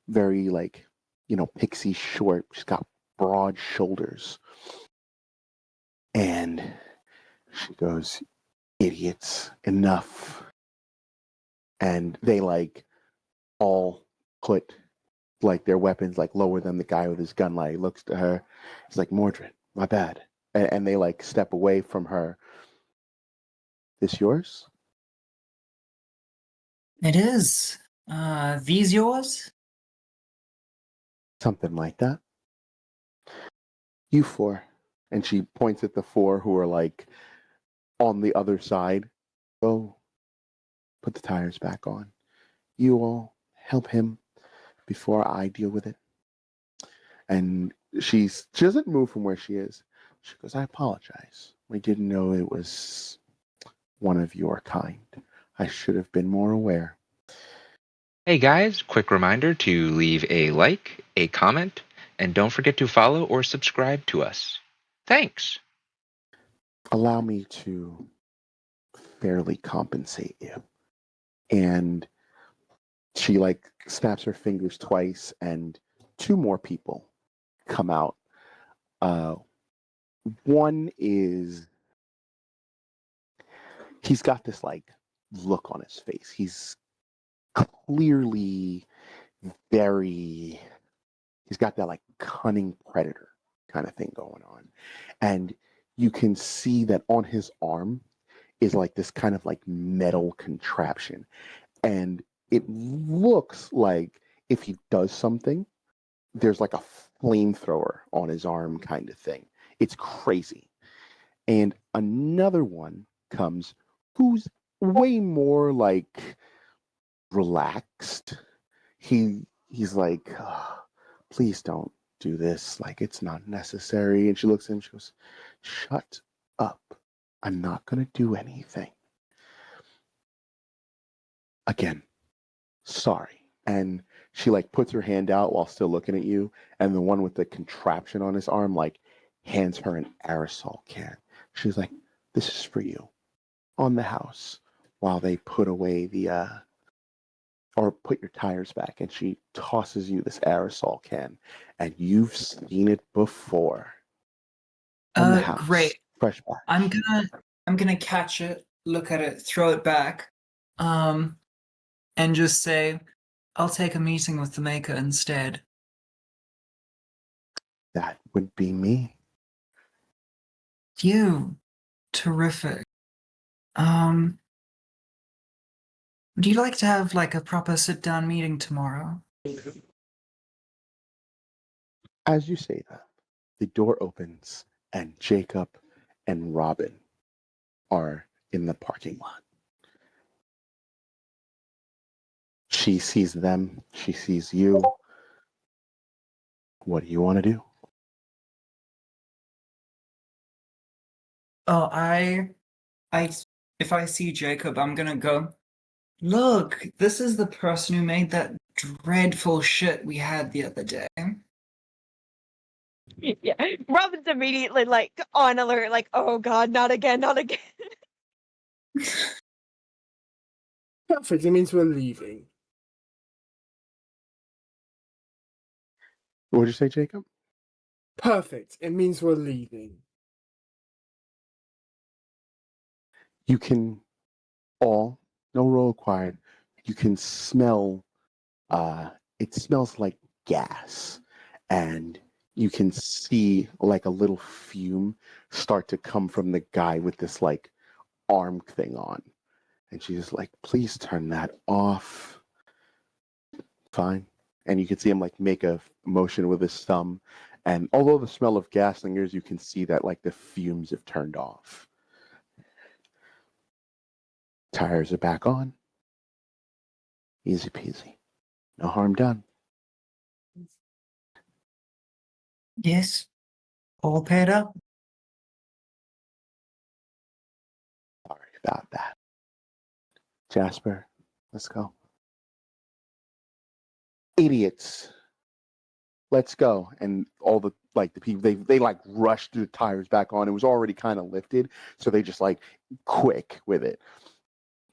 very like, pixie short. She's got broad shoulders. And she goes, idiots, enough. And they like all put like their weapons like lower than the guy with his gun. Like looks to her. He's like, Mordred, my bad. And they like step away from her. This yours? It is. These yours? Something like that. You four. And she points at the four who are like on the other side. Go put the tires back on. You all help him before I deal with it. And she doesn't move from where she is. She goes, I apologize. We didn't know it was one of your kind. I should have been more aware. Hey guys, quick reminder to leave a like, a comment, and don't forget to follow or subscribe to us. Thanks! Allow me to fairly compensate you. And she like snaps her fingers twice and two more people come out. One is, he's got this like look on his face. He's clearly he's got that like cunning predator kind of thing going on. And you can see that on his arm is like this kind of like metal contraption. And it looks like if he does something, there's like a flamethrower on his arm kind of thing. It's crazy. And another one comes who's way more like relaxed. He's like, oh, please don't do this. Like, it's not necessary. And she looks at him, she goes, shut up. I'm not going to do anything. Again, sorry. And she like puts her hand out while still looking at you. And the one with the contraption on his arm, like, hands her an aerosol can. She's like, this is for you on the house while they put away or put your tires back. And she tosses you this aerosol can. And you've seen it before. On the house. Great. Fresh batch. I'm gonna catch it, look at it, throw it back, and just say, I'll take a meeting with the maker instead. That would be me. Terrific. Would you like to have like a proper sit-down meeting tomorrow? As you say that, the door opens and Jacob and Robin are in the parking lot. She sees them. She sees you. What do you want to do? Oh, if I see Jacob, I'm gonna go, look, this is the person who made that dreadful shit we had the other day. Yeah. Robin's immediately like on alert, like, oh god, not again, not again. Perfect, it means we're leaving. What did you say, Jacob? Perfect, it means we're leaving. You can all, no roll required, you can smell, it smells like gas. And you can see like a little fume start to come from the guy with this like arm thing on. And she's like, please turn that off. Fine. And you can see him like make a motion with his thumb. And although the smell of gas lingers, you can see that like the fumes have turned off. Tires are back on. Easy peasy. No harm done. Yes. All paired up. Sorry about that. Jasper, let's go. Idiots. Let's go. And all the people they like rushed the tires back on. It was already kind of lifted, so they just like quick with it.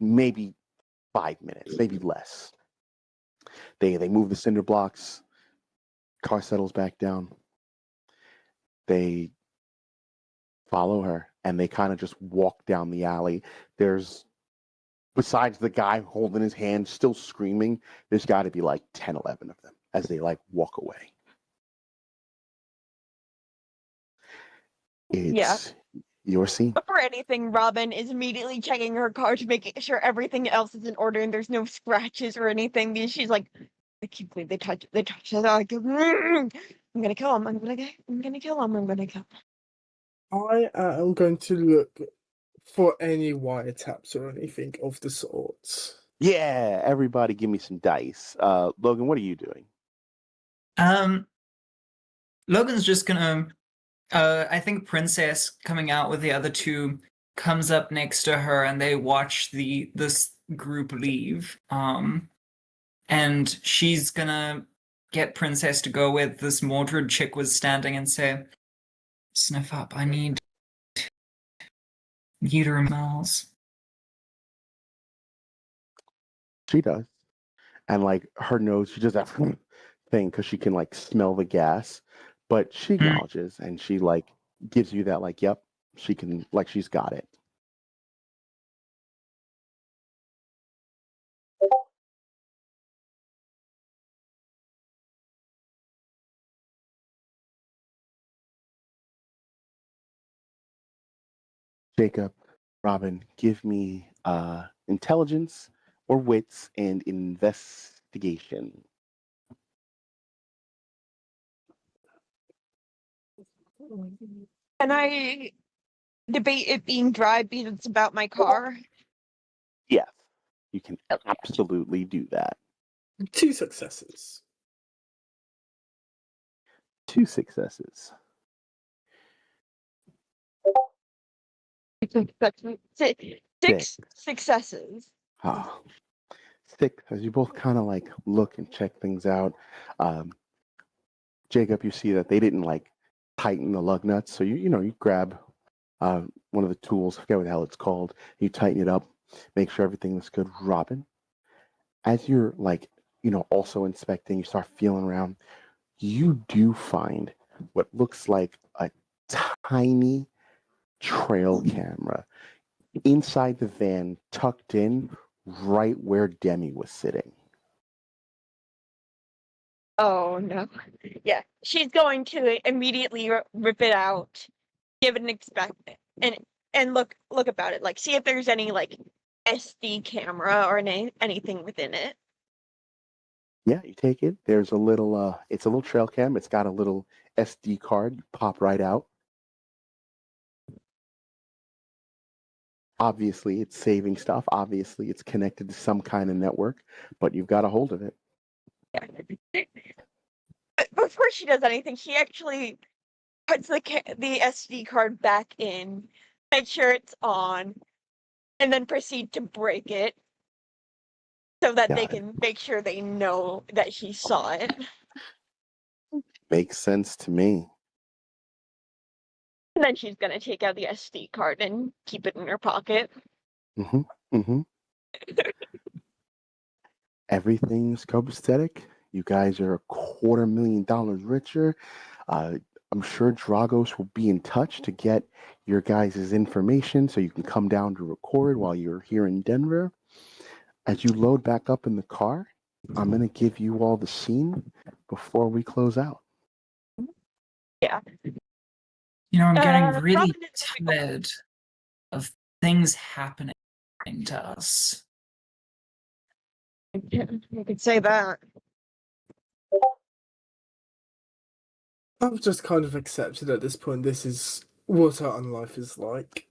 Maybe 5 minutes, maybe less. They move the cinder blocks. Car settles back down. They follow her and they kind of just walk down the alley. There's, besides the guy holding his hand still screaming, there's got to be like 10, 11 of them as they like walk away. It's your scene. Before anything, Robin is immediately checking her car to make sure everything else is in order and there's no scratches or anything. Because she's like, I can't believe they touched it. Like, I'm gonna kill him. I'm gonna kill him. I'm gonna kill him. I am going to look for any wiretaps or anything of the sorts. Yeah, everybody give me some dice. Logan, what are you doing? Logan's just gonna I think Princess coming out with the other two comes up next to her and they watch this group leave. And she's gonna get Princess to go with this Mordred chick was standing and say, sniff up, I need uterine smells. She does. And like her nose, she does that thing because she can like smell the gas, but she acknowledges and she like gives you that like, yep, she can, like she's got it. Jacob, Robin, give me intelligence or wits and investigation. Can I debate it being dry because it's about my car? Yes, you can absolutely do that. 2 successes. 2 successes. Six successes. Ah, 6, as you both kind of like look and check things out. Jacob, you see that they didn't like tighten the lug nuts, so you grab one of the tools. I forget what the hell it's called. You tighten it up, make sure everything looks good. Robin, as you're like also inspecting, you start feeling around. You do find what looks like a tiny trail camera inside the van, tucked in right where Demi was sitting. Oh no. Yeah. She's going to immediately rip it out, give it an and look about it. Like see if there's any like SD camera or anything within it. Yeah, you take it. There's a little it's a little trail cam. It's got a little SD card. You pop right out. Obviously, it's saving stuff. Obviously, it's connected to some kind of network, but you've got a hold of it. Yeah. But before she does anything, she actually puts the SD card back in, make sure it's on, and then proceed to break it so that they Got it. can make sure they know that she saw it. Makes sense to me. And then she's gonna take out the SD card and keep it in her pocket. Everything's copacetic. You guys are $250,000 richer. I'm sure Dragos will be in touch to get your guys' information so you can come down to record while you're here in Denver. As you load back up in the car, I'm going to give you all the scene before we close out. Yeah. I'm getting really Robin tired of things happening. to us. You could say that. I've just kind of accepted at this point this is what our own life is like.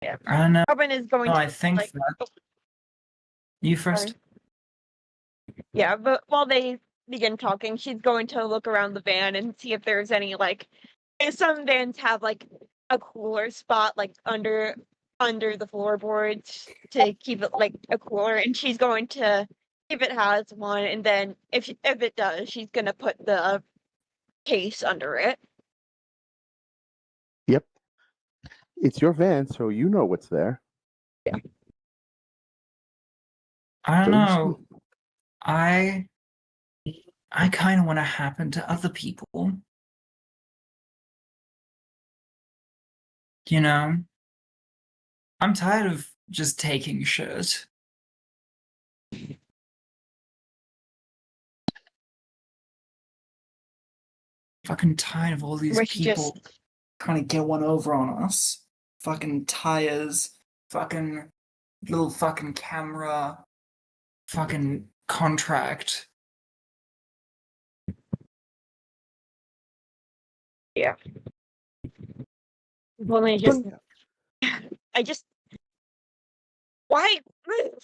Yeah. I don't know. Robin is going No, to I think like that you first. sorry. Yeah, but while they begin talking, she's going to look around the van and see if there's any like if some vans have like a cooler spot like under the floorboards to keep it like a cooler, and she's going to if it has one, and then if it does, she's gonna put the case under it. Yep. It's your van, so you know what's there. I don't So you know. speak. I kind of want to happen to other people. You know? I'm tired of just taking shit. Fucking tired of all these Where she people trying to get one over on us. Fucking tires, fucking little fucking camera, fucking contract. Yeah. Well, I just why move?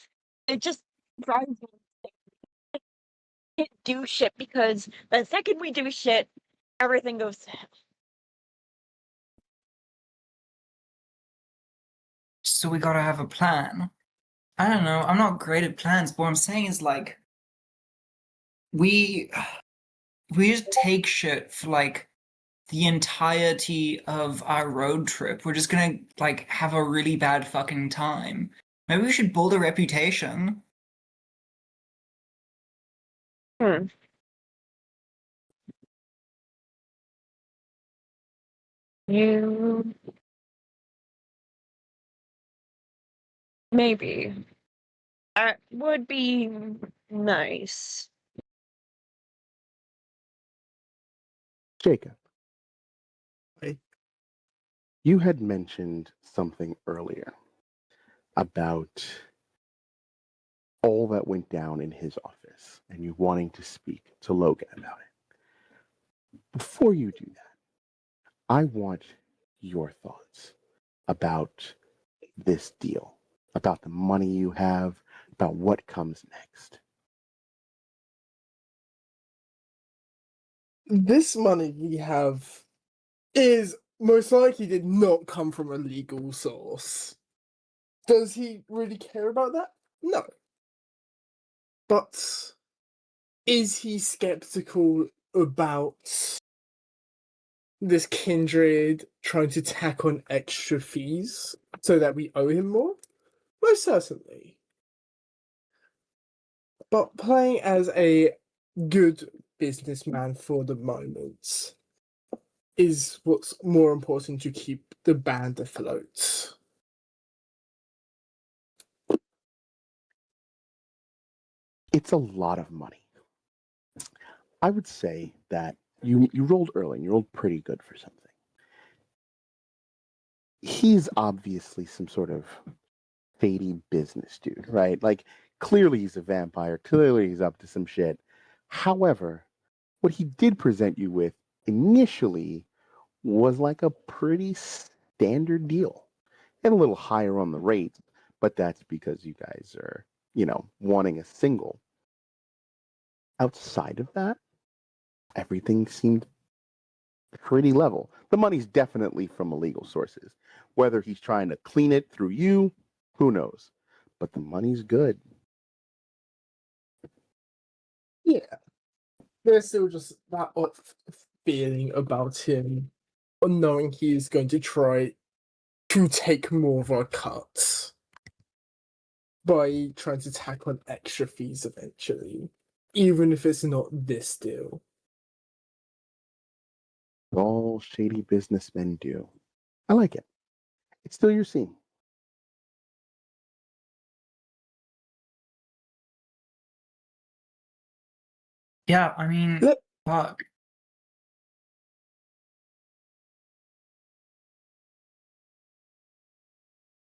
It just drives me insane. I can't do shit because the second we do shit, everything goes to hell. So we gotta have a plan. I don't know. I'm not great at plans, but what I'm saying is like we just take shit for like the entirety of our road trip. We're just gonna like have a really bad fucking time. Maybe we should build a reputation. You maybe that would be nice. Jacob, Hey. you had mentioned something earlier about all that went down in his office and you wanting to speak to Logan about it. Before you do that, I want your thoughts about this deal, about the money you have, about what comes next. This money we have is most likely did not come from a legal source. Does he really care about that? No. But is he skeptical about this kindred trying to tack on extra fees so that we owe him more? Most certainly. But playing as a good businessman for the moment is what's more important to keep the band afloat. It's a lot of money. I would say that you rolled early and you rolled pretty good for something. He's obviously some sort of shady business dude, right? Like, clearly he's a vampire. Clearly he's up to some shit. However, what he did present you with initially was like a pretty standard deal and a little higher on the rate, but that's because you guys are, wanting a single. Outside of that, everything seemed pretty level. The money's definitely from illegal sources. Whether he's trying to clean it through you, who knows? But the money's good. Yeah. There's still just that off feeling about him, knowing he's going to try to take more of our cut by trying to tack on extra fees eventually, even if it's not this deal. All shady businessmen do. I like it. It's still your scene. Yeah, I mean, Let- fuck.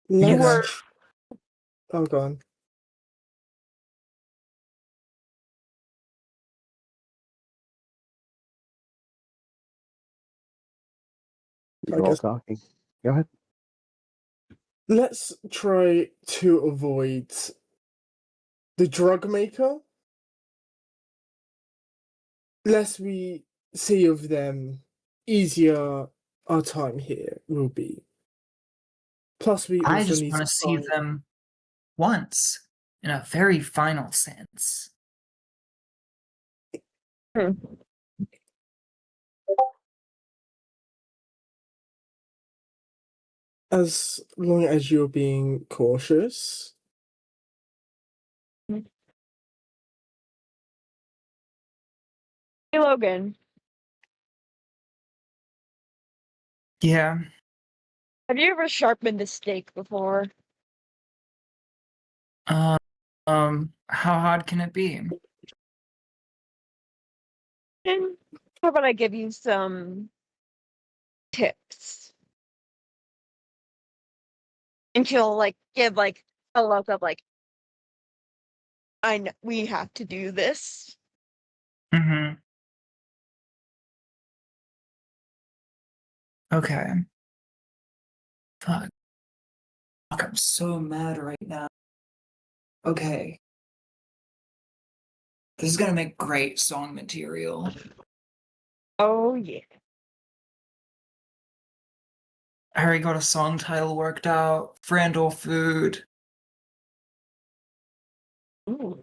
Let's, know- Oh, go on. I You're all guess talking. Go ahead. let's try to avoid the drug maker. Less we see of them, easier our time here will be. Plus, we I also just need want to to see find. them once, in a very final sense. Hmm. As long as you're being cautious. Hey, Logan, Yeah. have you ever sharpened a steak before? How hard can it be? And how about I give you some tips? And she'll like give like a look of like, I know we have to do this. Mm-hmm. Okay. Fuck. Fuck, I'm so mad right now. Okay. This is gonna make great song material. Oh yeah. I already got a song title worked out. Friend or food. Ooh.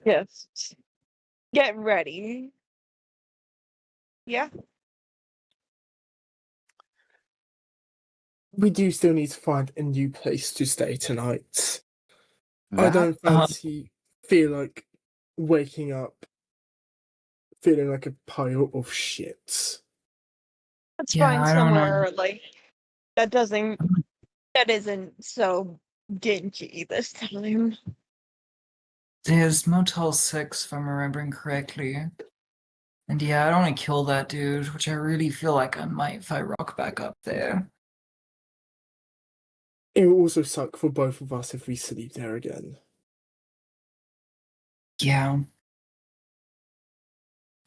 Yes. Get ready. Yeah. We do still need to find a new place to stay tonight. I That don't feel like waking up feeling like a pile of shit. Let's Yeah, find I don't know. somewhere like that isn't so dingy this time. There's Motel 6, if I'm remembering correctly. And yeah, I don't want to kill that dude, which I really feel like I might if I rock back up there. It will also suck for both of us if we sleep there again. Yeah.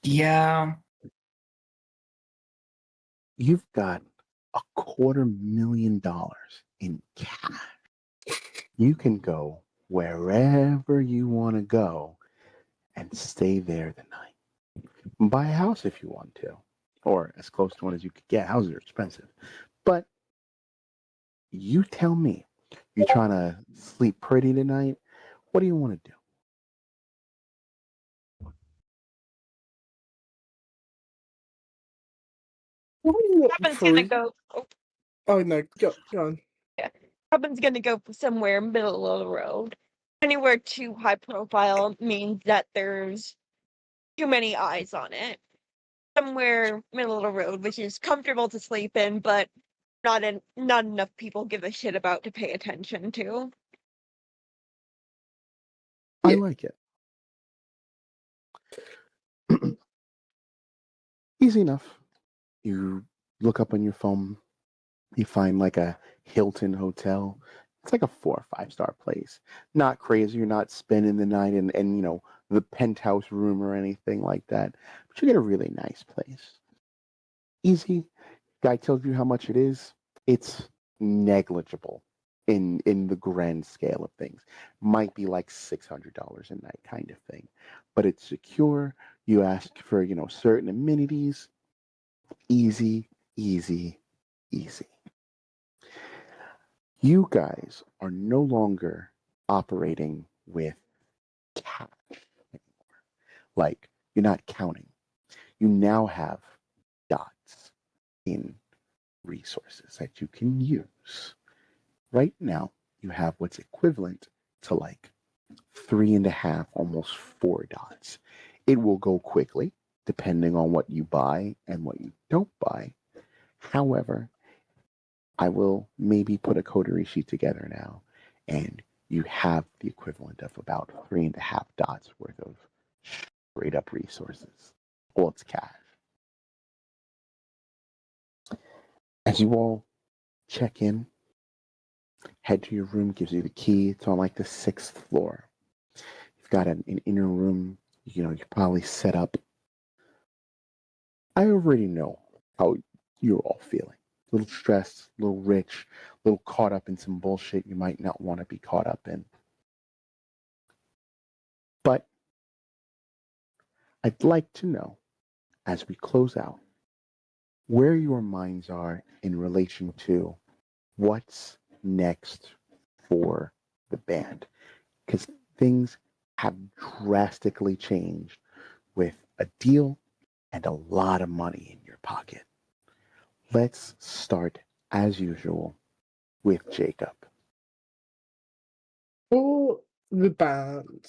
Yeah. you've got $250,000 in cash. You can go wherever you want to go and stay there the night. Buy a house if you want to, or as close to one as you could get. Houses are expensive. But you tell me, you trying to sleep pretty tonight? What do you want to do? Robin's gonna Free? go. Oh no, go on. Yeah. Robin's gonna go somewhere middle of the road. Anywhere too high profile means that there's too many eyes on it. Somewhere middle of the road, which is comfortable to sleep in, but not enough people give a shit about to pay attention to. I Yeah. like it. Easy enough. You look up on your phone, you find like a Hilton hotel. It's like a 4 or 5 star place. Not crazy. You're not spending the night in the penthouse room or anything like that. But you get a really nice place. Easy. Guy tells you how much it is. It's negligible in the grand scale of things. Might be like $600 a night kind of thing. But it's secure. You ask for, certain amenities. Easy, easy, easy. You guys are no longer operating with cash anymore. Like, you're not counting. You now have dots in resources that you can use. Right now, you have what's equivalent to like 3.5, almost 4 dots. It will go quickly depending on what you buy and what you don't buy. However, I will maybe put a coterie sheet together now, and you have the equivalent of about 3.5 dots worth of straight up resources. Well, it's cash. As you all check in, head to your room, gives you the key. It's on like the 6th floor. You've got an inner room, you're probably set up. I already know how you're all feeling. A little stressed, a little rich, a little caught up in some bullshit you might not want to be caught up in. But I'd like to know, as we close out, where your minds are in relation to what's next for the band. Because things have drastically changed with a deal and a lot of money in your pocket. Let's start, as usual, with Jacob. For the band,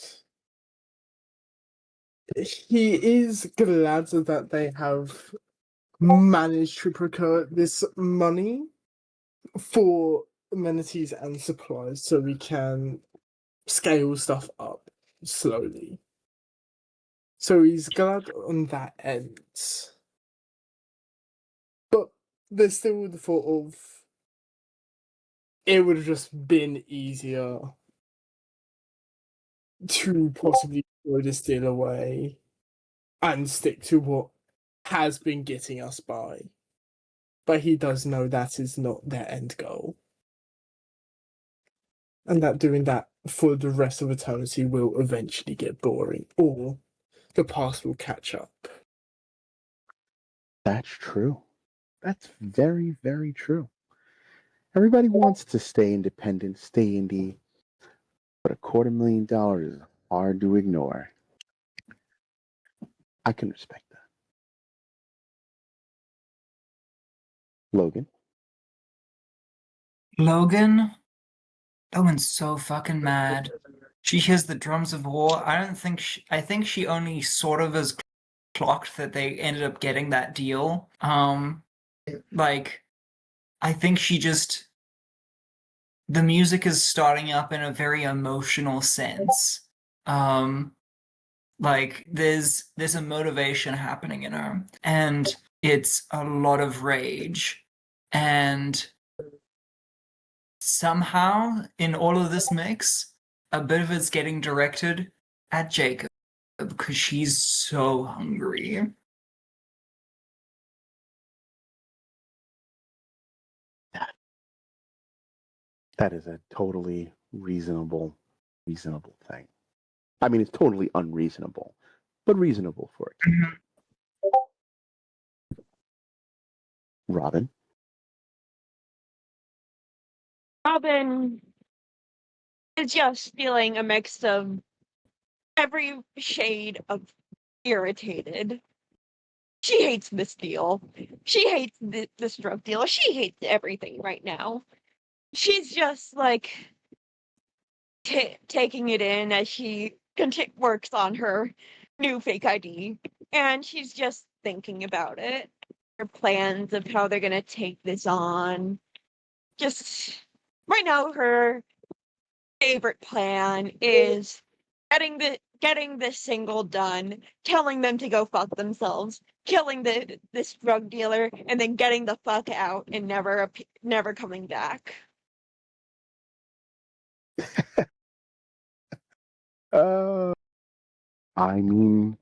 he is glad that they have managed to procure this money for amenities and supplies so we can scale stuff up slowly. So he's glad on that end. But there's still the thought of it would have just been easier to possibly throw this deal away and stick to what has been getting us by. But he does know that is not their end goal. And that doing that for the rest of eternity will eventually get boring, or the past will catch up. That's true. That's very, very true. Everybody wants to stay independent, stay indie, but $250,000 is hard to ignore. I can respect that. Logan? Logan's so fucking mad. She hears the drums of war. I think she only sort of has clocked that they ended up getting that deal. Like, I think the music is starting up in a very emotional sense. Like there's a motivation happening in her, and it's a lot of rage. And somehow in all of this mix, a bit of it's getting directed at Jacob because she's so hungry. That is a totally reasonable thing. I mean, it's totally unreasonable, but reasonable for it. Robin? Robin is just feeling a mix of every shade of irritated. She hates this deal. She hates this drug deal. She hates everything right now. She's just like taking it in as she works on her new fake ID, and she's just thinking about it. Her plans of how they're gonna take this on. Just right now, her favorite plan is getting this single done, telling them to go fuck themselves, killing this drug dealer, and then getting the fuck out and never coming back. I mean,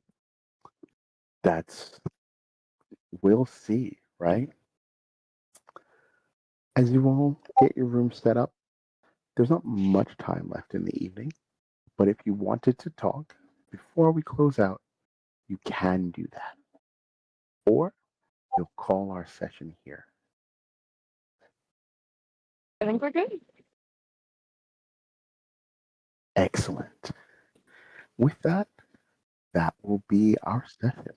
we'll see, right? As you all get your room set up, there's not much time left in the evening, but if you wanted to talk before we close out, you can do that. Or you'll call our session here. I think we're good. Excellent. With that, that will be our session.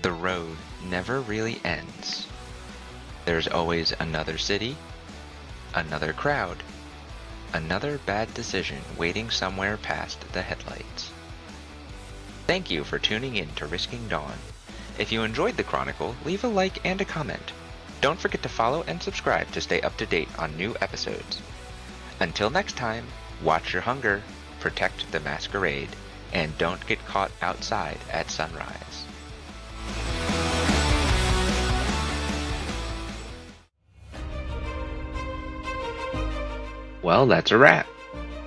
The road never really ends. There's always another city, another crowd, another bad decision waiting somewhere past the headlights. Thank you for tuning in to Risking Dawn. If you enjoyed the Chronicle, leave a like and a comment. Don't forget to follow and subscribe to stay up to date on new episodes. Until next time, watch your hunger, protect the masquerade, and don't get caught outside at sunrise. Well, that's a wrap.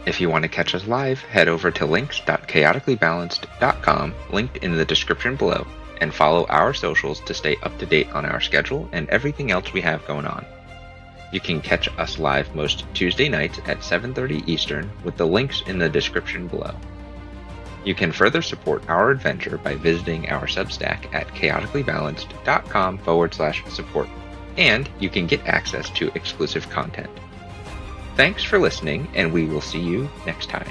If you want to catch us live, head over to links.chaoticallybalanced.com, linked in the description below, and follow our socials to stay up to date on our schedule and everything else we have going on. You can catch us live most Tuesday nights at 7:30 Eastern with the links in the description below. You can further support our adventure by visiting our Substack at chaoticallybalanced.com/support, and you can get access to exclusive content. Thanks for listening, and we will see you next time.